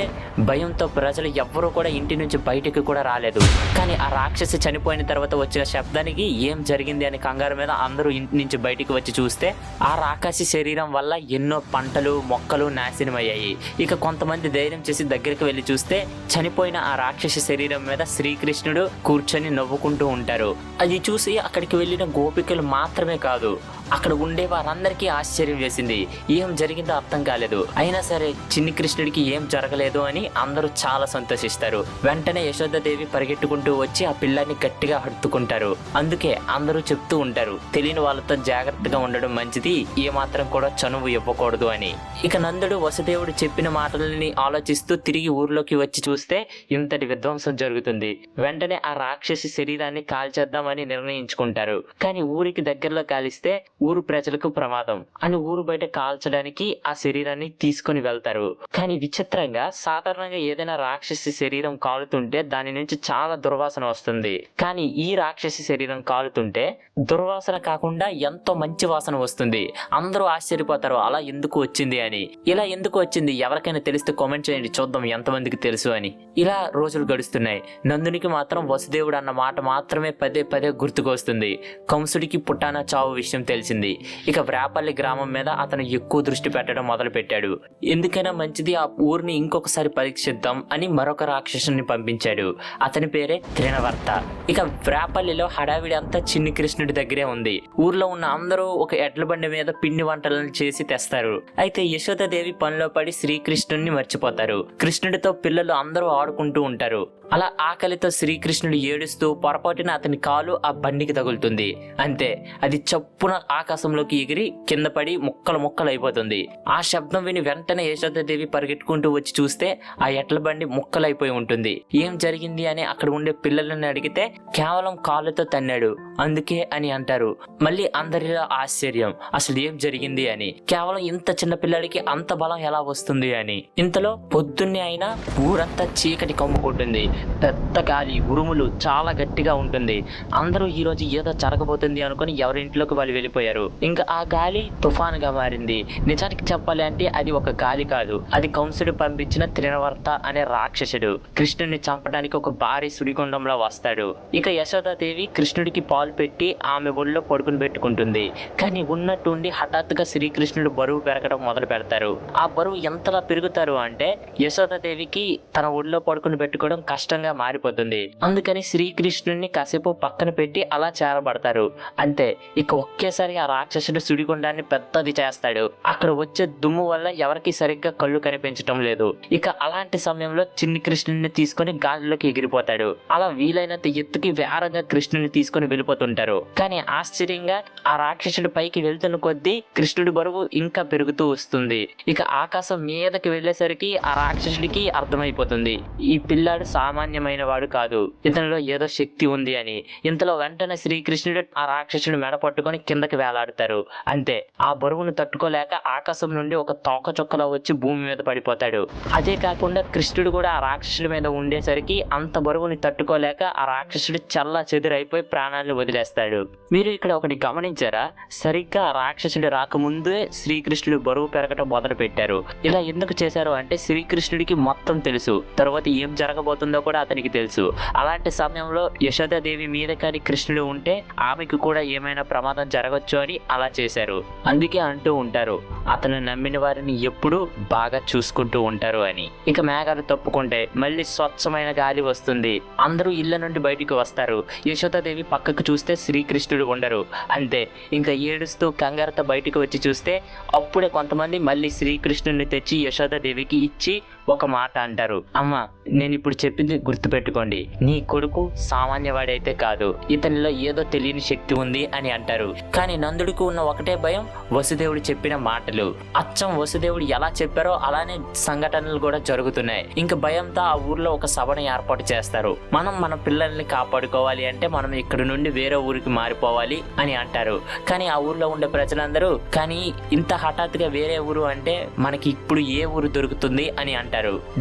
భయంతో ప్రజలు ఎవ్వరూ కూడా ఇంటి నుంచి బయటికి కూడా రాలేదు. కానీ ఆ రాక్షసి చనిపోయిన తర్వాత వచ్చిన శబ్దానికి ఏం జరిగింది అని కంగారు మీద అందరూ ఇంటి నుంచి బయటికి వచ్చి చూస్తే ఆ రాక్షసి శరీరం వల్ల ఎన్నో పంటలు మొక్కలు నాశనమయ్యాయి. ఇక కొంతమంది ధైర్యం చేసి దగ్గరికి వెళ్ళి చూస్తే చనిపోయిన ఆ రాక్షసి శరీరం మీద శ్రీకృష్ణుడు కూర్చొని నవ్వుకుంటూ ఉంటారు. అది చూసి అక్కడికి వెళ్ళిన గోపికలు మాత్రమే కాదు, అక్కడ ఉండే వారందరికీ ఆశ్చర్యం వేసింది. ఏం జరిగిందో అర్థం కాలేదు. అయినా సరే చిన్ని కృష్ణుడికి ఏం జరగలేదు అని అందరూ చాలా సంతోషిస్తారు. వెంటనే యశోదాదేవి పరిగెట్టుకుంటూ వచ్చి ఆ పిల్లాన్ని గట్టిగా హత్తుకుంటారు. అందుకే అందరూ చెప్తూ ఉంటారు, తెలియని వాళ్ళతో జాగ్రత్తగా ఉండడం మంచిది, ఏమాత్రం కూడా చనువు ఇవ్వకూడదు అని. ఇక నందుడు వసుదేవుడు చెప్పిన మాటలని ఆలోచిస్తూ తిరిగి ఊర్లోకి వచ్చి చూస్తే ఇంతటి విధ్వంసం జరుగుతుంది. వెంటనే ఆ రాక్షసి శరీరాన్ని కాల్చేద్దామని నిర్ణయించుకుంటారు. కానీ ఊరికి దగ్గరలో కాలిస్తే ఊరు ప్రజలకు ప్రమాదం అని ఊరు బయట కాల్చడానికి ఆ శరీరాన్ని తీసుకుని వెళ్తారు. కానీ విచిత్రంగా సాధారణంగా ఏదైనా రాక్షసి శరీరం కాలుతుంటే దాని నుంచి చాలా దుర్వాసన వస్తుంది. కానీ ఈ రాక్షసి శరీరం కాలుతుంటే దుర్వాసన కాకుండా ఎంతో మంచి వాసన వస్తుంది. అందరూ ఆశ్చర్యపోతారు అలా ఎందుకు వచ్చింది అని. ఇలా ఎందుకు వచ్చింది ఎవరికైనా తెలిస్తే కామెంట్ చేయండి, చూద్దాం ఎంతమందికి తెలుసు అని. ఇలా రోజులు గడుస్తున్నాయి. నందునికి మాత్రం వసుదేవుడు అన్న మాట మాత్రమే పదే పదే గుర్తుకొస్తుంది. కంసుడికి పుట్టానా చావు విషయం తెలిసి తెలిసింది. ఇక వ్రాపల్లి గ్రామం మీద అతను ఎక్కువ దృష్టి పెట్టడం మొదలు పెట్టాడు. ఎందుకైనా మంచిది ఆ ఊరిని ఇంకొకసారి పరీక్షిద్దాం అని మరొక రాక్షసుని పంపించాడు. అతని పేరే త్రినవర్త. ఇక వ్రాపల్లిలో హడావిడి అంతా చిన్ని కృష్ణుడి దగ్గరే ఉంది. ఊర్లో ఉన్న అందరూ ఒక ఎడ్ల బండి మీద పిండి వంటలను చేసి తెస్తారు. అయితే యశోదాదేవి పనిలో పడి శ్రీకృష్ణుడిని మర్చిపోతారు. కృష్ణుడితో పిల్లలు అందరూ ఆడుకుంటూ ఉంటారు. అలా ఆకలితో శ్రీకృష్ణుడు ఏడుస్తూ పొరపాటున అతని కాలు ఆ బండికి తగులుతుంది. అంతే, అది చప్పున ఆకాశంలోకి ఎగిరి కింద పడి ముక్కలు ముక్కలు అయిపోతుంది. ఆ శబ్దం విని వెంటనే యశోదాదేవి పరిగెట్టుకుంటూ వచ్చి చూస్తే ఆ ఎడ్ల బండి ముక్కలైపోయి ఉంటుంది. ఏం జరిగింది అని అక్కడ ఉండే పిల్లలని అడిగితే కేవలం కాళ్ళతో తన్నాడు అందుకే అని అంటారు. మళ్ళీ అందరిలో ఆశ్చర్యం, అసలు ఏం జరిగింది అని. కేవలం ఇంత చిన్న పిల్లడికి అంత బలం ఎలా వస్తుంది అని. ఇంతలో పొద్దున్నే అయినా ఊరంతా చీకటి కమ్ముకుంటుంది. పెద్ద గాలి, ఉరుములు, చాలా గట్టిగా ఉంటుంది. అందరూ ఈ రోజు ఏదో జరగబోతుంది అనుకుని ఎవరింట్లోకి వాళ్ళు వెళ్ళిపోయారు. ఇంకా ఆ గాలి తుఫానుగా మారింది. నిజానికి చెప్పాలి అంటే అది ఒక గాలి కాదు, అది కంసుడు పంపించిన త్రినవర్త అనే రాక్షసుడు కృష్ణుడిని చంపడానికి ఒక భారీ సుడిగుండంలో వస్తాడు. ఇక యశోదాదేవి కృష్ణుడికి పాలు పెట్టి ఆమె ఒళ్ళో పడుకుని పెట్టుకుంటుంది. కానీ ఉన్నట్టుండి హఠాత్తుగా శ్రీకృష్ణుడు బరువు పెరగడం మొదలు పెడతారు. ఆ బరువు ఎంతలా పెరుగుతారు అంటే యశోదాదేవికి తన ఒళ్ళో పడుకుని పెట్టుకోవడం కష్టంగా మారిపోతుంది. అందుకని శ్రీకృష్ణుడిని కాసేపు పక్కన పెట్టి అలా చేరబడతారు. అంతే, ఇక ఒకేసారి ఆ రాక్షసుడు సుడిగుండాన్ని పెద్దది చేస్తాడు. అక్కడ వచ్చే దుమ్ము వల్ల ఎవరికి సరిగ్గా కళ్ళు కనిపించటం లేదు. ఇక అలాంటి సమయంలో చిన్ని కృష్ణుడిని తీసుకొని గాలిలోకి ఎగిరిపోతాడు. అలా వీలైనంత ఎత్తుకి వేరంగా కృష్ణుడిని తీసుకొని వెళ్ళిపోతుంటారు. కానీ ఆశ్చర్యంగా ఆ రాక్షసుడి పైకి వెళ్తున్న కొద్దీ కృష్ణుడి బరువు ఇంకా పెరుగుతూ వస్తుంది. ఇక ఆకాశం మీదకి వెళ్ళేసరికి ఆ రాక్షసుడికి అర్థమైపోతుంది ఈ పిల్లాడు సామాన్యమైన వాడు కాదు, ఇతనిలో ఏదో శక్తి ఉంది అని. ఇంతలో వెంటనే శ్రీకృష్ణుడు ఆ రాక్షసుడు మెడ పట్టుకొని కిందకి వేలాడతారు. అంతే, ఆ బరువును తట్టుకోలేక ఆకాశం నుండి ఒక తోక చుక్కలో వచ్చి భూమి మీద పడిపోతాడు. అదే కాకుండా కృష్ణుడు కూడా ఆ రాక్షసుడి మీద ఉండేసరికి అంత బరువుని తట్టుకోలేక ఆ రాక్షసుడు చల్లా చెదురైపోయి ప్రాణాలను వదిలేస్తాడు. మీరు ఇక్కడ ఒకటి గమనించారా? సరిగ్గా ఆ రాక్షసుడు రాకముందే శ్రీకృష్ణుడు బరువు పెరగటం మొదలు పెట్టారు. ఇలా ఎందుకు చేశారు అంటే శ్రీకృష్ణుడికి మొత్తం తెలుసు, తర్వాత ఏం జరగబోతుందో కూడా అతనికి తెలుసు. అలాంటి సమయంలో యశోదాదేవి మీద కానీ కృష్ణుడు ఉంటే ఆమెకు కూడా ఏమైనా ప్రమాదం జరగచ్చు అని అలా చేశారు. అందుకే అంటూ ఉంటారు, అతను నమ్మిన వారిని ఎప్పుడూ బాగా చూసుకుంటూ ఉంటారు అని. ఇక మేఘాలు తప్పుకుంటే మళ్ళీ స్వచ్ఛమైన గాలి వస్తుంది. అందరూ ఇళ్ల నుండి బయటికి వస్తారు. యశోదాదేవి పక్కకు చూస్తే శ్రీకృష్ణుడు ఉండరు. అంతే, ఇంకా ఏడుస్తూ కంగారుతో బయటికి వచ్చి చూస్తే అప్పుడే కొంతమంది మళ్ళీ శ్రీకృష్ణుడిని తెచ్చి యశోదాదేవికి ఇచ్చి ఒక మాట అంటారు, అమ్మ నేను ఇప్పుడు చెప్పింది గుర్తుపెట్టుకోండి, నీ కొడుకు సామాన్యవాడైతే కాదు, ఇతనిలో ఏదో తెలియని శక్తి ఉంది అని అంటారు. కానీ నందుడికి ఉన్న ఒకటే భయం, వసుదేవుడు చెప్పిన మాటలు. అచ్చం వసుదేవుడు ఎలా చెప్పారో అలానే సంఘటనలు కూడా జరుగుతున్నాయి. ఇంకా భయంతో ఆ ఊర్లో ఒక సభను ఏర్పాటు చేస్తారు. మనం మన పిల్లల్ని కాపాడుకోవాలి అంటే మనం ఇక్కడ నుండి వేరే ఊరికి మారిపోవాలి అని అంటారు. కానీ ఆ ఊర్లో ఉండే ప్రజలందరూ కానీ ఇంత హఠాత్తుగా వేరే ఊరు అంటే మనకి ఇప్పుడు ఏ ఊరు దొరుకుతుంది అని అంటారు.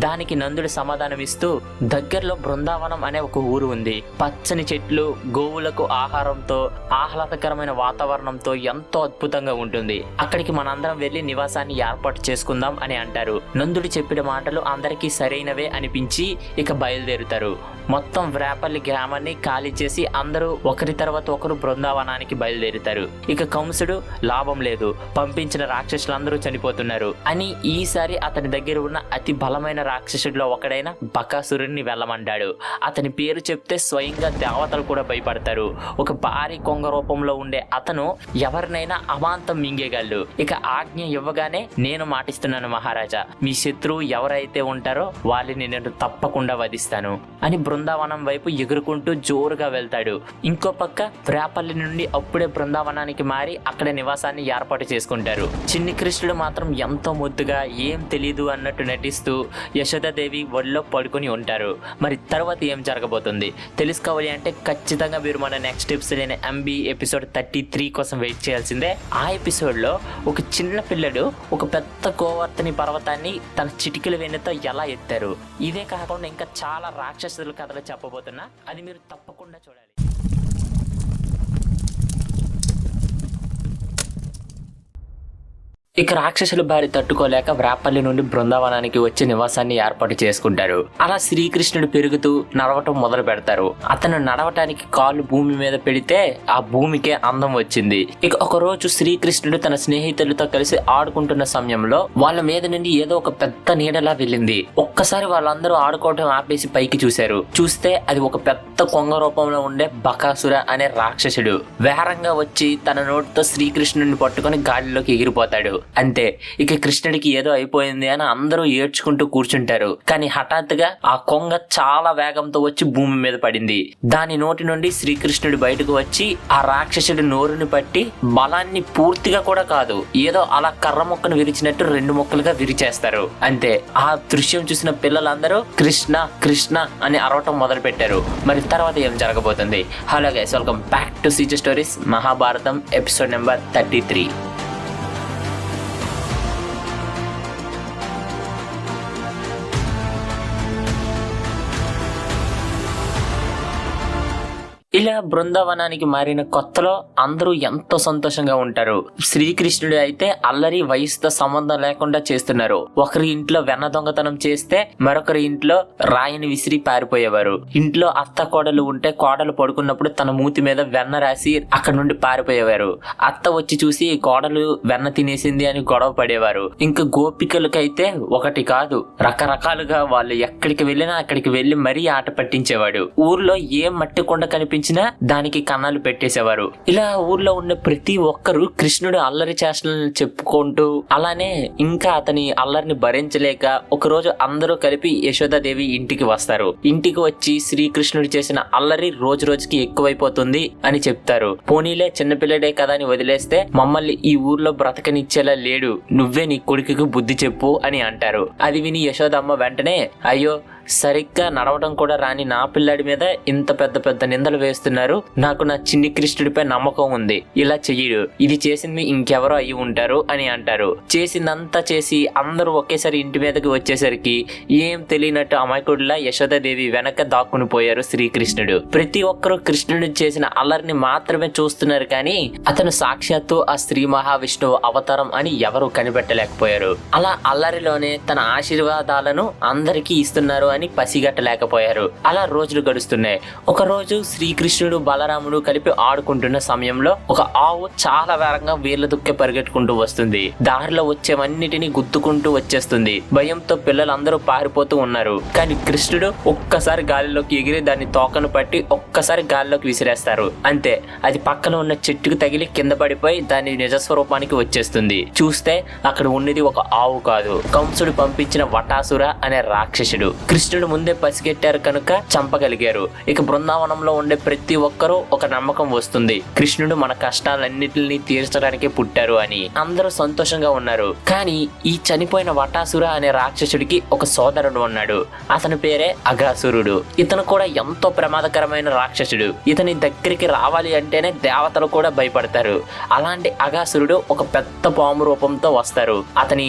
దానికి నందుడు సమాధానం ఇస్తూ, దగ్గరలో బృందావనం అనే ఒక ఊరు ఉంది. పచ్చని చెట్లు, గోవులకు ఆహారంతో, ఆహ్లాదకరమైన వాతావరణంతో ఎంతో అద్భుతంగా ఉంటుంది. అక్కడికి మనందరం వెళ్లి నివాసాన్ని ఏర్పాటు చేసుకుందాం అని అంటారు. నందుడు చెప్పిన మాటలు అందరికీ సరైనవే అనిపించి ఇక బయలుదేరుతారు. మొత్తం వ్రాపల్లి గ్రామాన్ని ఖాళీ చేసి అందరూ ఒకరి తర్వాత ఒకరు బృందావనానికి బయలుదేరుతారు. ఇక కంసుడు లాభం లేదు, పంపించిన రాక్షసులందరూ చనిపోతున్నారు అని ఈసారి అతని దగ్గర ఉన్న అతి బలమైన రాక్షసుడిలో ఒకడైన బకాసురుడిని వెళ్ళమంటాడు. అతని పేరు చెప్తే స్వయంగా దేవతలు కూడా భయపడతారు. ఒక భారీ కొంగ రూపంలో ఉండే అతను ఎవరినైనా అమాంతం మింగేయగలడు. ఇక ఆజ్ఞ ఇవ్వగానే, నేను మాటిస్తున్నాను మహారాజా, మీ శత్రువు ఎవరైతే ఉంటారో వాళ్ళని నేను తప్పకుండా వధిస్తాను అని బృందావనం వైపు ఎగురుకుంటూ జోరుగా వెళ్తాడు. ఇంకో పక్క వ్రాపల్లి నుండి అప్పుడే బృందావనానికి మారి అక్కడ నివాసాన్ని ఏర్పాటు చేసుకుంటారు. చిన్ని కృష్ణుడు మాత్రం ఎంతో ముద్దుగా ఏం తెలీదు అన్నట్టు నటిస్తూ యశోదాదేవి ఒళ్ళో పడుకొని ఉంటారు. మరి తర్వాత ఏం జరగబోతుంది తెలుసుకోవాలి అంటే ఖచ్చితంగా మీరు మన నెక్స్ట్ ఎపిసోడ్ అయిన MB ఎపిసోడ్ 33 కోసం వెయిట్ చేయాల్సిందే. ఆ ఎపిసోడ్లో ఒక చిన్న పిల్లడు ఒక పెద్ద గోవర్ధని పర్వతాన్ని తన చిటికెల వెన్నతో ఎలా ఎత్తారు. ఇదే కాకుండా ఇంకా చాలా రాక్షసుల కథలు చెప్పబోతున్నా, అది మీరు తప్పకుండా చూడాలి. ఇక రాక్షసుల బారి తట్టుకోలేక వ్రాపల్లి నుండి బృందావనానికి వచ్చి నివాసాన్ని ఏర్పాటు చేసుకుంటారు. అలా శ్రీకృష్ణుడు పెరుగుతూ నడవటం మొదలు పెడతారు. అతను నడవటానికి కాళ్ళు భూమి మీద పెడితే ఆ భూమికే అందం వచ్చింది. ఇక ఒక రోజు శ్రీకృష్ణుడు తన స్నేహితులతో కలిసి ఆడుకుంటున్న సమయంలో వాళ్ళ మీద నుండి ఏదో ఒక పెద్ద నీడలా వెళ్ళింది. ఒక్కసారి వాళ్ళందరూ ఆడుకోవటం ఆపేసి పైకి చూశారు. చూస్తే అది ఒక పెద్ద కొంగ రూపంలో ఉండే బకాసుర అనే రాక్షసుడు వేరంగా వచ్చి తన నోటితో శ్రీకృష్ణుడిని పట్టుకొని గాలిలోకి ఎగిరిపోతాడు. అంతే, ఇక కృష్ణుడికి ఏదో అయిపోయింది అని అందరూ ఏడ్చుకుంటూ కూర్చుంటారు. కానీ హఠాత్తుగా ఆ కొంగ చాలా వేగంతో వచ్చి భూమి మీద పడింది. దాని నోటి నుండి శ్రీకృష్ణుడు బయటకు వచ్చి ఆ రాక్షసుడి నోరుని పట్టి బలాన్ని పూర్తిగా కూడా కాదు, ఏదో అలా కర్ర మొక్కను విరిచినట్టు 2 ముక్కలుగా విరిచేస్తారు. అంతే, ఆ దృశ్యం చూసిన పిల్లలందరూ కృష్ణ కృష్ణ అని అరవటం మొదలు పెట్టారు. మరి తర్వాత ఏం జరగబోతుంది? Hello guys, welcome back to CJ stories Mahabharatam episode number 33. ఇలా బృందావనానికి మారిన కొత్తలో అందరూ ఎంతో సంతోషంగా ఉంటారు. శ్రీకృష్ణుడు అయితే అల్లరి వయసుతో సంబంధం లేకుండా చేస్తున్నారు. ఒకరి ఇంట్లో వెన్న దొంగతనం చేస్తే మరొకరి ఇంట్లో రాయిని విసిరి పారిపోయేవారు. ఇంట్లో అత్త కోడలు ఉంటే కోడలు పడుకున్నప్పుడు తన మూతి మీద వెన్న రాసి అక్కడి నుండి పారిపోయేవారు. అత్త వచ్చి చూసి కోడలు వెన్న తినేసింది అని గొడవ పడేవారు. ఇంకా గోపికలకైతే ఒకటి కాదు, రకరకాలుగా వాళ్ళు ఎక్కడికి వెళ్ళినా అక్కడికి వెళ్లి మరీ ఆట పట్టించేవాడు. ఊర్లో ఏ మట్టి కొండ కనిపించినా దానికి కన్నాలు పెట్టేసేవారు. ఇలా ఊర్లో ఉన్న ప్రతి ఒక్కరు కృష్ణుడు అల్లరి చేష్టలను చెప్పుకుంటూ, అలానే ఇంకా అతని అల్లరిని భరించలేక ఒకరోజు అందరూ కలిపి యశోదాదేవి ఇంటికి వస్తారు. ఇంటికి వచ్చి శ్రీకృష్ణుడు చేసిన అల్లరి రోజు రోజుకి ఎక్కువైపోతుంది అని చెప్తారు. పోనీలే చిన్నపిల్లడే కదా అని వదిలేస్తే మమ్మల్ని ఈ ఊర్లో బ్రతకనిచ్చేలా లేడు, నువ్వే నీ కొడుకుకి బుద్ధి చెప్పు అని అంటారు. అది విని యశోదమ్మ వెంటనే, అయ్యో సరిగ్గా నడవడం కూడా రాని నా పిల్లాడి మీద ఇంత పెద్ద పెద్ద నిందలు వేస్తున్నారు, నాకు నా చిన్ని కృష్ణుడిపై నమ్మకం ఉంది, ఇలా చెయ్యడు, ఇది చేసింది ఇంకెవరో అయి ఉంటారు అని అంటారు. చేసిందంతా చేసి అందరూ ఒకేసారి ఇంటి మీదకి వచ్చేసరికి ఏం తెలియనట్టు అమాయకుడిలా యశోదాదేవి వెనక దాక్కుని పోయారు శ్రీకృష్ణుడు. ప్రతి ఒక్కరూ కృష్ణుడు చేసిన అల్లరిని మాత్రమే చూస్తున్నారు, కానీ అతను సాక్షాత్తు ఆ శ్రీ మహావిష్ణువు అవతారం అని ఎవరు కనిపెట్టలేకపోయారు. అలా అల్లరిలోనే తన ఆశీర్వాదాలను అందరికీ ఇస్తున్నారు అని పసిగట్టలేకపోయారు. అలా రోజులు గడుస్తున్నాయి. ఒక రోజు శ్రీకృష్ణుడు బలరాముడు కలిపి ఆడుకుంటున్న సమయంలో ఒక ఆవు చాలా వేగంగా వీళ్ళ దుక్కే పరిగెట్టుకుంటూ వస్తుంది. దారిలో వచ్చేవన్నిటిని గుద్దుకుంటూ వచ్చేస్తుంది. భయంతో పిల్లలందరూ పారిపోతూ ఉన్నారు. కానీ కృష్ణుడు ఒక్కసారి గాలిలోకి ఎగిరి దాన్ని తోకను పట్టి ఒక్కసారి గాలిలోకి విసిరేస్తారు. అంతే, అది పక్కన ఉన్న చెట్టుకు తగిలి కింద పడిపోయి దాని నిజస్వరూపానికి వచ్చేస్తుంది. చూస్తే అక్కడ ఉన్నది ఒక ఆవు కాదు, కంసుడు పంపించిన వటాసుర అనే రాక్షసుడు. కృష్ణుడు ముందే పసిగట్టారు కనుక చంపగలిగారు. ఇక బృందావనంలో ఉండే ప్రతి ఒక్కరూ ఒక నమ్మకం వస్తుంది, కృష్ణుడు మన కష్టాలన్నిటిని తీర్చడానికి పుట్టారు అని. అందరూ సంతోషంగా ఉన్నారు. కానీ ఈ చనిపోయిన వటాసుర అనే రాక్షసుడికి ఒక సోదరుడు ఉన్నాడు. అతని పేరే అఘాసురుడు. ఇతను కూడా ఎంతో ప్రమాదకరమైన రాక్షసుడు. ఇతని దగ్గరికి రావాలి అంటేనే దేవతలు కూడా భయపడతారు. అలాంటి అఘాసురుడు ఒక పెద్ద పాము రూపంతో వస్తారు అతని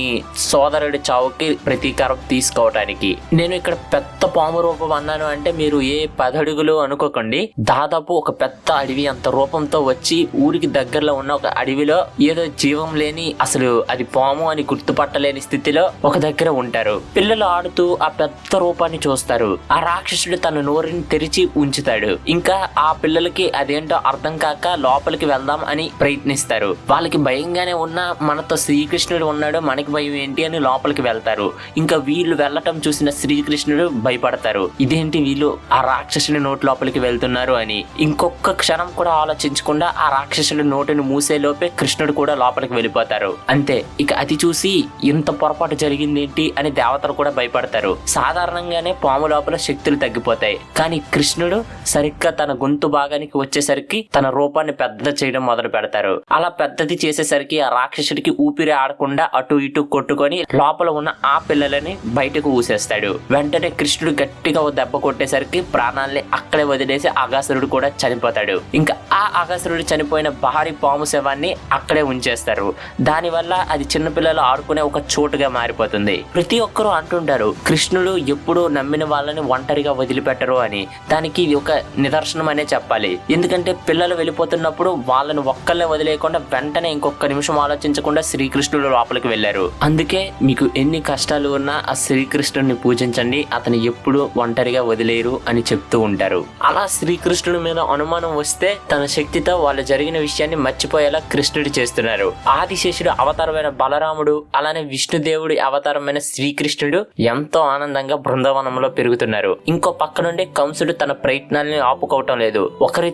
సోదరుడి చావుకి ప్రతీకారం తీసుకోవటానికి. నేను ఇక్కడ పెద్ద పాము రూపం అన్నాను అంటే మీరు ఏ 10 అడుగులు అనుకోకండి, దాదాపు ఒక పెద్ద అడవి అంత రూపంతో వచ్చి ఊరికి దగ్గరలో ఉన్న ఒక అడవిలో ఏదో జీవం లేని, అసలు అది పాము అని గుర్తుపట్టలేని స్థితిలో ఒక దగ్గర ఉంటారు. పిల్లలు ఆడుతూ ఆ పెద్ద రూపాన్ని చూస్తారు. ఆ రాక్షసుడు తన నోరుని తెరిచి ఉంచుతాడు. ఇంకా ఆ పిల్లలకి అదేంటో అర్థం కాక లోపలికి వెళ్దాం అని ప్రయత్నిస్తారు. వాళ్ళకి భయంగానే ఉన్న మనతో శ్రీకృష్ణుడు ఉన్నాడు, మనకి భయం ఏంటి అని లోపలికి వెళ్తారు. ఇంకా వీళ్ళు వెళ్ళటం చూసిన శ్రీకృష్ణుడు భయపడతారు. ఇదేంటి వీళ్ళు ఆ రాక్షసుడి నోటి లోపలికి వెళ్తున్నారు అని. ఇంకొక క్షణం కూడా ఆలోచించకుండా ఆ రాక్షసుడి నోటిని మూసే లోపే కృష్ణుడు కూడా లోపలికి వెళ్ళిపోతారు. అంతే, ఇక అది చూసి ఇంత పొరపాటు జరిగింది ఏంటి అని దేవతలు కూడా భయపడతారు. సాధారణంగానే పాము లోపల శక్తులు తగ్గిపోతాయి, కానీ కృష్ణుడు సరిగ్గా తన గొంతు భాగానికి వచ్చేసరికి తన రూపాన్ని పెద్ద చేయడం మొదలు పెడతారు. అలా పెద్దది చేసేసరికి ఆ రాక్షసుడికి ఊపిరి ఆడకుండా అటు ఇటు కొట్టుకొని లోపల ఉన్న ఆ పిల్లలని బయటకు ఊసేస్తాడు. వెంటనే వెంటనే కృష్ణుడు గట్టిగా ఓ దెబ్బ కొట్టేసరికి ప్రాణాల్ని అక్కడే వదిలేసి అగాసురుడు కూడా చనిపోతాడు. ఇంకా ఆ అగాసురుడు చనిపోయిన భారీ పాము శవాన్ని అక్కడే ఉంచేస్తారు. దానివల్ల అది చిన్నపిల్లలు ఆడుకునే ఒక చోటుగా మారిపోతుంది. ప్రతి ఒక్కరూ అంటుంటారు కృష్ణుడు ఎప్పుడు నమ్మిన వాళ్ళని ఒంటరిగా వదిలిపెట్టరు అని. దానికి ఇది ఒక నిదర్శనం అనే చెప్పాలి. ఎందుకంటే పిల్లలు వెళ్ళిపోతున్నప్పుడు వాళ్ళని ఒక్కళ్ళే వదిలేయకుండా వెంటనే ఇంకొక నిమిషం ఆలోచించకుండా శ్రీకృష్ణుడు లోపలికి వెళ్ళారు. అందుకే మీకు ఎన్ని కష్టాలు ఉన్నా ఆ శ్రీకృష్ణుడిని పూజించండి, అతను ఎప్పుడు ఒంటరిగా వదిలేరు అని చెప్తూ ఉంటారు. అలా శ్రీకృష్ణుడి మీద అనుమానం వస్తే తన శక్తితో వాళ్ళు జరిగిన విషయాన్ని మర్చిపోయేలా కృష్ణుడు చేస్తున్నారు. ఆదిశేషుడు అవతారమైన బలరాముడు, అలానే విష్ణుదేవుడి అవతారమైన శ్రీకృష్ణుడు ఎంతో ఆనందంగా బృందావనంలో పెరుగుతున్నారు. ఇంకో పక్క నుండి కంసుడు తన ప్రయత్నాలని ఆపుకోవటం లేదు. ఒకరి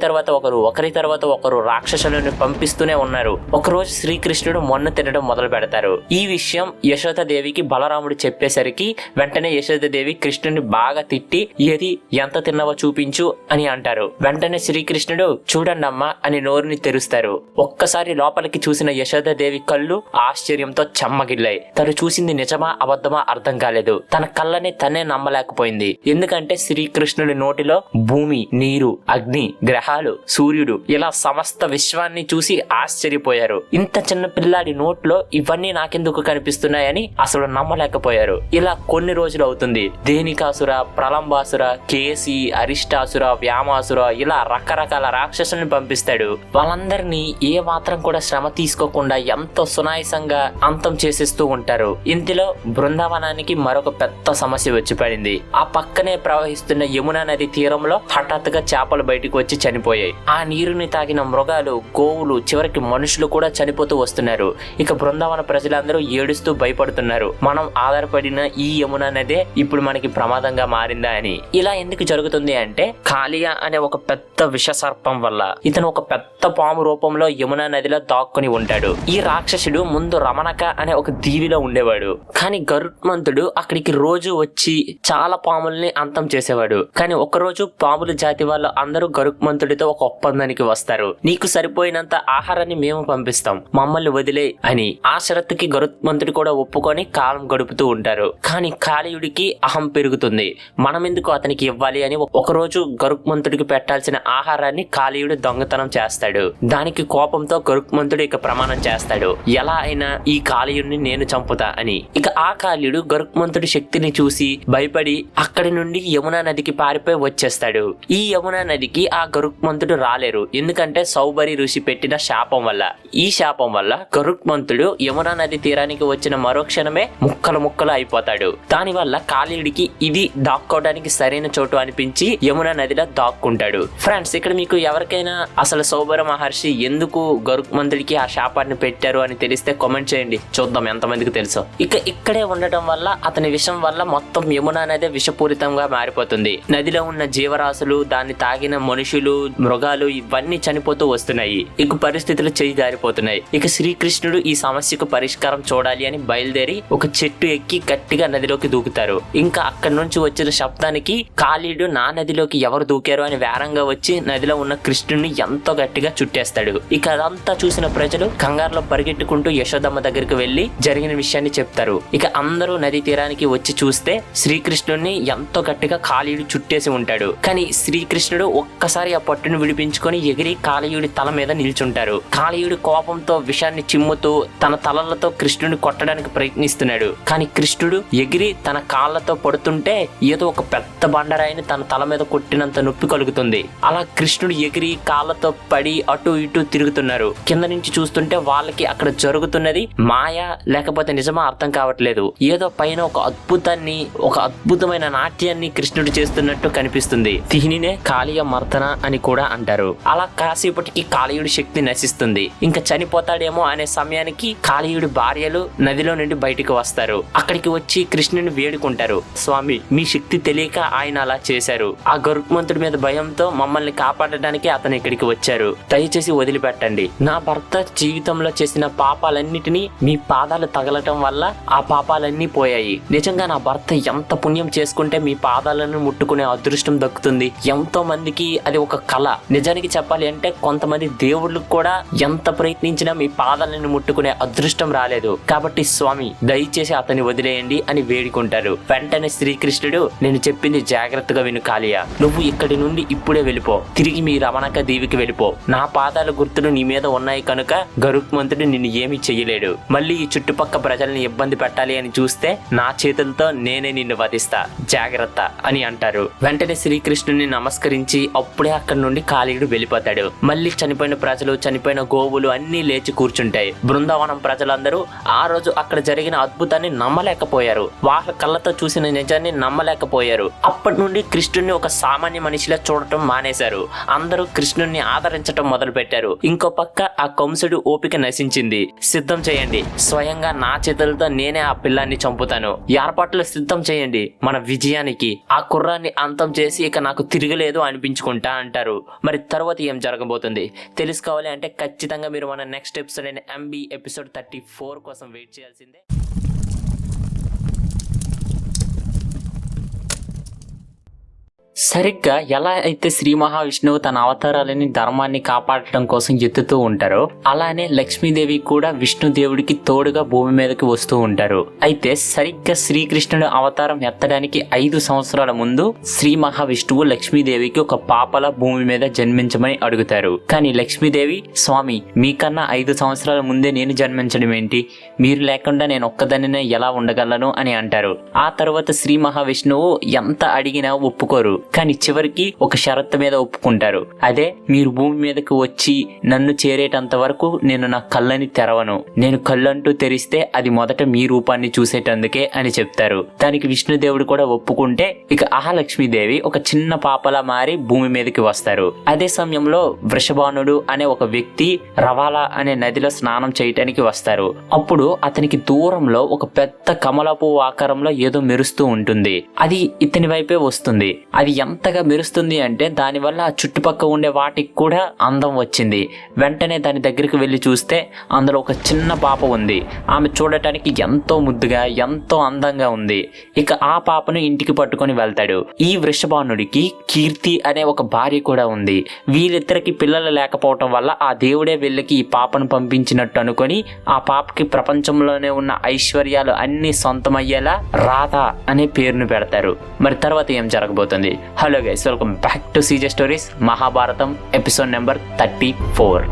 తర్వాత ఒకరు రాక్షసులను పంపిస్తూనే ఉన్నారు. ఒకరోజు శ్రీకృష్ణుడు మొన్ను తినడం మొదలు పెడతారు. ఈ విషయం యశోదాదేవికి బలరాముడు చెప్పేసరికి వెంటనే యశోదాదేవి కృష్ణుడిని బాగా తిట్టి ఏది ఎంత తిన్నావో చూపించు అని అంటారు. వెంటనే శ్రీకృష్ణుడు చూడండి అమ్మా అని నోరుని తెరుస్తారు. ఒక్కసారి లోపలికి చూసిన యశోదాదేవి కళ్ళు ఆశ్చర్యంతో చెమ్మగిల్లాయి. తను చూసింది నిజమా అబద్ధమా అర్థం కాలేదు. తన కళ్ళని తనే నమ్మలేకపోయింది. ఎందుకంటే శ్రీకృష్ణుడి నోటిలో భూమి, నీరు, అగ్ని, గ్రహాలు, సూర్యుడు ఇలా సమస్త విశ్వాన్ని చూసి ఆశ్చర్యపోయారు. ఇంత చిన్న పిల్లాడి నోట్లో ఇవన్నీ నాకెందుకు కనిపిస్తున్నాయని అసలు నమ్మలేకపోయారు. ఇలా కొన్ని రోజులు అవుతుంది. దేనికాసుర, ప్రలంబాసుర, కేసి, అరిష్టాసుర, వ్యామాసుర ఇలా రకరకాల రాక్షసుల్ని పంపిస్తాడు. వాళ్ళందరినీ ఏ మాత్రం కూడా శ్రమ తీసుకోకుండా ఎంతో సునాయాసంగా అంతం చేసేస్తూ ఉంటారు. ఇందులో బృందావనానికి మరొక పెద్ద సమస్య వచ్చి పడింది. ఆ పక్కనే ప్రవహిస్తున్న యమునా నది తీరంలో హఠాత్తుగా చేపలు బయటకు వచ్చి చనిపోయాయి. ఆ నీరుని తాగిన మృగాలు, గోవులు, చివరికి మనుషులు కూడా చనిపోతూ వస్తున్నారు. ఇక బృందావన ప్రజలందరూ ఏడుస్తూ భయపడుతున్నారు. మనం ఆధారపడిన ఈ యమునా నదే ఇప్పుడు మనకి ప్రమాదంగా మారిందా అని. ఇలా ఎందుకు జరుగుతుంది అంటే కాళియ అనే ఒక పెద్ద విష సర్పం వల్ల. ఇతను ఒక పెద్ద పాము రూపంలో యమునా నదిలో దాక్కుని ఉంటాడు. ఈ రాక్షసుడు ముందు రమణక అనే ఒక దీవిలో ఉండేవాడు. కానీ గరుత్మంతుడు అక్కడికి రోజు వచ్చి చాలా పాముల్ని అంతం చేసేవాడు. కానీ ఒకరోజు పాముల జాతి వాళ్ళు అందరూ గరుత్మంతుడితో ఒక ఒప్పందానికి వస్తారు. నీకు సరిపోయినంత ఆహారాన్ని మేము పంపిస్తాం, మమ్మల్ని వదిలే అని. ఆ షరతుకి గరుత్మంతుడు కూడా ఒప్పుకొని కాలం గడుపుతూ ఉంటారు. కానీ కాళీయుడికి అహం పెరుగుతుంది. మనం ఎందుకు అతనికి ఇవ్వాలి అని ఒకరోజు గరుత్మంతుడికి పెట్టాల్సిన ఆహారాన్ని కాళీయుడు దొంగతనం చేస్తాడు. దానికి కోపంతో గరుత్మంతుడు ఇక ప్రమాణం చేస్తాడు, ఎలా అయినా ఈ కాళీయుడిని నేను చంపుతా అని. ఇక ఆ కాళీయుడు గరుత్మంతుడి శక్తిని చూసి భయపడి అక్కడి నుండి యమునా నదికి పారిపోయి వచ్చేస్తాడు. ఈ యమునా నదికి ఆ గరుత్మంతుడు రాలేరు. ఎందుకంటే సౌబరి ఋషి పెట్టిన శాపం వల్ల. ఈ శాపం వల్ల గరుత్మంతుడు యమునా నది తీరానికి వచ్చిన మరో క్షణమే ముక్కలు అయిపోతాడు. దానివల్ల కాళీయుడికి ఇది దాక్కోవడానికి సరైన చోటు అనిపించి యమునా నదిలో దాక్కుంటాడు. ఫ్రెండ్స్, ఇక్కడ మీకు ఎవరికైనా అసలు సౌబర మహర్షి ఎందుకు గరుత్మంతుడికి ఆ శాపాన్ని పెట్టారు అని తెలిస్తే కామెంట్ చేయండి, చూద్దాం ఎంతమందికి తెలుసో. ఇక ఇక్కడే ఉండటం వల్ల అతని విషం వల్ల మొత్తం యమునా నది విషపూరితంగా మారిపోతుంది. నదిలో ఉన్న జీవరాశులు, దాన్ని తాగిన మనుషులు, మృగాలు ఇవన్నీ చనిపోతూ వస్తున్నాయి. ఇక పరిస్థితులు చేయి జారిపోతున్నాయి. ఇక శ్రీకృష్ణుడు ఈ సమస్యకు పరిష్కారం చూడాలి అని బయలుదేరి ఒక చెట్టు ఎక్కి గట్టిగా నదిలోకి దూకుతారు. ఇంకా అక్కడి నుంచి వచ్చిన శబ్దానికి కాళీయుడు నా నదిలోకి ఎవరు దూకారు అని వేరంగా వచ్చి నదిలో ఉన్న కృష్ణుడిని ఎంతో గట్టిగా చుట్టేస్తాడు. ఇక అదంతా చూసిన ప్రజలు కంగారులో పరిగెట్టుకుంటూ యశోదమ్మ దగ్గరికి వెళ్లి జరిగిన విషయాన్ని చెప్తారు. ఇక అందరూ నది తీరానికి వచ్చి చూస్తే శ్రీకృష్ణుడిని ఎంతో గట్టిగా కాళీయుడు చుట్టేసి ఉంటాడు. కానీ శ్రీకృష్ణుడు ఒక్కసారి ఆ పట్టును విడిపించుకొని ఎగిరి కాళీయుడి తల మీద నిల్చుంటారు. కాళీయుడి కోపంతో విషాన్ని చిమ్ముతూ తన తలలతో కృష్ణుడిని కొట్టడానికి ప్రయత్నిస్తున్నాడు. కానీ కృష్ణుడు ఎగిరి తన కాళ్ళతో పడుతుంటే ఏదో ఒక పెద్ద బండరాయిని తన తల మీద కొట్టినంత నొప్పి కలుగుతుంది. అలా కృష్ణుడు ఎగిరి కాళ్ళతో పడి అటు ఇటు తిరుగుతున్నారు. కింద నుంచి చూస్తుంటే వాళ్ళకి అక్కడ జరుగుతున్నది మాయా లేకపోతే నిజమా అర్థం కావట్లేదు. ఏదో పైన ఒక అద్భుతమైన నాట్యాన్ని కృష్ణుడు చేస్తున్నట్టు కనిపిస్తుంది. దీనినే కాళీయ మర్దన అని కూడా అంటారు. అలా కాసేపటికి కాళీయుడి శక్తి నశిస్తుంది. ఇంకా చనిపోతాడేమో అనే సమయానికి కాళీయుడి భార్యలు నదిలో నుండి బయటకు వస్తారు. అక్కడికి వచ్చి కృష్ణుని వేడుకుంటారు, స్వామి మీ శక్తి తెలియక ఆయన అలా చేశారు. ఆ గరుత్మంతుడి మీద భయంతో మమ్మల్ని కాపాడడానికి అతను ఇక్కడికి వచ్చారు. దయచేసి వదిలిపెట్టండి. నా భర్త జీవితంలో చేసిన పాపాలన్నిటినీ మీ పాదాలు తగలటం వల్ల ఆ పాపాలన్నీ పోయాయి. నిజంగా నా భర్త ఎంత పుణ్యం చేసుకుంటే మీ పాదాలను ముట్టుకునే అదృష్టం దక్కుతుంది. ఎంతో మందికి అది ఒక కళ. నిజానికి చెప్పాలి అంటే కొంతమంది దేవుళ్ళకు కూడా ఎంత ప్రయత్నించినా మీ పాదాలను ముట్టుకునే అదృష్టం రాలేదు. కాబట్టి స్వామి దయచేసి అతన్ని వదిలేయండి అని వేడుకుంటారు. వెంటనే శ్రీకృష్ణుడు, నేను చెప్పింది జాగ్రత్తగా విను కాళియా, నువ్వు ఇక్కడి నుండి ఇప్పుడే వెళ్ళిపో. తిరిగి మీ రమణక దీవికి వెళ్ళిపో. నా పాదాల గుర్తులు నీ మీద ఉన్నాయి కనుక గరుత్మంతుడు నిన్ను ఏమీ చెయ్యలేడు. మళ్ళీ ఈ చుట్టుపక్క ప్రజల్ని ఇబ్బంది పెట్టాలి అని చూస్తే నా చేతులతో నేనే నిన్ను వధిస్తా, జాగ్రత్త అని అంటారు. వెంటనే శ్రీకృష్ణుని నమస్కరించి అప్పుడే అక్కడి నుండి కాళీయుడు వెళ్ళిపోతాడు. మళ్ళీ చనిపోయిన ప్రజలు, చనిపోయిన గోవులు అన్నీ లేచి కూర్చుంటాయి. బృందావనం ప్రజలందరూ ఆ రోజు అక్కడ జరిగిన అద్భుతాన్ని నమ్మలేకపోయారు. వాళ్ళ కళ్ళతో చూసిన నిజాన్ని నమ్మలేకపోయారు. అప్పటి నుండి కృష్ణుడిని ఒక సామాన్య మనిషిలా చూడటం మానేశారు. అందరూ కృష్ణుడిని ఆదరించటం మొదలు పెట్టారు. ఇంకో పక్క ఆ కంసుడు ఓపిక నశించింది. సిద్ధం చేయండి, స్వయంగా నా చేతులతో నేనే ఆ పిల్లాన్ని చంపుతాను. ఏర్పాట్లు సిద్ధం చేయండి మన విజయానికి. ఆ కుర్రాన్ని అంతం చేసి ఇక నాకు తిరగలేదు అనిపించుకుంటా అంటారు. మరి తర్వాత ఏం జరగబోతుంది తెలుసుకోవాలి అంటే ఖచ్చితంగా మీరు మన నెక్స్ట్ ఎపిసోడ్ అయిన MB ఎపిసోడ్ 34 కోసం వెయిట్ చేయాల్సిందే. సరిగ్గా ఎలా అయితే శ్రీ మహావిష్ణువు తన అవతారాలని ధర్మాన్ని కాపాడటం కోసం ఎత్తుతూ ఉంటారో అలానే లక్ష్మీదేవి కూడా విష్ణుదేవుడికి తోడుగా భూమి మీదకి వస్తూ ఉంటారు. అయితే సరిగ్గా శ్రీకృష్ణుడు అవతారం ఎత్తడానికి 5 సంవత్సరాల ముందు శ్రీ మహావిష్ణువు లక్ష్మీదేవికి ఒక పాపల భూమి మీద జన్మించమని అడుగుతారు. కానీ లక్ష్మీదేవి, స్వామి మీకన్నా 5 సంవత్సరాల ముందే నేను జన్మించడం ఏంటి? మీరు లేకుండా నేను ఒక్కదానినే ఎలా ఉండగలను అని అంటారు. ఆ తర్వాత శ్రీ మహావిష్ణువు ఎంత అడిగినా ఒప్పుకోరు. కానీ చివరికి ఒక షరతు మీద ఒప్పుకుంటారు. అదే, మీరు భూమి మీదకి వచ్చి నన్ను చేరేటంత వరకు నేను నా కళ్ళని తెరవను. నేను కళ్ళంటూ తెరిస్తే అది మొదట మీ రూపాన్ని చూసేటందుకే అని చెప్తారు. దానికి విష్ణుదేవుడు కూడా ఒప్పుకుంటే ఇక లక్ష్మీదేవి ఒక చిన్న పాపలా మారి భూమి మీదకి వస్తారు. అదే సమయంలో వృషభానుడు అనే ఒక వ్యక్తి రవాలా అనే నదిలో స్నానం చేయటానికి వస్తారు. అప్పుడు అతనికి దూరంలో ఒక పెద్ద కమలపు ఆకారంలో ఏదో మెరుస్తూ ఉంటుంది. అది ఇతని వైపే వస్తుంది. అది ఎంతగా మెరుస్తుంది అంటే దానివల్ల ఆ చుట్టుపక్కల ఉండే వాటికి కూడా అందం వచ్చింది. వెంటనే దాని దగ్గరికి వెళ్ళి చూస్తే అందులో ఒక చిన్న పాప ఉంది. ఆమె చూడటానికి ఎంతో ముద్దుగా, ఎంతో అందంగా ఉంది. ఇక ఆ పాపను ఇంటికి పట్టుకొని వెళ్తాడు. ఈ వృషభానుడికి కీర్తి అనే ఒక భార్య కూడా ఉంది. వీళ్ళిద్దరికి పిల్లలు లేకపోవటం వల్ల ఆ దేవుడే వీళ్ళకి ఈ పాపను పంపించినట్టు అనుకొని ఆ పాపకి ప్రపంచంలోనే ఉన్న ఐశ్వర్యాలు అన్ని సొంతమయ్యేలా రాధ అనే పేరును పెడతారు. మరి తర్వాత ఏం జరగబోతుంది? Hello guys, welcome back to CJ stories Mahabharatam episode number 34.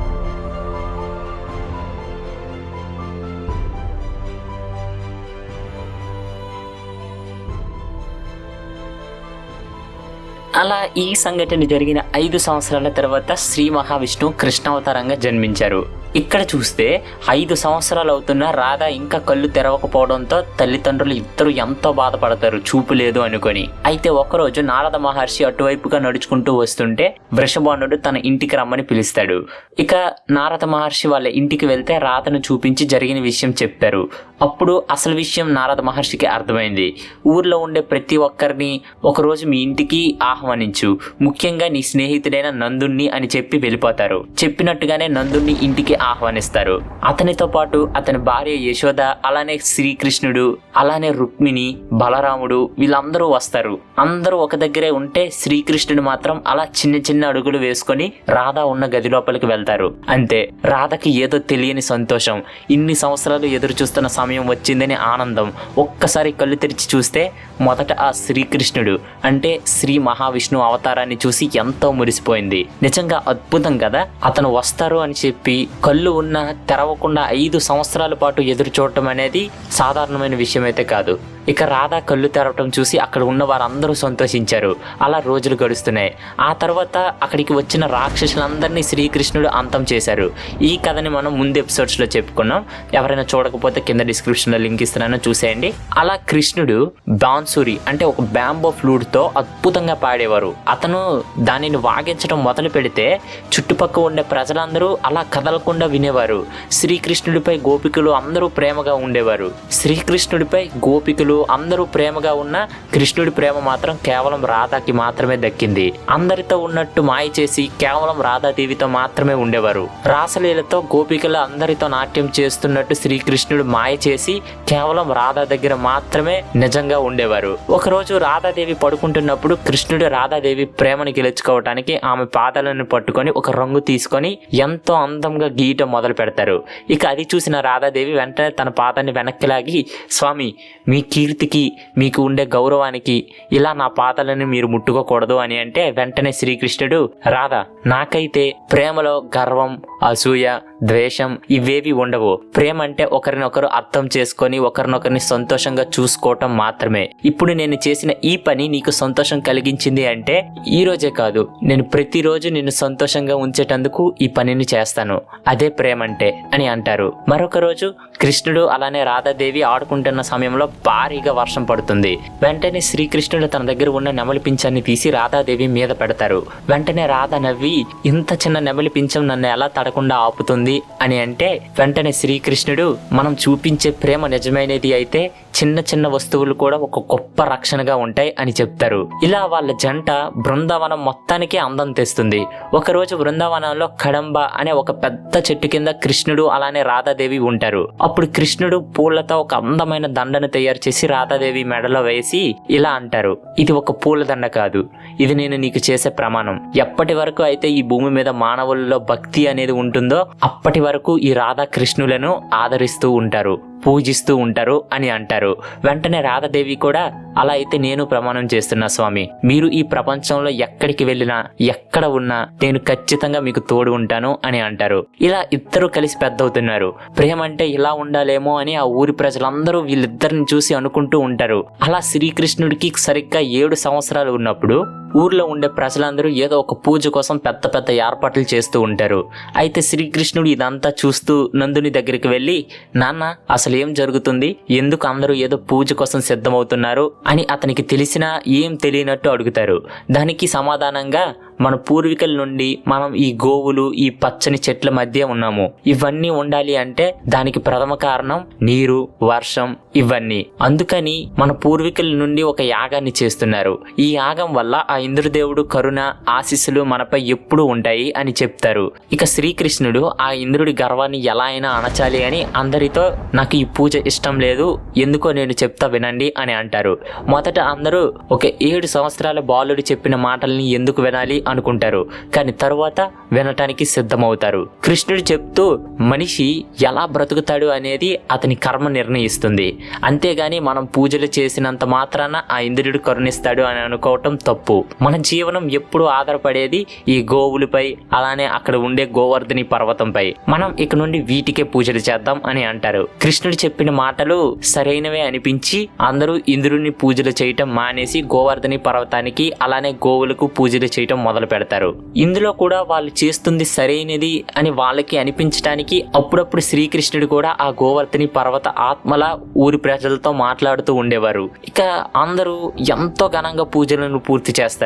అలా ఈ సంఘటన జరిగిన 5 సంవత్సరాల తర్వాత శ్రీ మహావిష్ణువు కృష్ణావతారంగా జన్మించారు. ఇక్కడ చూస్తే 5 సంవత్సరాలు అవుతున్నా రాధ ఇంకా కళ్ళు తెరవకపోవడంతో తల్లిదండ్రులు ఇద్దరు ఎంతో బాధపడతారు, చూపు లేదు అనుకొని. అయితే ఒకరోజు నారద మహర్షి అటువైపుగా నడుచుకుంటూ వస్తుంటే వృషభానుడు తన ఇంటికి రమ్మని పిలుస్తాడు. ఇక నారద మహర్షి వాళ్ళ ఇంటికి వెళ్తే రాధను చూపించి జరిగిన విషయం చెప్పారు. అప్పుడు అసలు విషయం నారద మహర్షికి అర్థమైంది. ఊర్లో ఉండే ప్రతి ఒక్కరిని ఒకరోజు మీ ఇంటికి ఆహ్వానించు, ముఖ్యంగా నీ స్నేహితుడైన నందుణ్ణి అని చెప్పి వెళ్ళిపోతారు. చెప్పినట్టుగానే నందుణ్ణి ఇంటికి ఆహ్వానిస్తారు. అతనితో పాటు అతని భార్య యశోద, అలానే శ్రీకృష్ణుడు, అలానే రుక్మిణి, బలరాముడు వీళ్ళందరూ వస్తారు. అందరూ ఒక దగ్గరే ఉంటే శ్రీకృష్ణుడు మాత్రం అలా చిన్న చిన్న అడుగులు వేసుకొని రాధ ఉన్న గది లోపలికి వెళ్తారు. అంతే, రాధకి ఏదో తెలియని సంతోషం. ఇన్ని సంవత్సరాలు ఎదురు చూస్తున్న సమయం వచ్చిందని ఆనందం. ఒక్కసారి కళ్ళు తెరిచి చూస్తే మొదట ఆ శ్రీకృష్ణుడు అంటే శ్రీ మహావిష్ణువు అవతారాన్ని చూసి ఎంతో మురిసిపోయింది. నిజంగా అద్భుతం కదా. అతను వస్తారు అని చెప్పి కళ్ళు ఉన్న తెరవకుండా 5 సంవత్సరాల పాటు ఎదురు చూడటం అనేది సాధారణమైన విషయం అయితే కాదు. ఇక రాధ కళ్ళు తెరవటం చూసి అక్కడ ఉన్న వారందరూ సంతోషించారు. అలా రోజులు గడుస్తున్నాయి. ఆ తర్వాత అక్కడికి వచ్చిన రాక్షసులందరినీ శ్రీకృష్ణుడు అంతం చేశారు. ఈ కథని మనం ముందు ఎపిసోడ్స్లో చెప్పుకున్నాం. ఎవరైనా చూడకపోతే కింద డిస్క్రిప్షన్లో లింక్ ఇస్తున్నానో చూసేయండి. అలా కృష్ణుడు బాన్సురి అంటే ఒక బ్యాంబో ఫ్లూట్తో అద్భుతంగా పాడేవారు. అతను దానిని వాగించడం మొదలు పెడితే చుట్టుపక్కల ఉండే ప్రజలందరూ అలా కదలకుండా వినేవారు. శ్రీకృష్ణుడిపై గోపికలు అందరూ ప్రేమగా ఉండేవారు. శ్రీకృష్ణుడిపై గోపికలు బంధువులు అందరూ ప్రేమగా ఉన్న కృష్ణుడి ప్రేమ మాత్రం కేవలం రాధాకి మాత్రమే దక్కింది. అందరితో ఉన్నట్టు మాయ చేసి కేవలం రాధాదేవితో మాత్రమే ఉండేవారు. రాసలీలతో గోపికలు అందరితో నాట్యం చేస్తున్నట్టు శ్రీకృష్ణుడు మాయ చేసి కేవలం రాధా దగ్గర మాత్రమే నిజంగా ఉండేవారు. ఒకరోజు రాధాదేవి పడుకుంటున్నప్పుడు కృష్ణుడు రాధాదేవి ప్రేమను గెలుచుకోవటానికి ఆమె పాదాలను పట్టుకొని ఒక రంగు తీసుకొని ఎంతో అందంగా గీయటం మొదలు పెడతారు. ఇక అది చూసిన రాధాదేవి వెంటనే తన పాదాన్ని వెనక్కి లాగి, స్వామి, మీ కీర్తికి మీకు ఉండే గౌరవానికి ఇలా నా పాదాలను మీరు ముట్టుకోకూడదు అని అంటే వెంటనే శ్రీకృష్ణుడు, రాధా, నాకైతే ప్రేమలో గర్వం, అసూయ, ద్వేషం ఇవేవి ఉండవు. ప్రేమ అంటే ఒకరినొకరు అర్థం చేసుకొని ఒకరినొకరిని సంతోషంగా చూసుకోవటం మాత్రమే. ఇప్పుడు నేను చేసిన ఈ పని నీకు సంతోషం కలిగించింది అంటే ఈ రోజే కాదు, నేను ప్రతిరోజు నిన్ను సంతోషంగా ఉంచేటందుకు ఈ పనిని చేస్తాను. అదే ప్రేమ అంటే అని అంటారు. మరొక రోజు కృష్ణుడు అలానే రాధాదేవి ఆడుకుంటున్న సమయంలో భారీగా వర్షం పడుతుంది. వెంటనే శ్రీకృష్ణుడు తన దగ్గర ఉన్న నెమలి పింఛాన్ని తీసి రాధాదేవి మీద పెడతారు. వెంటనే రాధ నవ్వి, ఇంత చిన్న నెమలి పింఛం నన్ను ఎలా తడకుండా ఆపుతుంది అని అంటే వెంటనే శ్రీకృష్ణుడు, మనం చూపించే ప్రేమ నిజమైనది అయితే చిన్న చిన్న వస్తువులు కూడా ఒక గొప్ప రక్షణగా ఉంటాయి అని చెప్తారు. ఇలా వాళ్ళ జంట బృందావనం మొత్తానికి అందం తెస్తుంది. ఒకరోజు బృందావనంలో కడంబ అనే ఒక పెద్ద చెట్టు కింద కృష్ణుడు అలానే రాధాదేవి ఉంటారు. అప్పుడు కృష్ణుడు పూలతో ఒక అందమైన దండను తయారు చేసి రాధాదేవి మెడలో వేసి ఇలా అంటారు, ఇది ఒక పూల దండ కాదు, ఇది నేను నీకు చేసే ప్రమాణం. ఎప్పటి వరకు అయితే ఈ భూమి మీద మానవులలో భక్తి అనేది ఉంటుందో అప్పటి వరకు ఈ రాధా కృష్ణులను ఆదరిస్తూ ఉంటారు, పూజిస్తూ ఉంటారు అని అంటారు. వెంటనే రాధాదేవి కూడా, అలా అయితే నేను ప్రమాణం చేస్తున్నా స్వామి, మీరు ఈ ప్రపంచంలో ఎక్కడికి వెళ్ళినా ఎక్కడ ఉన్నా నేను ఖచ్చితంగా మీకు తోడు ఉంటాను అని అంటారు. ఇలా ఇద్దరు కలిసి పెద్ద అవుతున్నారు. ప్రేమ అంటే ఇలా ఉండాలేమో అని ఆ ఊరి ప్రజలందరూ వీళ్ళిద్దరిని చూసి అనుకుంటూ ఉంటారు. అలా శ్రీకృష్ణుడికి సరిగ్గా 7 సంవత్సరాలు ఉన్నప్పుడు ఊర్లో ఉండే ప్రజలందరూ ఏదో ఒక పూజ కోసం పెద్ద పెద్ద ఏర్పాట్లు చేస్తూ ఉంటారు. అయితే శ్రీకృష్ణుడు ఇదంతా చూస్తూ నందుని దగ్గరికి వెళ్ళి, నాన్న, అసలు ఏం జరుగుతుంది, ఎందుకు అందరూ ఏదో పూజ కోసం సిద్ధమవుతున్నారు అని అతనికి తెలిసినా ఏం తెలియనట్టు అడుగుతారు. దానికి సమాధానంగా, మన పూర్వీకుల నుండి మనం ఈ గోవులు, ఈ పచ్చని చెట్ల మధ్య ఉన్నాము. ఇవన్నీ ఉండాలి అంటే దానికి ప్రథమ కారణం నీరు, వర్షం, ఇవన్నీ. అందుకని మన పూర్వీకుల నుండి ఒక యాగాన్ని చేస్తున్నారు. ఈ యాగం వల్ల ఆ ఇంద్రదేవుడు కరుణ, ఆశీస్సులు మనపై ఎప్పుడూ ఉంటాయి అని చెప్తారు. ఇక శ్రీకృష్ణుడు ఆ ఇంద్రుడి గర్వాన్ని ఎలా అయినా అణచాలి అని అందరితో, నాకు ఈ పూజ ఇష్టం లేదు, ఎందుకో నేను చెప్తా వినండి అని అంటారు. మొదట అందరూ ఒక 7 సంవత్సరాల బాలుడు చెప్పిన మాటల్ని ఎందుకు వినాలి అనుకుంటారు. కానీ తరువాత వినటానికి సిద్ధమవుతారు. కృష్ణుడు చెప్తూ, మనిషి ఎలా బ్రతుకుతాడు అనేది అతని కర్మ నిర్ణయిస్తుంది, అంతేగాని మనం పూజలు చేసినంత మాత్రాన ఆ ఇంద్రుడు కరుణిస్తాడు అని అనుకోవటం తప్పు. మన జీవనం ఎప్పుడు ఆధారపడేది ఈ గోవులపై, అలానే అక్కడ ఉండే గోవర్ధని పర్వతంపై. మనం ఇక నుండి వీటికే పూజలు చేద్దాం అని అంటారు. కృష్ణుడు చెప్పిన మాటలు సరైనవే అనిపించి అందరూ ఇంద్రుడిని పూజలు చేయటం మానేసి గోవర్ధని పర్వతానికి అలానే గోవులకు పూజలు చేయటం మొదలు పెడతారు. ఇందులో కూడా వాళ్ళు చేస్తుంది సరైనది అని వాళ్ళకి అనిపించడానికి అప్పుడప్పుడు శ్రీకృష్ణుడు కూడా ఆ గోవర్ధని పర్వత ఆత్మల ఊరి ప్రజలతో మాట్లాడుతూ ఉండేవారు. ఇక అందరూ ఎంతో ఘనంగా పూజలను పూర్తి చేస్తారు.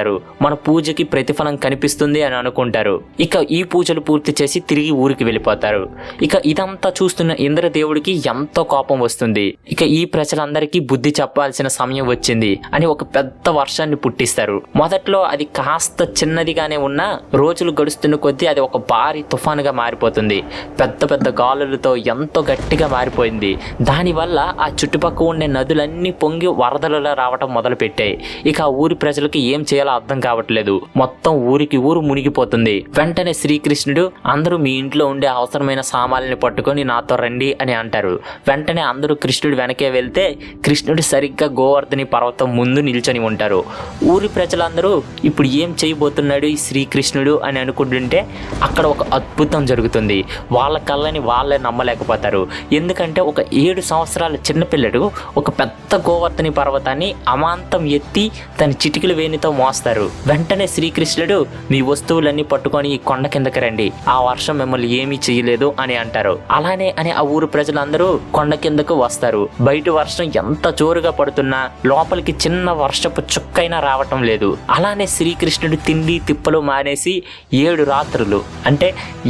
మన పూజకి ప్రతిఫలం కనిపిస్తుంది అని అనుకుంటారు. ఇక ఈ పూజలు పూర్తి చేసి తిరిగి ఊరికి వెళ్ళిపోతారు. ఇక ఇదంతా చూస్తున్న ఇంద్రదేవుడికి ఎంతో కోపం వస్తుంది. ఇక ఈ ప్రజలందరికీ బుద్ధి చెప్పాల్సిన సమయం వచ్చింది అని ఒక పెద్ద వర్షాన్ని పుట్టిస్తారు. మొదట్లో అది కాస్త చిన్నదిగానే ఉన్నా రోజులు గడుస్తున్న కొద్దీ అది ఒక భారీ తుఫానుగా మారిపోతుంది. పెద్ద పెద్ద గాలులతో ఎంతో గట్టిగా మారిపోయింది. దానివల్ల ఆ చుట్టుపక్కల ఉండే నదులన్నీ పొంగి వరదలలో రావటం మొదలు పెట్టాయి. ఇక ఆ ఊరి ప్రజలకు ఏం చేయాలో అర్థం కావట్లేదు. మొత్తం ఊరికి ఊరు మునిగిపోతుంది. వెంటనే శ్రీకృష్ణుడు, అందరూ మీ ఇంట్లో ఉండే అవసరమైన సామాన్లని పట్టుకొని నాతో రండి అని అంటారు. వెంటనే అందరూ కృష్ణుడు వెనకే వెళ్తే కృష్ణుడు సరిగ్గా గోవర్ధని పర్వతం ముందు నిల్చొని ఉంటారు. ఊరి ప్రజలందరూ ఇప్పుడు ఏం చేయబోతున్నాడు ఈ శ్రీకృష్ణుడు అని అనుకుంటుంటే అక్కడ ఒక అద్భుతం జరుగుతుంది. వాళ్ళ కళ్ళని వాళ్ళే నమ్మలేకపోతారు. ఎందుకంటే ఒక 7 సంవత్సరాల చిన్నపిల్లడు ఒక పెద్ద గోవర్ధని పర్వతాన్ని అమాంతం ఎత్తి తన చిటికల వేణితో మోస్తారు. వెంటనే శ్రీకృష్ణుడు, మీ వస్తువులన్నీ పట్టుకొని ఈ కొండ కిందకి రండి, ఆ వర్షం మిమ్మల్ని ఏమీ చేయలేదు అని అంటారు. అలానే అని ఆ ఊరు ప్రజలందరూ కొండ కిందకు వస్తారు. బయట వర్షం ఎంత జోరుగా పడుతున్నా లోపలికి చిన్న వర్షపు చుక్కైనా రావటం లేదు. అలానే శ్రీకృష్ణుడు తిండి తిండి తిప్పలు మానేసి 7 రాత్రులు అంటే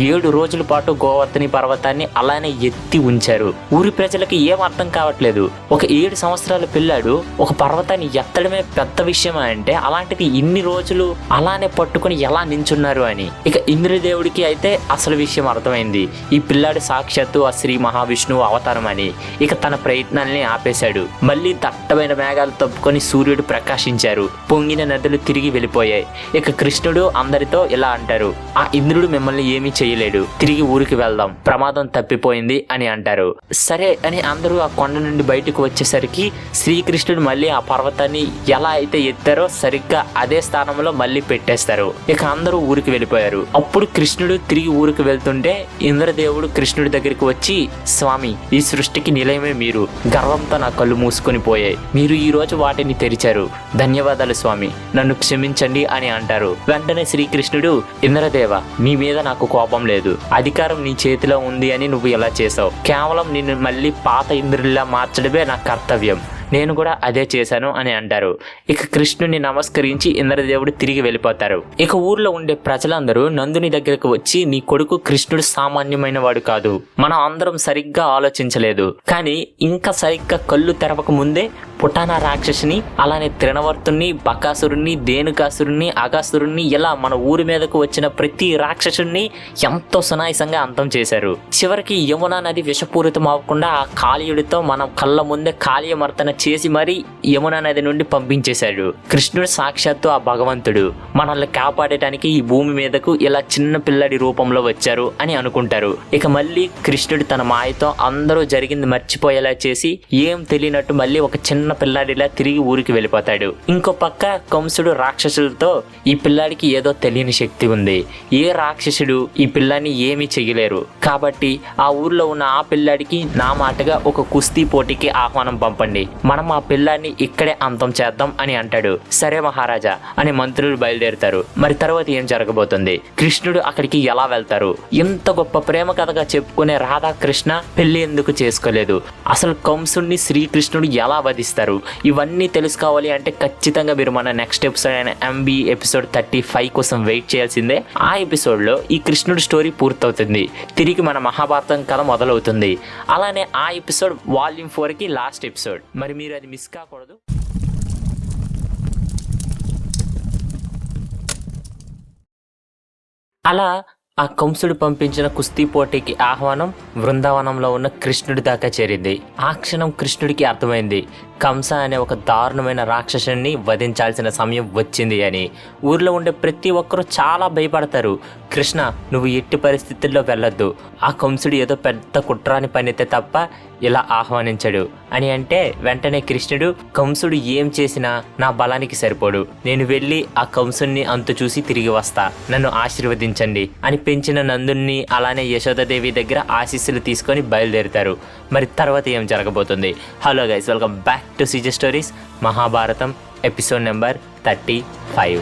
7 రోజుల పాటు గోవర్ధని పర్వతాన్ని అలానే ఎత్తి ఉంచారు. ఊరి ప్రజలకి ఏం అర్థం కావట్లేదు. ఒక 7 సంవత్సరాల పిల్లాడు ఒక పర్వతాన్ని ఎత్తడమే పెద్ద విషయమా అంటే అలాంటిది ఇన్ని రోజులు అలానే పట్టుకుని ఎలా నించున్నారు అని. ఇక ఇంద్రదేవుడికి అయితే అసలు విషయం అర్థమైంది. ఈ పిల్లాడు సాక్షాత్తు ఆ శ్రీ మహావిష్ణువు అవతారం అని. ఇక తన ప్రయత్నాల్ని ఆపేశాడు. మళ్ళీ దట్టమైన మేఘాలు తప్పుకొని సూర్యుడు ప్రకాశించారు. పొంగిన నదులు తిరిగి వెళ్ళిపోయాయి. ఇక కృష్ణుడు అందరితో ఇలా అంటారు, ఆ ఇంద్రుడు మిమ్మల్ని ఏమీ చేయలేడు, తిరిగి ఊరికి వెళ్దాం, ప్రమాదం తప్పిపోయింది అని అంటారు. సరే అని అందరూ ఆ కొండ నుండి బయటకు వచ్చేసరికి శ్రీకృష్ణుడు మళ్ళీ ఆ పర్వతాన్ని ఎలా అయితే ఎత్తారో సరిగ్గా అదే స్థానంలో మళ్ళీ పెట్టేస్తారు. ఇక అందరూ ఊరికి వెళ్ళిపోయారు. అప్పుడు కృష్ణుడు తిరిగి ఊరికి వెళ్తుంటే ఇంద్రదేవుడు కృష్ణుడి దగ్గరికి వచ్చి, స్వామి, ఈ సృష్టికి నిలయమే మీరు, గర్వంతో నా కళ్ళు మూసుకొని పోయాయి, మీరు ఈ రోజు వాటిని తెరిచారు, ధన్యవాదాలు స్వామి, నన్ను క్షమించండి అని అంటారు. వెంటనే శ్రీకృష్ణుడు, ఇంద్రదేవ, నీ మీద నాకు కోపం లేదు, అధికారం నీ చేతిలో ఉంది అని నువ్వు ఇలా చేసావు, కేవలం నిన్ను మళ్ళీ పాత ఇంద్రుడిలా మార్చడమే నా కర్తవ్యం, నేను కూడా అదే చేశాను అని అంటారు. ఇక కృష్ణుని నమస్కరించి ఇంద్రదేవుడు తిరిగి వెళ్ళిపోతారు. ఇక ఊర్లో ఉండే ప్రజలందరూ నందుని దగ్గరకు వచ్చి, నీ కొడుకు కృష్ణుడు సామాన్యమైన వాడు కాదు, మనం అందరం సరిగ్గా ఆలోచించలేదు, కానీ ఇంకా సరిగ్గా కళ్ళు తెరవక ముందే పుటానా రాక్షసిని, అలానే త్రినవర్తుని, బకాసురుణ్ణి, ధేనుకాసురుణ్ణి, అగాసురుణ్ణి, ఇలా మన ఊరి మీదకు వచ్చిన ప్రతి రాక్షసుని ఎంతో సునాయాసంగా అంతం చేశారు. చివరికి యమునా నది విషపూరితం అవ్వకుండా ఆ కాళీయుడితో మనం కళ్ళ ముందే కాళీయమర్దన చేసి మరీ యమునా నది నుండి పంపించేశాడు. కృష్ణుడు సాక్షాత్తు ఆ భగవంతుడు మనల్ని కాపాడటానికి ఈ భూమి మీదకు ఇలా చిన్న పిల్లడి రూపంలో వచ్చారు అని అనుకుంటారు. ఇక మళ్ళీ కృష్ణుడు తన మాయతో అందరూ జరిగింది మర్చిపోయేలా చేసి ఏం తెలియనట్టు మళ్ళీ ఒక చిన్న పిల్లాడిలా తిరిగి ఊరికి వెళ్ళిపోతాడు. ఇంకో పక్క కంసుడు రాక్షసులతో, ఈ పిల్లాడికి ఏదో తెలియని శక్తి ఉంది, ఏ రాక్షసుడు ఈ పిల్లాన్ని ఏమీ చెయ్యలేరు, కాబట్టి ఆ ఊర్లో ఉన్న ఆ పిల్లాడికి నా మాటగా ఒక కుస్తీ పోటీకి ఆహ్వానం పంపండి, మనం ఆ పిల్లాన్ని ఇక్కడే అంతం చేద్దాం అని అంటాడు. సరే మహారాజా అని మంత్రులు బయలుదేరుతారు. మరి తర్వాత ఏం జరగబోతుంది, కృష్ణుడు అక్కడికి ఎలా వెళ్తారు, ఇంత గొప్ప ప్రేమ కథగా చెప్పుకునే రాధాకృష్ణ పెళ్లి ఎందుకు చేసుకోలేదు, అసలు కంసుడిని శ్రీకృష్ణుడు ఎలా వధిస్తారు, ఇవన్నీ తెలుసుకోవాలి అంటే ఖచ్చితంగా మీరు మన నెక్స్ట్ ఎపిసోడ్ అయిన MB ఎపిసోడ్ 35 కోసం వెయిట్ చేయాల్సిందే. ఆ ఎపిసోడ్లో ఈ కృష్ణుడి స్టోరీ పూర్తవుతుంది, తిరిగి మన మహాభారతం కథ మొదలవుతుంది. అలానే ఆ ఎపిసోడ్ వాల్యూమ్ 4కి లాస్ట్ ఎపిసోడ్, మరి మీరు అది మిస్ కాకూడదు. అలా ఆ కంసుడు పంపించిన కుస్తీ పోటీకి ఆహ్వానం బృందావనంలో ఉన్న కృష్ణుడి దాకా చేరింది. ఆ క్షణం కృష్ణుడికి అర్థమైంది, కంస అనే ఒక దారుణమైన రాక్షసుని వధించాల్సిన సమయం వచ్చింది అని. ఊర్లో ఉండే ప్రతి ఒక్కరూ చాలా భయపడతారు. కృష్ణ, నువ్వు ఎట్టి పరిస్థితుల్లో వెళ్ళొద్దు, ఆ కంసుడు ఏదో పెద్ద కుట్రాని పనితే తప్ప ఇలా ఆహ్వానించడు అని అంటే వెంటనే కృష్ణుడు, కంసుడు ఏం చేసినా నా బలానికి సరిపోడు, నేను వెళ్ళి ఆ కంసుడిని అంతు చూసి తిరిగి వస్తా, నన్ను ఆశీర్వదించండి అని పెంచిన నందుని అలానే యశోదాదేవి దగ్గర ఆశీస్సులు తీసుకొని బయలుదేరుతారు. మరి తర్వాత ఏం జరగబోతుంది? Hello guys, welcome back to CJ stories Mahabharatam episode number 35.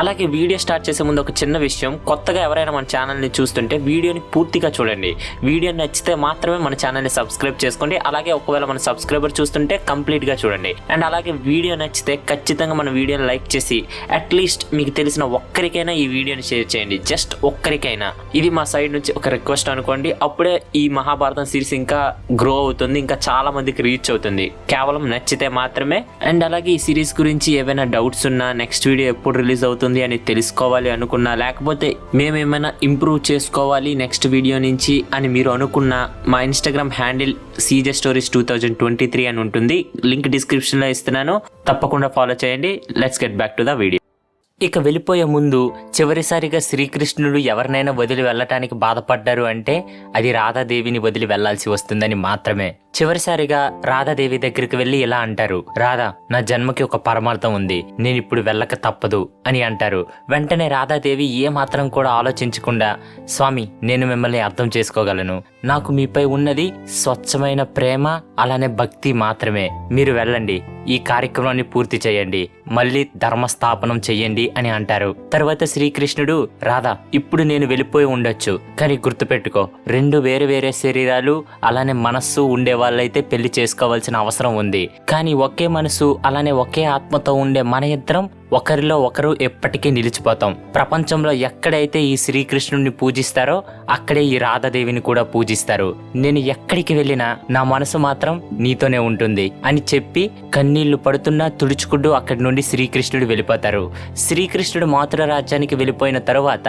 అలాగే వీడియో స్టార్ట్ చేసే ముందు ఒక చిన్న విషయం, కొత్తగా ఎవరైనా మన ఛానల్ని చూస్తుంటే వీడియోని పూర్తిగా చూడండి. వీడియో నచ్చితే మాత్రమే మన ఛానల్ని సబ్స్క్రైబ్ చేసుకోండి. అలాగే ఒకవేళ మన సబ్స్క్రైబర్ చూస్తుంటే కంప్లీట్గా చూడండి. అండ్ అలాగే వీడియో నచ్చితే ఖచ్చితంగా మన వీడియోని లైక్ చేసి అట్లీస్ట్ మీకు తెలిసిన ఒక్కరికైనా ఈ వీడియోని షేర్ చేయండి, జస్ట్ ఒక్కరికైనా. ఇది మా సైడ్ నుంచి ఒక రిక్వెస్ట్ అనుకోండి. అప్పుడే ఈ మహాభారతం సిరీస్ ఇంకా గ్రో అవుతుంది, ఇంకా చాలా మందికి రీచ్ అవుతుంది. కేవలం నచ్చితే మాత్రమే. అండ్ అలాగే ఈ సిరీస్ గురించి ఏవైనా డౌట్స్ ఉన్నా, నెక్స్ట్ వీడియో ఎప్పుడు రిలీజ్ అవుతుంది అని తెలుసుకోవాలి అనుకున్నా, లేకపోతే మేమేమైనా ఇంప్రూవ్ చేసుకోవాలి నెక్స్ట్ వీడియో నుంచి అని మీరు అనుకున్నా, మా ఇన్స్టాగ్రామ్ హ్యాండిల్ CJ Stories 2023 అని ఉంటుంది, లింక్ డిస్క్రిప్షన్లో ఇస్తున్నాను, తప్పకుండా ఫాలో చేయండి. Let's get back to the video. ఇక వెళ్ళిపోయే ముందు చివరిసారిగా శ్రీకృష్ణుడు ఎవరినైనా వదిలి వెళ్ళటానికి బాధపడ్డారు అంటే అది రాధాదేవిని వదిలి వెళ్లాల్సి వస్తుందని మాత్రమే. చివరిసారిగా రాధాదేవి దగ్గరికి వెళ్ళి ఇలా అంటారు, రాధా, నా జన్మకి ఒక పరమార్థం ఉంది, నేను ఇప్పుడు వెళ్ళక తప్పదు అని అంటారు. వెంటనే రాధాదేవి ఏ మాత్రం కూడా ఆలోచించకుండా, స్వామి, నేను మిమ్మల్ని అర్థం చేసుకోగలను, నాకు మీపై ఉన్నది స్వచ్ఛమైన ప్రేమ అలానే భక్తి మాత్రమే. మీరు వెళ్ళండి, ఈ కార్యక్రమాన్ని పూర్తి చేయండి, మళ్ళీ ధర్మస్థాపనం చెయ్యండి అని అంటారు. తర్వాత శ్రీకృష్ణుడు, రాధా ఇప్పుడు నేను వెళ్ళిపోయి ఉండొచ్చు, కానీ గుర్తుపెట్టుకో, రెండు వేరే వేరే శరీరాలు అలానే మనస్సు ఉండే వాళ్ళైతే పెళ్లి చేసుకోవాల్సిన అవసరం ఉంది. కానీ ఒకే మనసు అలానే ఒకే ఆత్మతో ఉండే మన ఇద్దరం ఒకరిలో ఒకరు ఎప్పటికీ నిలిచిపోతాం. ప్రపంచంలో ఎక్కడైతే ఈ శ్రీకృష్ణుడిని పూజిస్తారో అక్కడే ఈ రాధాదేవిని కూడా పూజిస్తారు. నేను ఎక్కడికి వెళ్ళినా నా మనసు మాత్రం నీతోనే ఉంటుంది అని చెప్పి కన్నీళ్లు పడుతున్నా తుడుచుకుంటూ అక్కడి నుండి శ్రీకృష్ణుడు వెళ్ళిపోతారు. శ్రీకృష్ణుడు మథుర రాజ్యానికి వెళ్ళిపోయిన తరువాత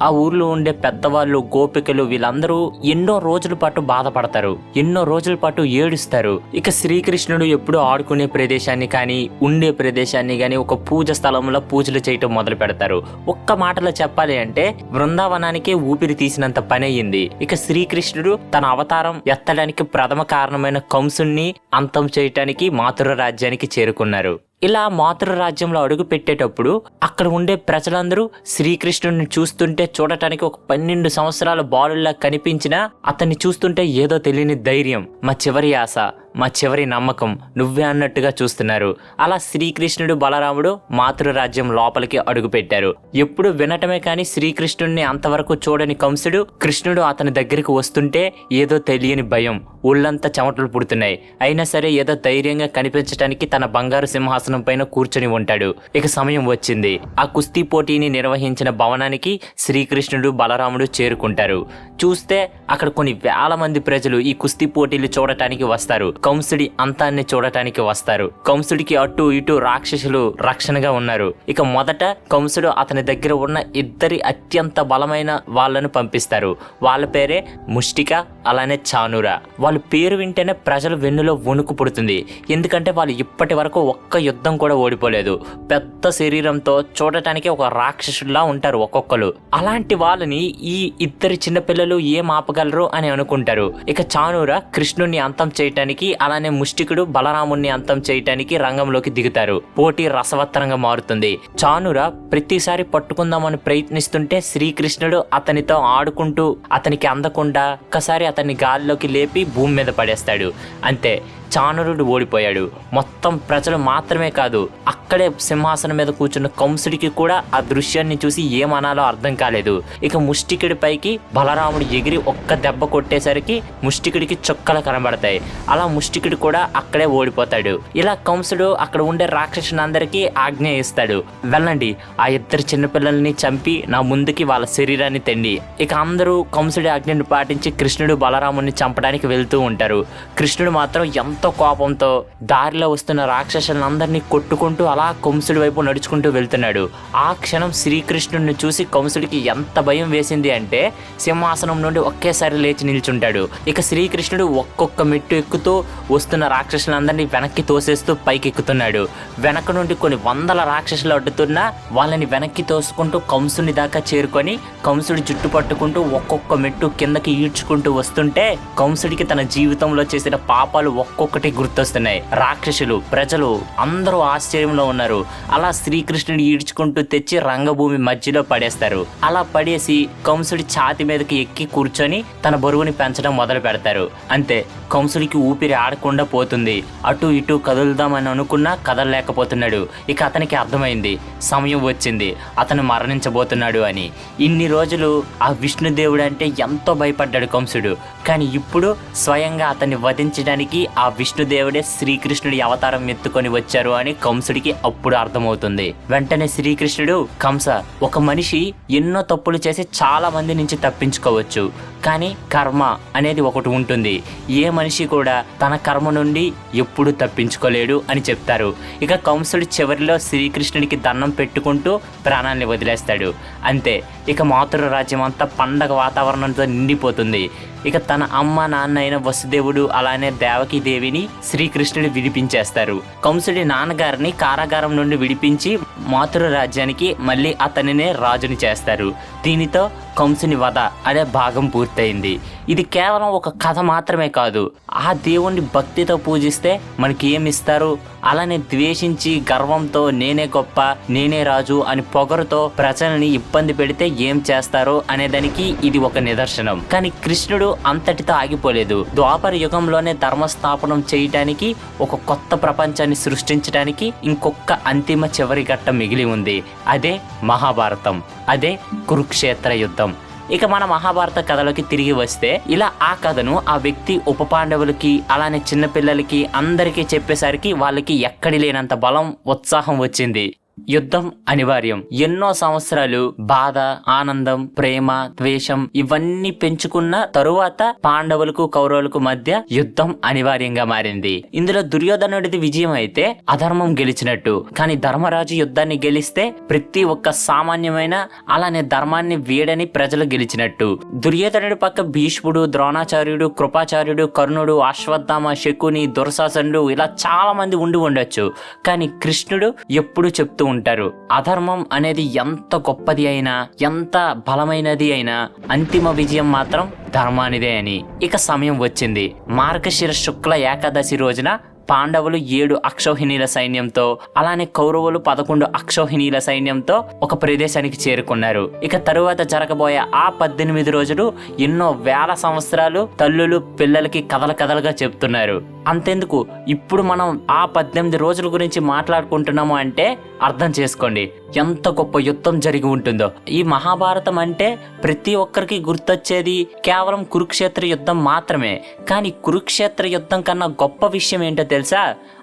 ఆ ఊర్లో ఉండే పెద్దవాళ్ళు, గోపికలు వీళ్ళందరూ ఎన్నో రోజుల పాటు బాధపడతారు, ఎన్నో రోజుల పాటు ఏడుస్తారు. ఇక శ్రీకృష్ణుడు ఎప్పుడు ఆడుకునే ప్రదేశాన్ని కానీ ఉండే ప్రదేశాన్ని కానీ ఒక పూజ స్థలంలో పూజలు చేయటం మొదలు పెడతారు. ఒక్క మాటలో చెప్పాలి అంటే బృందావనానికే ఊపిరి తీసినంత పని అయ్యింది. ఇక శ్రీకృష్ణుడు తన అవతారం ఎత్తడానికి ప్రథమ కారణమైన కంసుణ్ణి అంతం చేయటానికి మథుర రాజ్యానికి చేరుకున్నారు. ఇలా మథుర రాజ్యంలో అడుగు పెట్టేటప్పుడు అక్కడ ఉండే ప్రజలందరూ శ్రీకృష్ణుడిని చూస్తుంటే చూడటానికి ఒక 12 సంవత్సరాల బాలుల్లా కనిపించినా అతన్ని చూస్తుంటే ఏదో తెలియని ధైర్యం, మా చివరి ఆశ, మా చివరి నమ్మకం నువ్వే అన్నట్టుగా చూస్తున్నారు. అలా శ్రీకృష్ణుడు బలరాముడు మథుర రాజ్యం లోపలికి అడుగు పెట్టారు. ఎప్పుడు వినటమే కానీ శ్రీకృష్ణుడిని అంతవరకు చూడని కంసుడు కృష్ణుడు అతని దగ్గరికి వస్తుంటే ఏదో తెలియని భయం, ఒళ్ళంతా చెమటలు పుడుతున్నాయి. అయినా సరే ఏదో ధైర్యంగా కనిపించడానికి తన బంగారు సింహాసనం పైన కూర్చొని ఉంటాడు. ఇక సమయం వచ్చింది. ఆ కుస్తీ పోటీని నిర్వహించిన భవనానికి శ్రీకృష్ణుడు బలరాముడు చేరుకుంటారు. చూస్తే అక్కడ కొన్ని వేల మంది ప్రజలు ఈ కుస్తీ పోటీలు చూడటానికి వస్తారు. కంసుడి అంతాన్ని చూడటానికి వస్తారు. కంసుడికి అటు ఇటు రాక్షసులు రక్షణగా ఉన్నారు. ఇక మొదట కంసుడు అతని దగ్గర ఉన్న ఇద్దరి అత్యంత బలమైన వాళ్ళను పంపిస్తారు. వాళ్ళ పేరే ముష్టిక అలానే చాణూర. వాళ్ళ పేరు వింటేనే ప్రజల వెన్నులో వణుకు పుడుతుంది. ఎందుకంటే వాళ్ళు ఇప్పటి వరకు ఒక్క యుద్ధం కూడా ఓడిపోలేదు. పెద్ద శరీరంతో చూడటానికి ఒక రాక్షసులా ఉంటారు ఒక్కొక్కరు. అలాంటి వాళ్ళని ఈ ఇద్దరు చిన్నపిల్లలు ఏం ఆపగలరు అని అనుకుంటారు. ఇక చాణూర కృష్ణుణ్ణి అంతం చేయటానికి అలానే ముష్టికుడు బలరాముణ్ణి అంతం చేయటానికి రంగంలోకి దిగుతారు. పోటీ రసవత్తరంగా మారుతుంది. చాణూర ప్రతిసారి పట్టుకుందామని ప్రయత్నిస్తుంటే శ్రీకృష్ణుడు అతనితో ఆడుకుంటూ అతనికి అందకుండా ఒక్కసారి అతన్ని గాలిలోకి లేపి భూమి మీద పడేస్తాడు. అంతే, చాణూరుడు ఓడిపోయాడు. మొత్తం ప్రజలు మాత్రమే కాదు, అక్కడే సింహాసనం మీద కూర్చున్న కంసుడికి కూడా ఆ దృశ్యాన్ని చూసి ఏమనాలో అర్థం కాలేదు. ఇక ముష్టికుడి పైకి బలరాముడు ఎగిరి ఒక్క దెబ్బ కొట్టేసరికి ముష్టికుడికి చుక్కలు కనబడతాయి. అలా ముష్టికుడు కూడా అక్కడే ఓడిపోతాడు. ఇలా కంసుడు అక్కడ ఉండే రాక్షసులందరికీ ఆజ్ఞ ఇస్తాడు, వెళ్ళండి, ఆ ఇద్దరు చిన్నపిల్లల్ని చంపి నా ముందుకి వాళ్ళ శరీరాన్ని తెండి. ఇక అందరూ కంసుడి ఆజ్ఞను పాటించి కృష్ణుడు బలరాముడిని చంపడానికి వెళ్తూ ఉంటారు. కృష్ణుడు మాత్రం ఎంతో కోపంతో దారిలో వస్తున్న రాక్షసులందరినీ కొట్టుకుంటూ అలా కంసుడి వైపు నడుచుకుంటూ వెళ్తున్నాడు. ఆ క్షణం శ్రీకృష్ణుడిని చూసి కంసుడికి ఎంత భయం వేసింది అంటే సింహాసనం నుండి ఒకేసారి లేచి నిల్చుంటాడు. ఇక శ్రీకృష్ణుడు ఒక్కొక్క మెట్టు ఎక్కుతూ వస్తున్న రాక్షసులందరినీ వెనక్కి తోసేస్తూ పైకి ఎక్కుతున్నాడు. వెనక నుండి కొన్ని వందల రాక్షసులు అడ్డుతున్నా వాళ్ళని వెనక్కి తోసుకుంటూ కంసుని దాకా చేరుకొని కంసుడి జుట్టు పట్టుకుంటూ ఒక్కొక్క మెట్టు కిందకి ఈడ్చుకుంటూ వస్తుంటే కంసుడికి తన జీవితంలో చేసిన పాపాలు ఒక్కొక్కటి గుర్తొస్తున్నాయి. రాక్షసులు, ప్రజలు అందరూ ఆశ్చర్యంలో ఉన్నారు. అలా శ్రీకృష్ణుడు ఈడ్చుకుంటూ తెచ్చి రంగభూమి మధ్యలో పడేస్తారు. అలా పడేసి కంసుడి ఛాతి మీదకి ఎక్కి కూర్చొని తన బరువుని పెంచడం మొదలు పెడతారు. అంతే, కంసుడికి ఊపిరి ఆడకుండా పోతుంది. అటు ఇటు కదులుదామని అనుకున్నా కదలలేకపోతున్నాడు. ఇక అతనికి అర్థమైంది, సమయం వచ్చింది, అతను మరణించబోతున్నాడు అని. ఇన్ని రోజులు ఆ విష్ణుదేవుడు అంటే ఎంతో భయపడ్డాడు కంసుడు. కానీ ఇప్పుడు స్వయంగా అతన్ని వధించడానికి ఆ విష్ణుదేవుడే శ్రీకృష్ణుడి అవతారం ఎత్తుకొని వచ్చారు అని కంసుడికి అప్పుడు అర్థమవుతుంది. వెంటనే శ్రీకృష్ణుడు, కంస, ఒక మనిషి ఎన్నో తప్పులు చేసి చాలా మంది నుంచి తప్పించుకోవచ్చు, కానీ కర్మ అనేది ఒకటి ఉంటుంది. ఏ మనిషి కూడా తన కర్మ నుండి ఎప్పుడూ తప్పించుకోలేడు అని చెప్తారు. ఇక కంసుడు చివరిలో శ్రీకృష్ణుడికి దండం పెట్టుకుంటూ ప్రాణాన్ని వదిలేస్తాడు. అంతే, ఇక మథుర రాజ్యం అంతా పండగ వాతావరణంతో నిండిపోతుంది. ఇక తన అమ్మ నాన్న అయిన వసుదేవుడు అలానే దేవకీదేవిని శ్రీకృష్ణుడు విడిపించేస్తారు. కంసుడి నాన్నగారిని కారాగారం నుండి విడిపించి మథుర రాజ్యానికి మళ్ళీ అతనినే రాజుని చేస్తారు. దీనితో కంసుని వధ అనే భాగం పూర్తయింది. ఇది కేవలం ఒక కథ మాత్రమే కాదు, ఆ దేవుణ్ణి భక్తితో పూజిస్తే మనకి ఏమిస్తారు, అలానే ద్వేషించి గర్వంతో నేనే గొప్ప, నేనే రాజు అని పొగరుతో ప్రజల్ని ఇబ్బంది పెడితే ఏం చేస్తారో అనేదానికి ఇది ఒక నిదర్శనం. కానీ కృష్ణుడు అంతటితో ఆగిపోలేదు. ద్వాపర యుగంలోనే ధర్మస్థాపనం చేయటానికి, ఒక కొత్త ప్రపంచాన్ని సృష్టించడానికి ఇంకొక అంతిమ చివరి ఘట్టం మిగిలి ఉంది. అదే మహాభారతం, అదే కురుక్షేత్ర యుద్ధం. ఇక మన మహాభారత కథలోకి తిరిగి వస్తే, ఇలా ఆ కథను ఆ వ్యక్తి ఉప పాండవులకి అలానే చిన్నపిల్లలకి అందరికీ చెప్పేసరికి వాళ్ళకి ఎక్కడి లేనంత బలం, ఉత్సాహం వచ్చింది. యుద్ధం అనివార్యం. ఎన్నో సంవత్సరాలు బాధ, ఆనందం, ప్రేమ, ద్వేషం ఇవన్నీ పెంచుకున్న తరువాత పాండవులకు కౌరవులకు మధ్య యుద్ధం అనివార్యంగా మారింది. ఇందులో దుర్యోధనుడిది విజయం అయితే అధర్మం గెలిచినట్టు. కానీ ధర్మరాజు యుద్ధాన్ని గెలిస్తే ప్రతి ఒక్క సామాన్యమైన అలానే ధర్మాన్ని వీడని ప్రజలు గెలిచినట్టు. దుర్యోధనుడి పక్క భీష్ముడు, ద్రోణాచార్యుడు, కృపాచార్యుడు, కర్ణుడు, అశ్వత్థామ, శకుని, దుర్శాసనుడు ఇలా చాలా మంది ఉండి ఉండొచ్చు. కానీ కృష్ణుడు ఎప్పుడు చెప్తూ ఉంటారు, అధర్మం అనేది ఎంత గొప్పది అయినా, ఎంత బలమైనది అయినా అంతిమ విజయం మాత్రం ధర్మానిదే అని. ఇక సమయం వచ్చింది. మార్గశిర శుక్ల ఏకాదశి రోజున పాండవులు 7 అక్షౌహిణీల సైన్యంతో అలానే కౌరవులు 11 అక్షౌహిణీల సైన్యంతో ఒక ప్రదేశానికి చేరుకున్నారు. ఇక తరువాత జరగబోయే ఆ 18 రోజులు ఎన్నో వేల సంవత్సరాలు తల్లులు పిల్లలకి కథలుగా చెప్తున్నారు. అంతెందుకు, ఇప్పుడు మనం ఆ 18 రోజుల గురించి మాట్లాడుకుంటున్నాము అంటే అర్థం చేసుకోండి ఎంత గొప్ప యుద్ధం జరిగి ఉంటుందో. ఈ మహాభారతం అంటే ప్రతి ఒక్కరికి గుర్తొచ్చేది కేవలం కురుక్షేత్ర యుద్ధం మాత్రమే. కానీ కురుక్షేత్ర యుద్ధం కన్నా గొప్ప విషయం ఏంటో తెలుసా?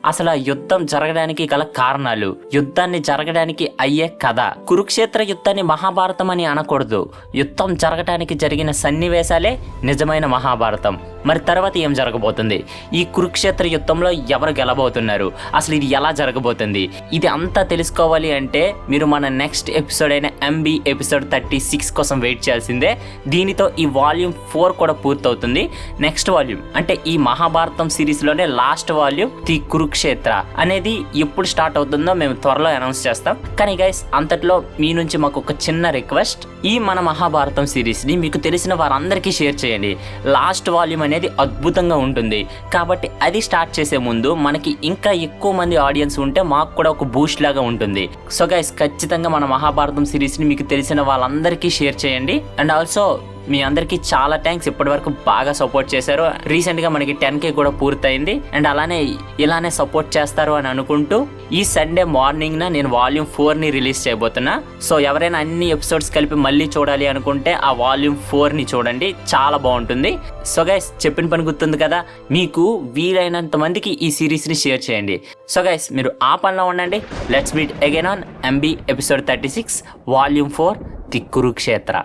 అసలు ఆ యుద్ధం జరగడానికి గల కారణాలు, యుద్ధాన్ని జరగడానికి అయ్యే కథ. కురుక్షేత్ర యుద్ధాన్ని మహాభారతం అని అనకూడదు. యుద్ధం జరగడానికి జరిగిన సన్నివేశాలే నిజమైన మహాభారతం. మరి తర్వాత ఏం జరగబోతుంది? ఈ కురుక్షేత్ర యుద్ధంలో ఎవరు గెలబోతున్నారు? అసలు ఇది ఎలా జరగబోతుంది? ఇది అంతా తెలుసుకోవాలి అంటే మీరు మన నెక్స్ట్ ఎపిసోడ్ అయిన MB ఎపిసోడ్ 36 కోసం వెయిట్ చేయాల్సిందే. దీనితో ఈ వాల్యూమ్ 4 కూడా పూర్తవుతుంది. నెక్స్ట్ వాల్యూమ్ అంటే ఈ మహాభారతం సిరీస్లోనే లాస్ట్ వాల్యూమ్ ది కురుక్షేత్ర అనేది ఎప్పుడు స్టార్ట్ అవుతుందో మేము త్వరలో అనౌన్స్ చేస్తాం. కానీ గైస్, అంతట్లో మీ నుంచి మాకు ఒక చిన్న రిక్వెస్ట్, ఈ మన మహాభారతం సిరీస్ని మీకు తెలిసిన వారందరికీ షేర్ చేయండి. లాస్ట్ వాల్యూమ్ అనేది అద్భుతంగా ఉంటుంది. కాబట్టి అది స్టార్ట్ చేసే ముందు మనకి ఇంకా ఎక్కువ మంది ఆడియన్స్ ఉంటే మాకు కూడా ఒక బూస్ట్ లాగా ఉంటుంది. సో గైస్, ఖచ్చితంగా మన మహాభారతం సిరీస్ని మీకు తెలిసిన వాళ్ళందరికీ షేర్ చేయండి. అండ్ ఆల్సో మీ అందరికీ చాలా థ్యాంక్స్, ఇప్పటి వరకు బాగా సపోర్ట్ చేశారు. రీసెంట్గా మనకి 10K కూడా పూర్తయింది. అండ్ అలానే ఇలానే సపోర్ట్ చేస్తారు అని అనుకుంటూ ఈ సండే మార్నింగ్న నేను వాల్యూమ్ 4ని రిలీజ్ చేయబోతున్నా. సో ఎవరైనా అన్ని ఎపిసోడ్స్ కలిపి మళ్ళీ చూడాలి అనుకుంటే ఆ వాల్యూమ్ 4ని చూడండి, చాలా బాగుంటుంది. సో గైస్, చెప్పిన పని గుర్తుంది కదా, మీకు వీలైనంత మందికి ఈ సిరీస్ని షేర్ చేయండి. సో గైస్, మీరు ఆ పనిలో ఉండండి. Let's meet again on MB episode 36 volume 4 the Kurukshetra.